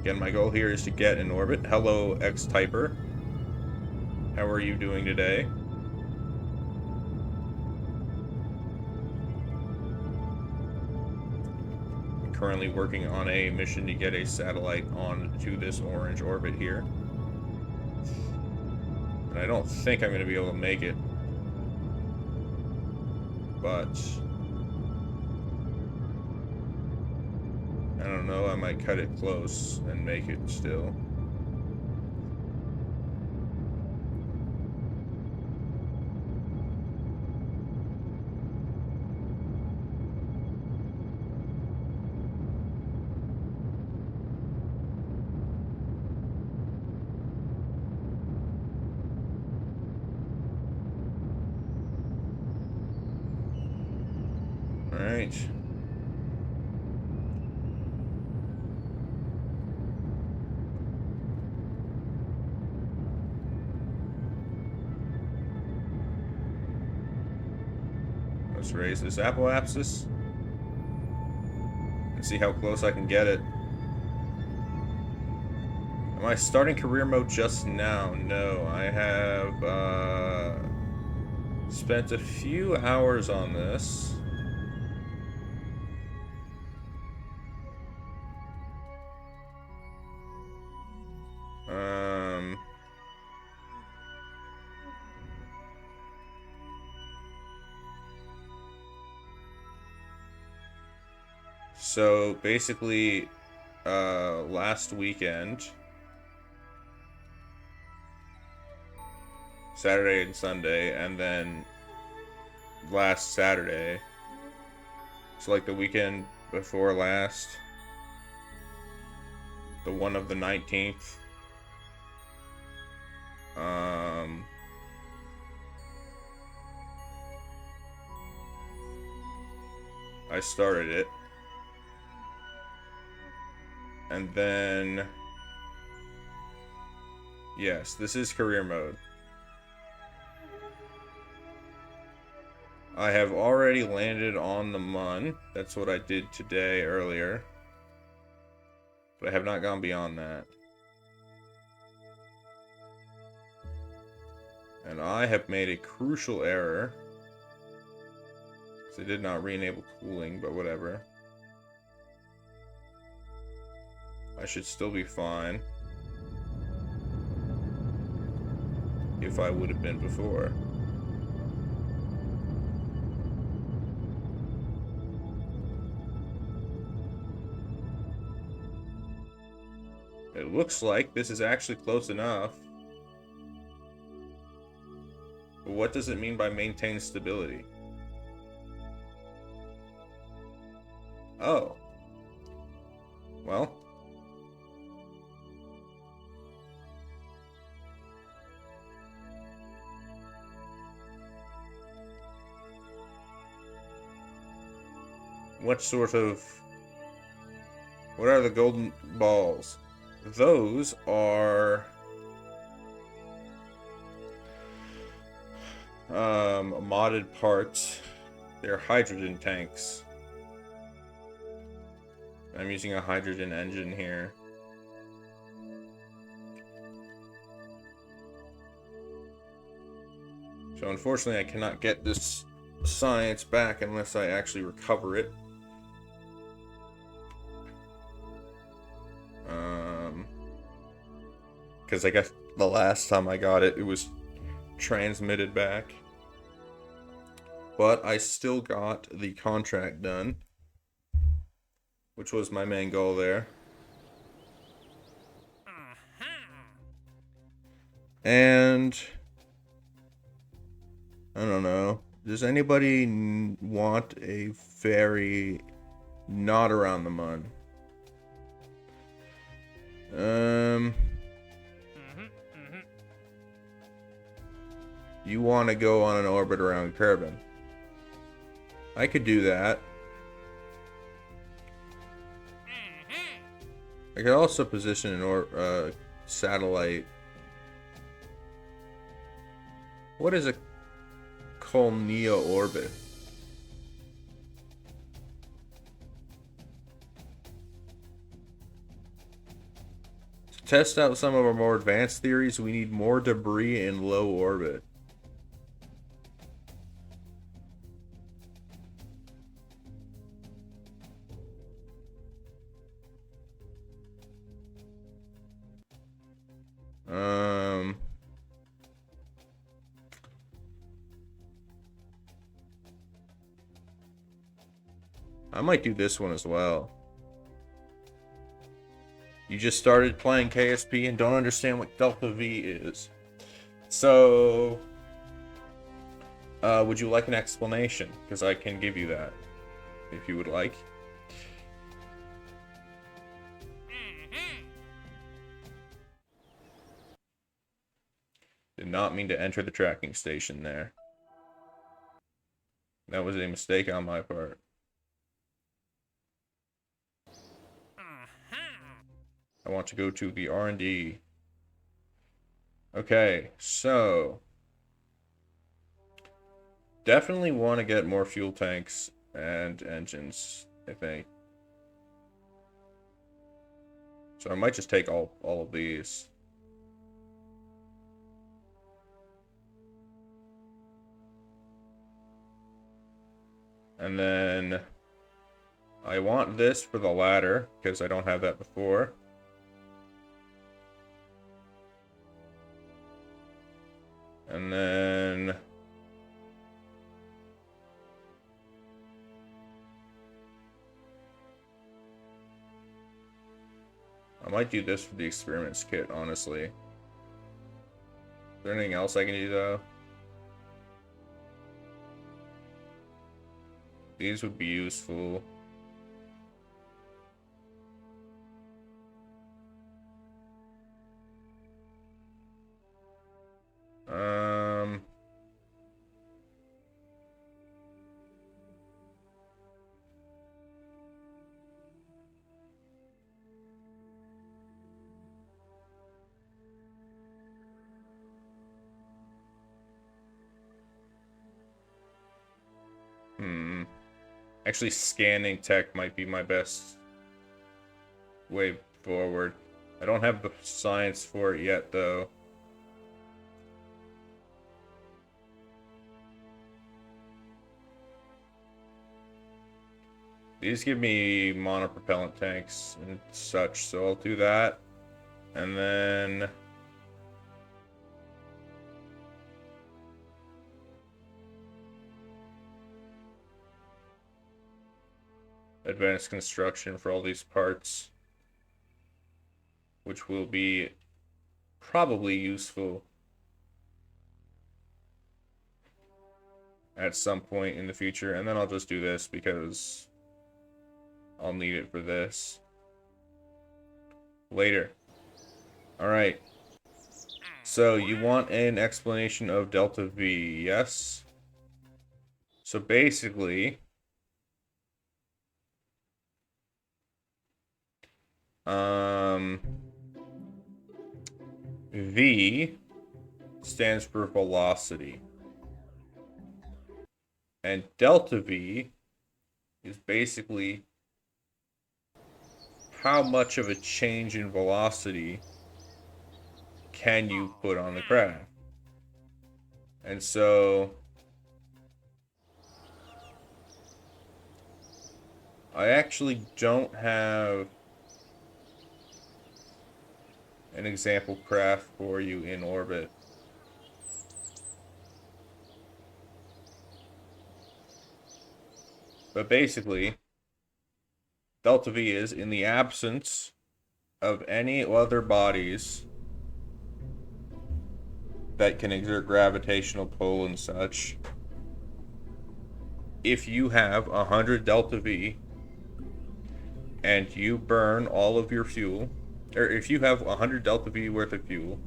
Again, my goal here is to get in orbit. Hello, X-Typer. How are you doing today? Currently working on a mission to get a satellite onto this orange orbit here. And I don't think I'm going to be able to make it. But I don't know, I might cut it close and make it still. Alright. Let's raise this apoapsis and see how close I can get it. Am I starting career mode just now? No, I have spent a few hours on this. So basically, last weekend, Saturday and Sunday, and then last Saturday, so like the weekend before last, the one of the 19th, I started it. And then, yes, this is career mode. I have already landed on the Mun. That's what I did today, earlier. But I have not gone beyond that. And I have made a crucial error. Because I did not re-enable cooling, but whatever. I should still be fine. If I would have been before. It looks like this is actually close enough. But what does it mean by maintain stability? Oh. Well. What are the golden balls? Those are modded parts. They're hydrogen tanks. I'm using a hydrogen engine here. So unfortunately I cannot get this science back unless I actually recover it. Because I guess the last time I got it, it was transmitted back. But I still got the contract done, which was my main goal there. And I don't know. Does anybody want a ferry not around the mun? You want to go on an orbit around Kerbal? I could do that. I could also position an satellite. What is a Colnea orbit? To test out some of our more advanced theories, we need more debris in low orbit. I might do this one as well. You just started playing KSP and don't understand what Delta V is. So, would you like an explanation? Because I can give you that, if you would like. Did not mean to enter the tracking station there. That was a mistake on my part. I want to go to the R&D. Okay, so definitely want to get more fuel tanks and engines, I think. So I might just take all of these. And then I want this for the ladder, because I don't have that before. And then I might do this for the experiments kit, honestly. Is there anything else I can do, though? These would be useful. Actually, scanning tech might be my best way forward. I don't have the science for it yet, though. These give me monopropellant tanks and such, so I'll do that. And then... advanced construction for all these parts, which will be probably useful at some point in the future. And then I'll just do this because I'll need it for this later. Alright, so you want an explanation of delta V, yes? So basically, V stands for velocity. And delta V is basically how much of a change in velocity can you put on the craft. And so I actually don't have an example craft for you in orbit. But basically, delta V is in the absence of any other bodies that can exert gravitational pull and such. If you have 100 delta V and you burn all of your fuel, or if you have 100 delta V worth of fuel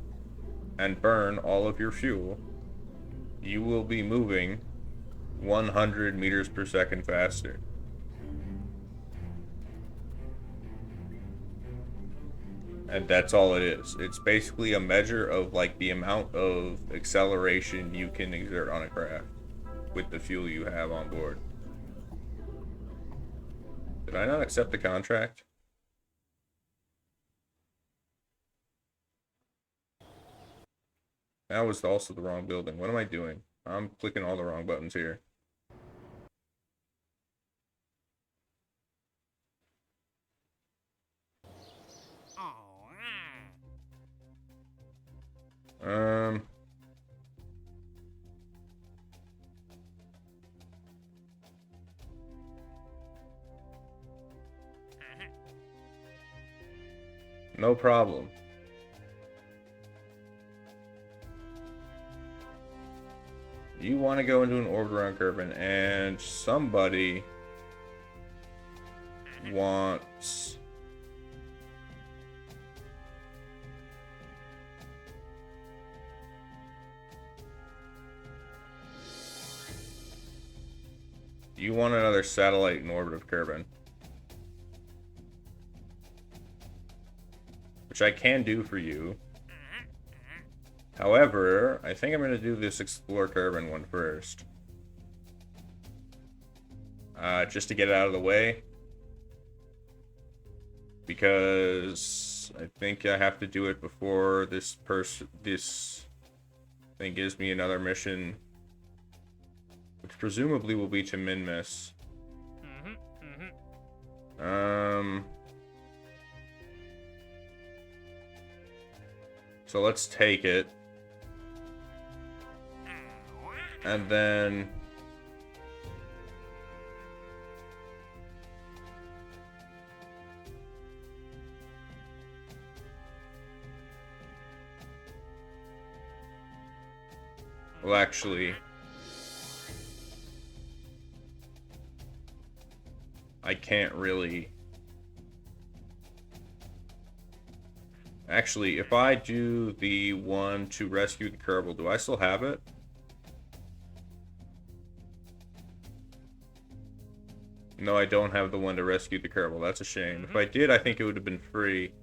and burn all of your fuel, you will be moving 100 meters per second faster. And that's all it is. It's basically a measure of like the amount of acceleration you can exert on a craft with the fuel you have on board. Did I not accept the contract? That was also the wrong building. What am I doing? I'm clicking all the wrong buttons here. No problem. You want to go into an orbit around Kerbal, and somebody wants another satellite in orbit of Kerbal, which I can do for you. However, I think I'm going to do this Explore Kerbal one first. Just to get it out of the way. Because I think I have to do it before this thing gives me another mission. Which presumably will be to min-miss. So let's take it. And then well, actually, I can't really. Actually, if I do the one to rescue the Kerbal, do I still have it? No, I don't have the one to rescue the Kerbal. That's a shame. If I did, I think it would have been free.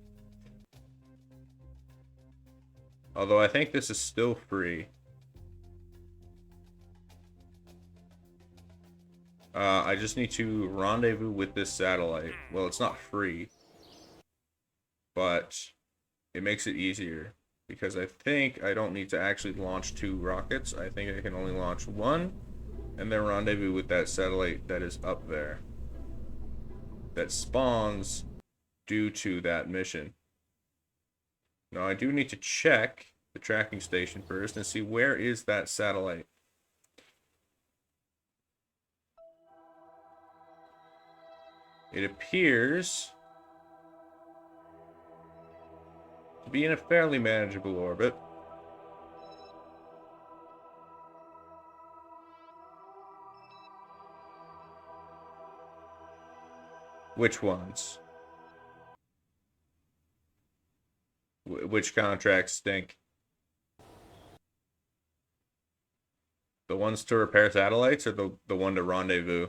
Although I think this is still free. I just need to rendezvous with this satellite. Well, it's not free, but it makes it easier because I think I don't need to actually launch 2 rockets. I think I can only launch 1 and then rendezvous with that satellite that is up there. that spawns due to that mission. Now, I do need to check the tracking station first and see where is that satellite. It appears to be in a fairly manageable orbit. Which ones? Which contracts stink? The ones to repair satellites or the one to rendezvous?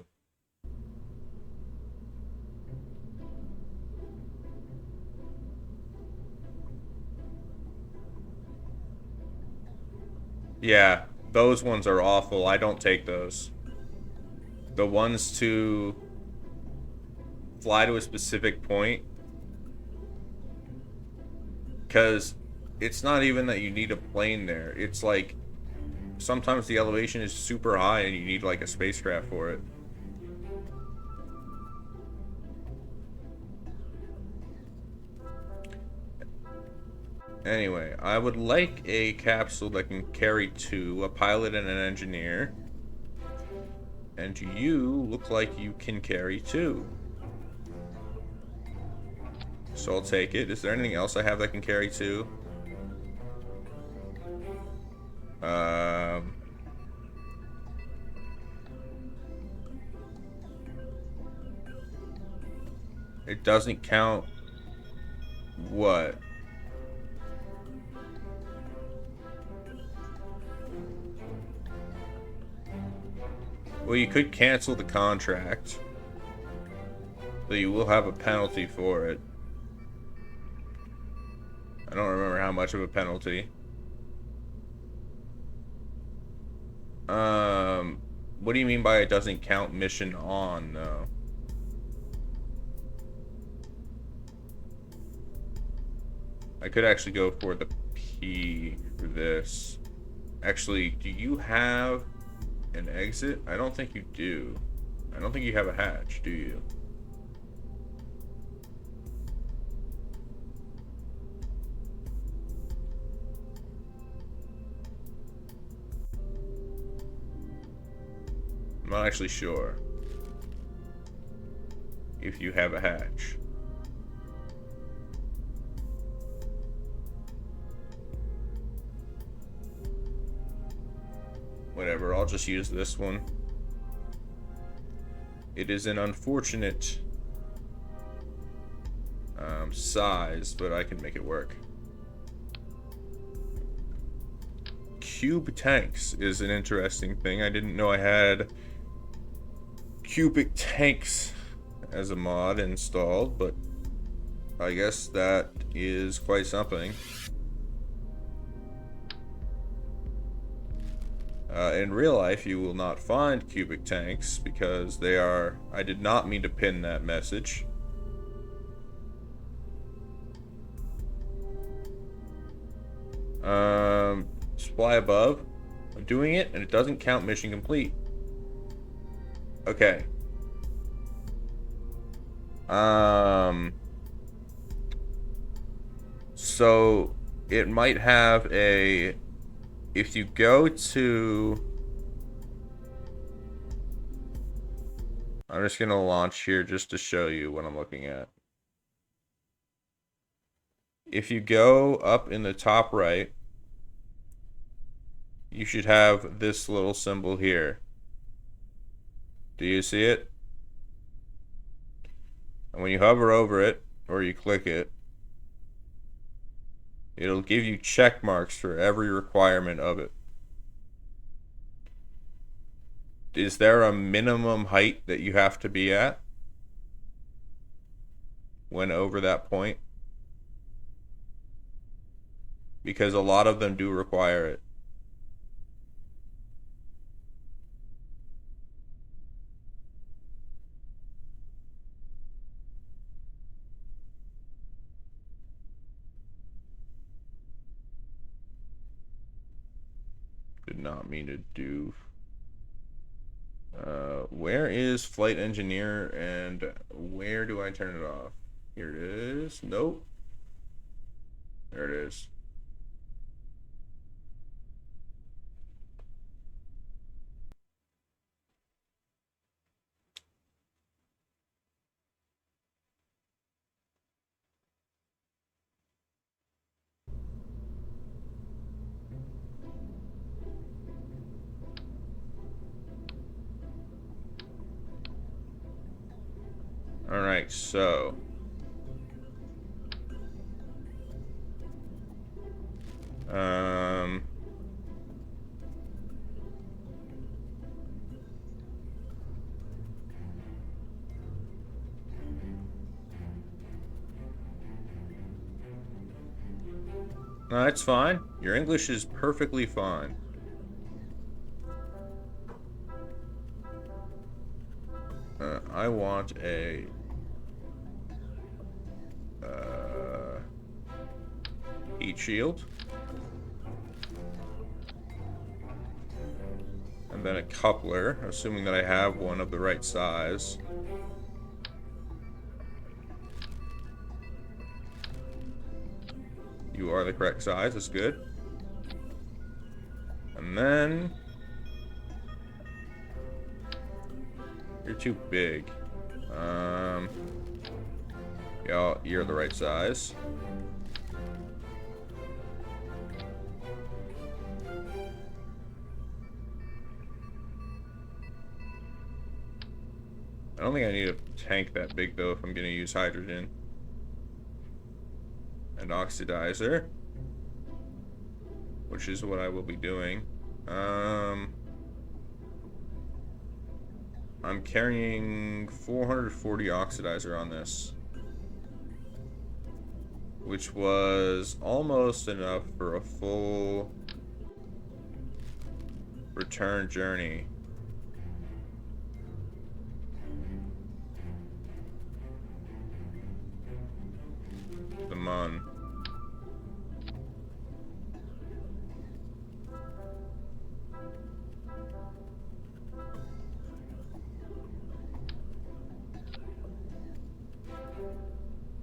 Yeah, those ones are awful. I don't take those. The ones to fly to a specific point, because it's not even that you need a plane there. It's like sometimes the elevation is super high and you need like a spacecraft for it. Anyway, I would like a capsule that can carry two, a pilot and an engineer. And you look like you can carry two. So I'll take it. Is there anything else I have that can carry two? It doesn't count what? Well, you could cancel the contract, but you will have a penalty for it. I don't remember how much of a penalty. What do you mean by it doesn't count mission on, though? I could actually go for the P for this. Actually, do you have an exit? I don't think you do. I don't think you have a hatch, do you? I'm not actually sure if you have a hatch. Whatever, I'll just use this one. It is an unfortunate size, but I can make it work. Cube tanks is an interesting thing. I didn't know I had cubic tanks as a mod installed, but I guess that is quite something. In real life, you will not find cubic tanks because they are... I did not mean to pin that message. Supply above. I'm doing it, and it doesn't count mission complete. Okay. So it might have a... If you go to... I'm just gonna launch here just to show you what I'm looking at. If you go up in the top right, you should have this little symbol here. Do you see it? And when you hover over it, or you click it, it'll give you check marks for every requirement of it. Is there a minimum height that you have to be at when over that point? Because a lot of them do require it. Did not mean to do Where is flight engineer and where do I turn it off? Here it is. Nope. There it is. Alright, so no, that's fine. Your English is perfectly fine. I want a heat shield. And then a coupler, assuming that I have one of the right size. You are the correct size, that's good. And then... You're too big. Yeah, you're the right size. I don't think I need a tank that big, though, if I'm going to use hydrogen. And oxidizer. Which is what I will be doing. I'm carrying 440 oxidizer on this. Which was almost enough for a full return journey. The Mun.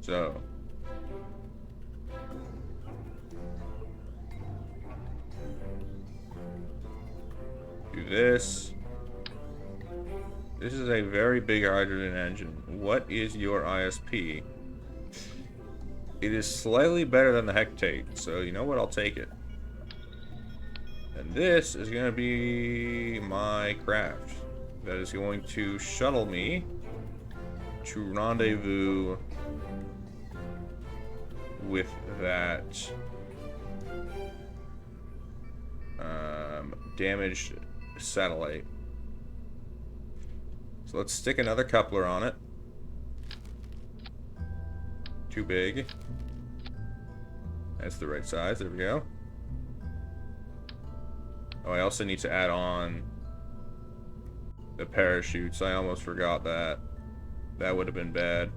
So do this. This is a very big hydrogen engine. What is your ISP? It is slightly better than the hectate, so you know what? I'll take it. And this is going to be my craft that is going to shuttle me to rendezvous with that damaged satellite. So let's stick another coupler on it. Too big. That's the right size. There we go. Oh, I also need to add on the parachutes. I almost forgot that. That would have been bad.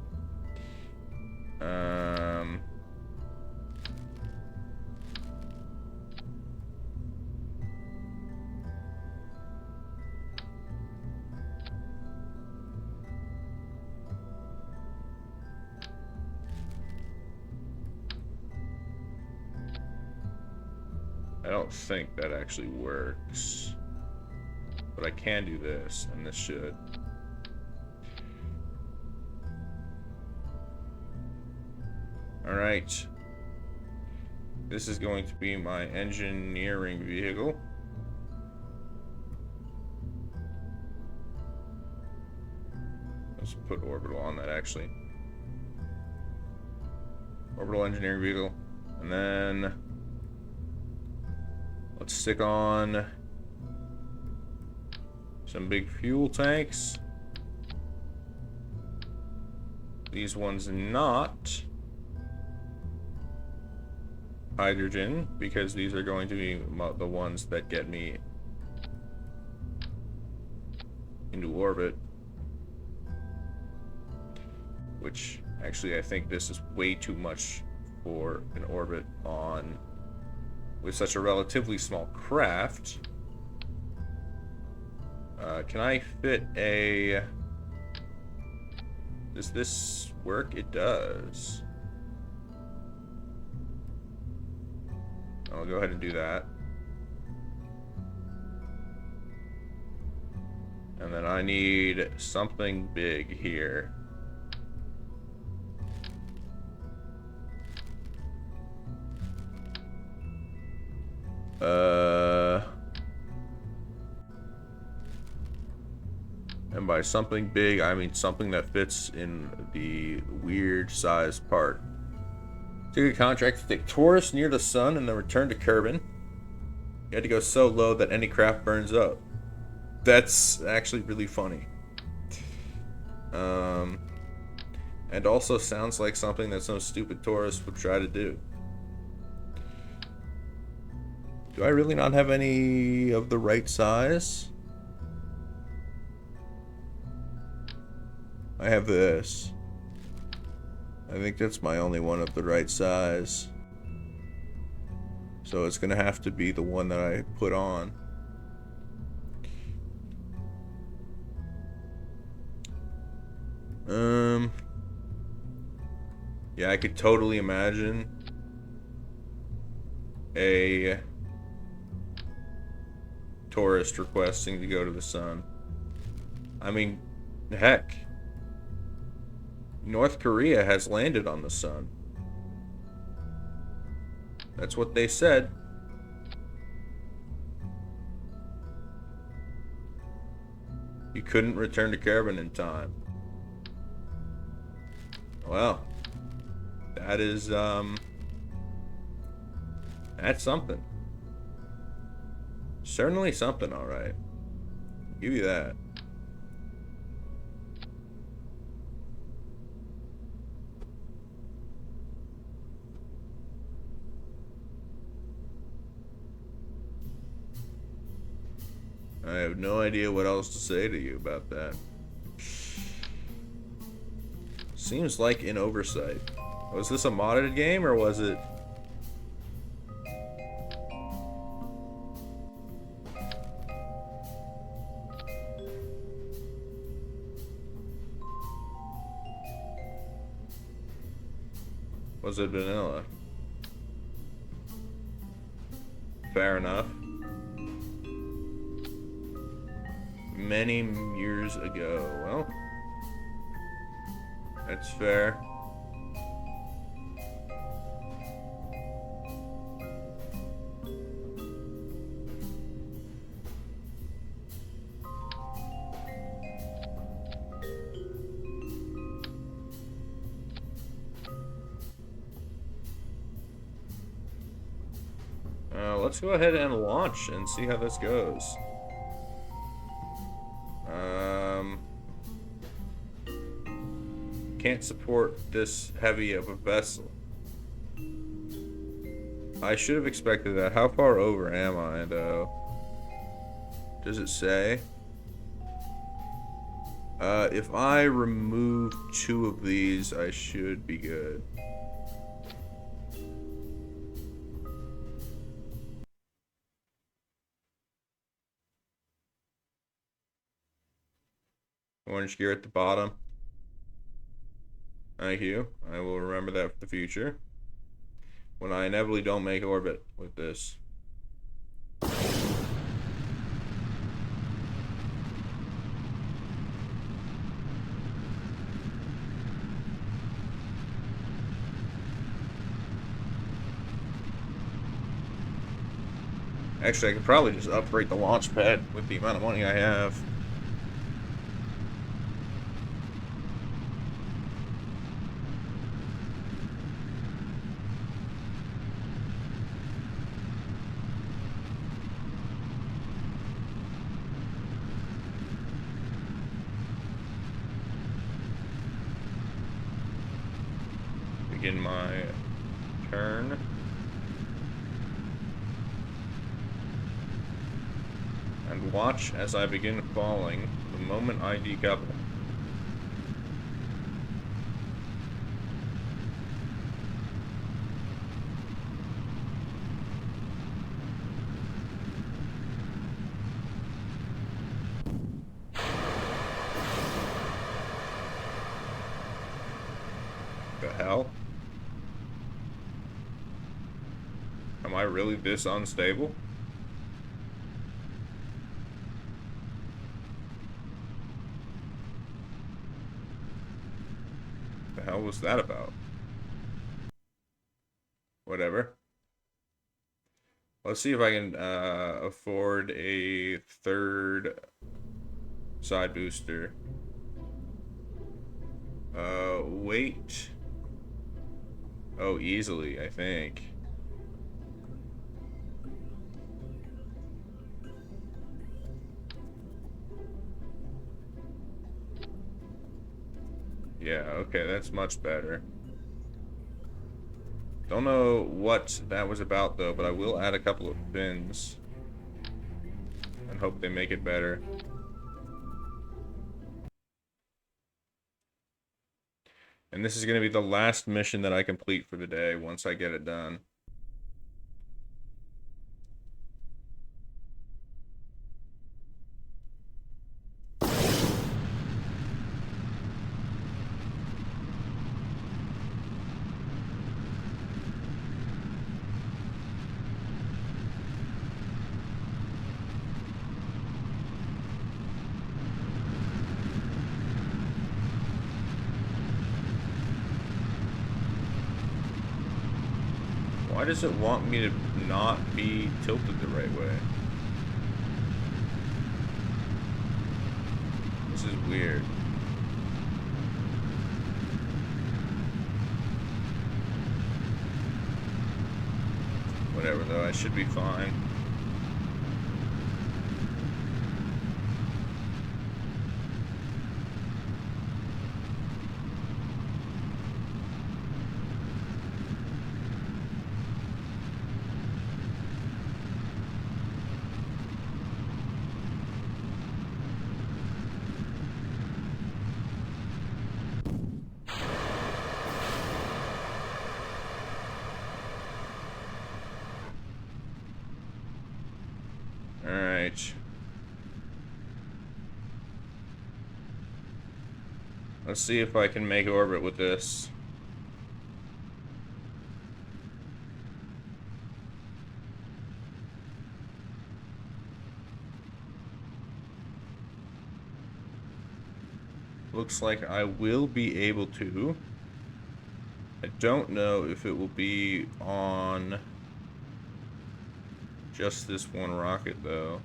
I don't think that actually works. But I can do this, and this should. Alright. This is going to be my engineering vehicle. Let's put orbital on that, actually. Orbital engineering vehicle. And then let's stick on some big fuel tanks. These ones not hydrogen, because these are going to be the ones that get me into orbit. Which, actually, I think this is way too much for an orbit on with such a relatively small craft. Can I fit a... Does this work? It does. I'll go ahead and do that. And then I need something big here. And by something big, I mean something that fits in the weird sized part. Took a contract to take tourists near the sun and then return to Kerbin. You had to go so low that any craft burns up. That's actually really funny. And also sounds like something that some stupid tourist would try to do. Do I really not have any of the right size? I have this. I think that's my only one of the right size. So it's gonna have to be the one that I put on. Yeah, I could totally imagine a tourist requesting to go to the sun. I mean, heck, North Korea has landed on the sun. That's what they said. You couldn't return to Kerbin in time. Well, that is, that's something. Certainly something, alright. Give you that. I have no idea what else to say to you about that. Seems like an oversight. Was this a modded game or was it... Was it vanilla? Fair enough. Many years ago. Well, that's fair. Let's go ahead and launch and see how this goes. Can't support this heavy of a vessel. I should have expected that. How far over am I, though? Does it say? If I remove 2 of these, I should be good. Orange gear at the bottom. Thank you. I will remember that for the future. When I inevitably don't make orbit with this. Actually, I could probably just upgrade the launch pad with the amount of money I have. Begin my turn. And watch as I begin falling the moment I decouple. hell? Am I really this unstable? The hell was that about? Whatever. Let's see if I can afford a third side booster. Wait. Oh, easily, I think. Yeah, okay, that's much better. Don't know what that was about, though, but I will add a couple of pins. And hope they make it better. And this is going to be the last mission that I complete for the day once I get it done. Why does it want me to not be tilted the right way? This is weird. Whatever, though, I should be fine. Alright. Let's see if I can make orbit with this. Looks like I will be able to. I don't know if it will be on just this one rocket, though.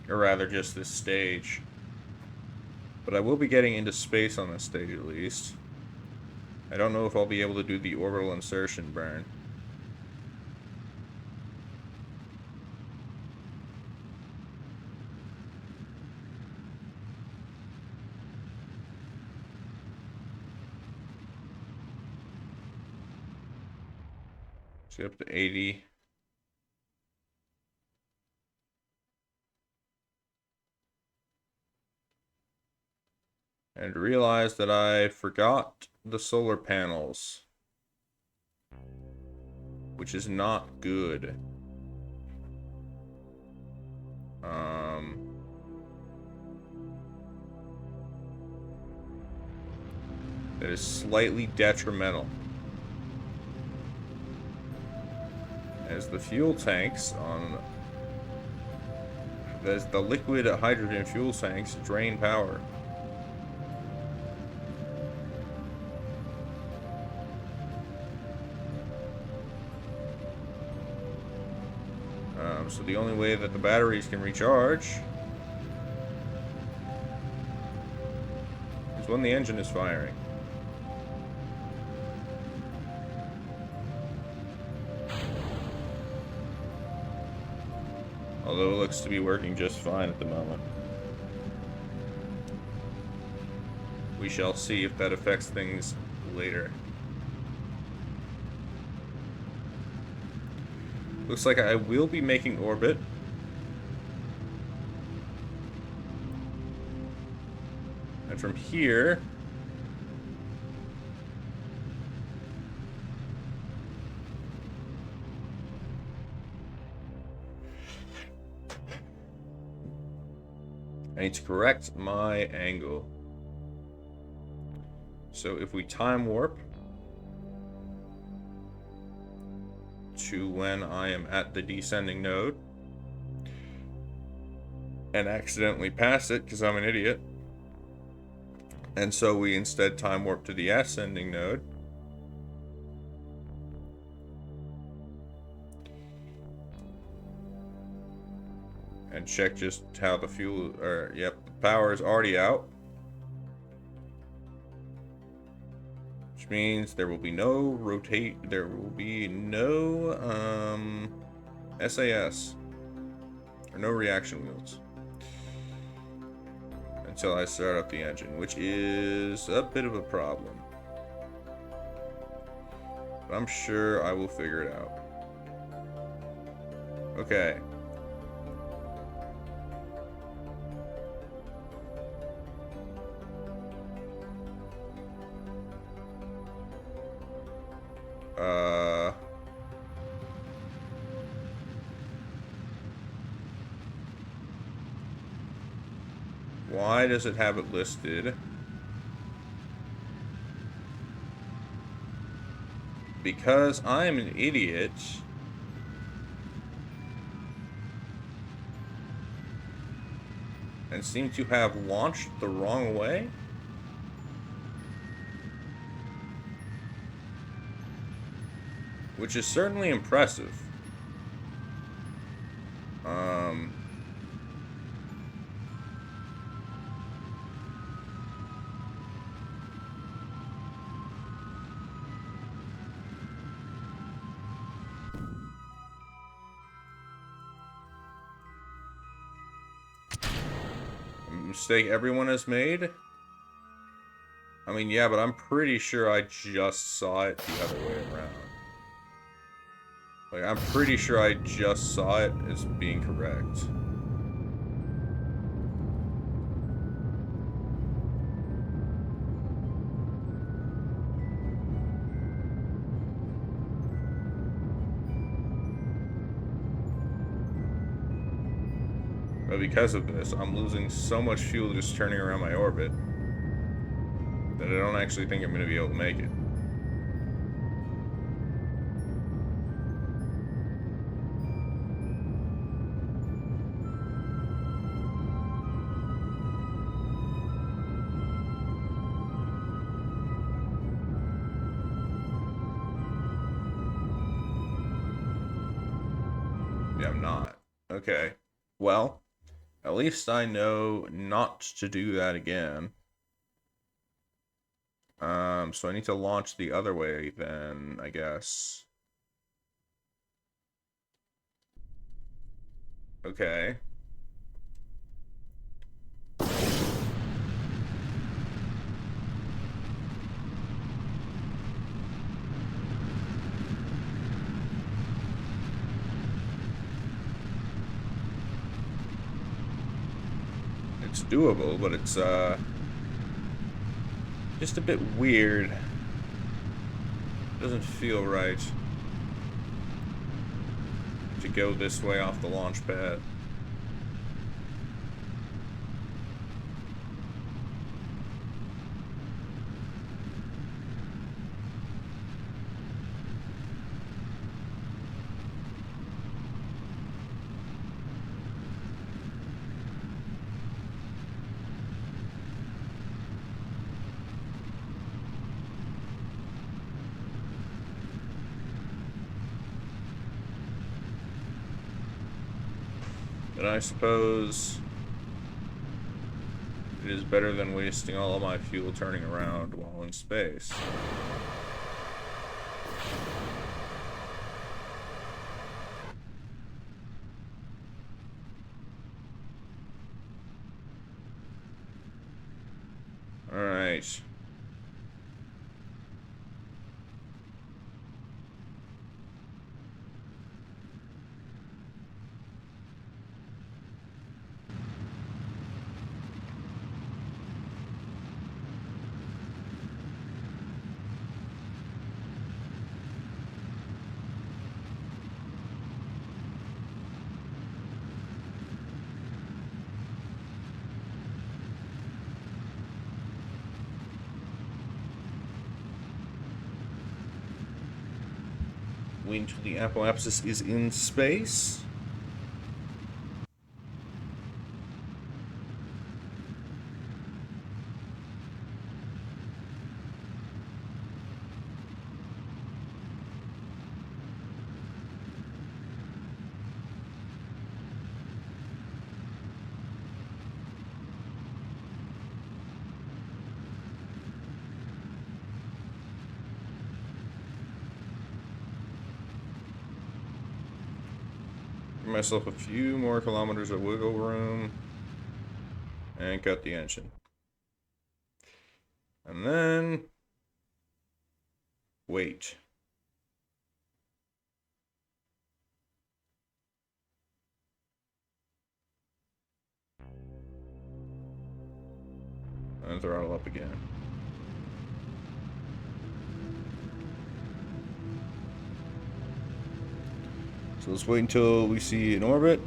Or rather, just this stage. But I will be getting into space on this stage, at least. I don't know if I'll be able to do the orbital insertion burn. Let's get up to 80. And realize that I forgot the solar panels, which is not good. That is slightly detrimental, as the fuel tanks on the liquid hydrogen fuel tanks drain power. So the only way that the batteries can recharge is when the engine is firing. Although it looks to be working just fine at the moment. We shall see if that affects things later. Looks like I will be making orbit. And from here, I need to correct my angle. So if we time warp to when I am at the descending node and accidentally pass it because I'm an idiot, and so we instead time warp to the ascending node, and check just how the fuel, or yep, the power is already out, which means there will be no SAS, or no reaction wheels until I start up the engine, which is a bit of a problem. But I'm sure I will figure it out. Okay. Why does it have it listed? Because I am an idiot. And seem to have launched the wrong way? Which is certainly impressive. A mistake everyone has made? I mean, yeah, but I'm pretty sure I just saw it the other way around. Like, I'm pretty sure I just saw it as being correct. But because of this, I'm losing so much fuel just turning around my orbit that I don't actually think I'm going to be able to make it. Yeah, I'm not. Okay. Well, at least I know not to do that again. So I need to launch the other way then, I guess. Okay. It's doable, but it's, just a bit weird. Doesn't feel right to go this way off the launch pad. And I suppose it is better than wasting all of my fuel turning around while in space. Alright. Wait until the apoapsis is in space. Give myself a few more kilometers of wiggle room. And cut the engine. And then... wait. And throttle up again. So let's wait until we see an orbit.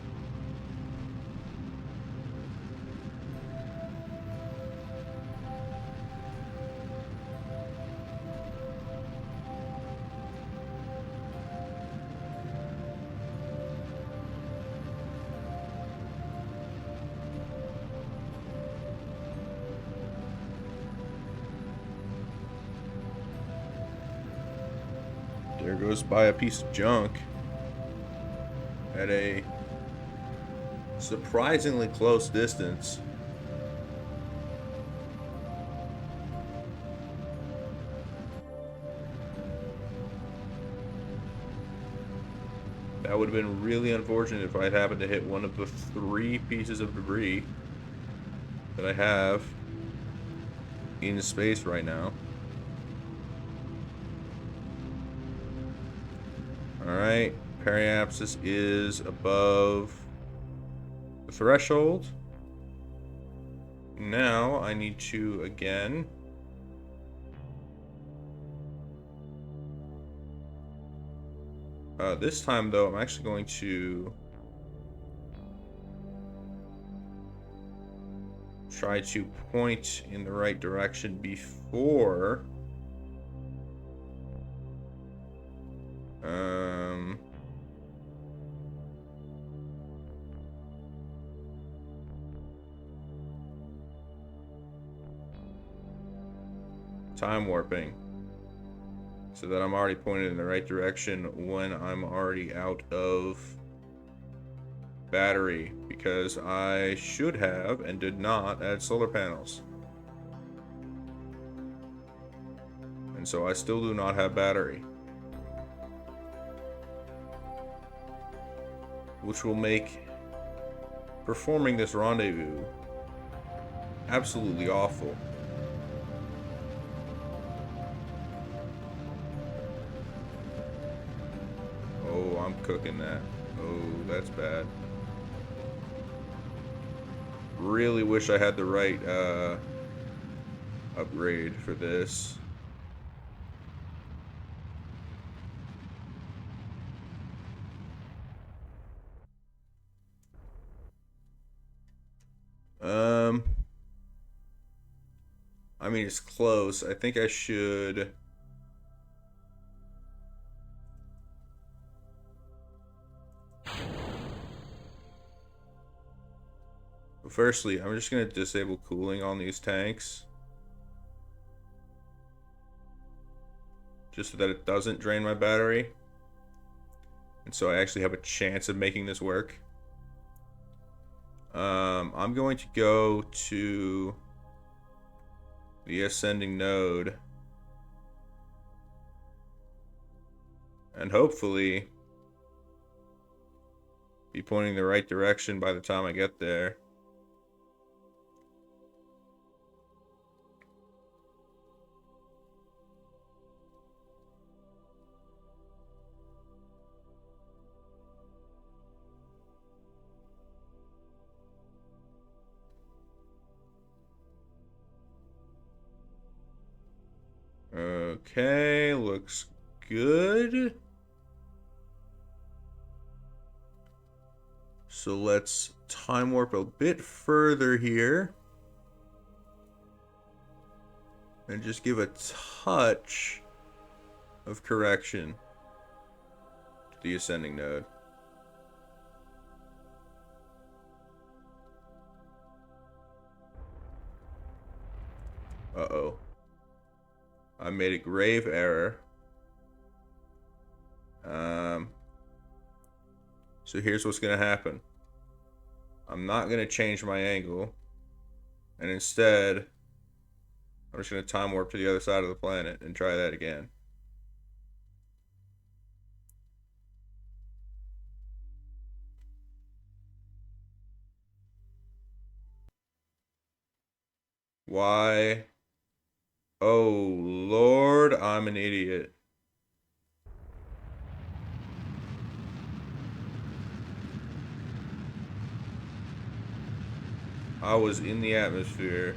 There goes by a piece of junk at a surprisingly close distance. That would have been really unfortunate if I'd happened to hit one of the 3 pieces of debris that I have in space right now. Alright, periapsis is above the threshold. Now I need to again this time though I'm actually going to try to point in the right direction before time warping, so that I'm already pointed in the right direction when I'm already out of battery, because I should have and did not add solar panels. And so I still do not have battery, which will make performing this rendezvous absolutely awful. Oh, I'm cooking that. Oh, that's bad. Really wish I had the right upgrade for this. I mean, it's close. I think I should... Firstly, I'm just going to disable cooling on these tanks, just so that it doesn't drain my battery. And so I actually have a chance of making this work. I'm going to go to the ascending node. And hopefully be pointing the right direction by the time I get there. Okay, looks good. So let's time warp a bit further here. And just give a touch of correction. the ascending node. Uh-oh. I made a grave error. So here's what's going to happen. I'm not going to change my angle. And instead, I'm just going to time warp to the other side of the planet and try that again. Why? Oh, Lord, I'm an idiot. I was in the atmosphere.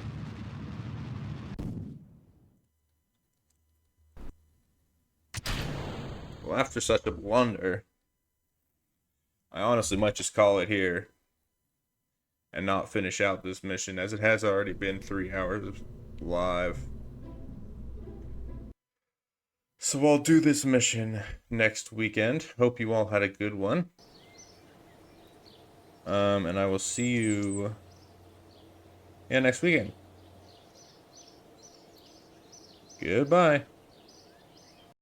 Well, after such a blunder, I honestly might just call it here and not finish out this mission, as it has already been 3 hours live. So I'll do this mission next weekend. Hope you all had a good one. And I will see you next weekend. Goodbye.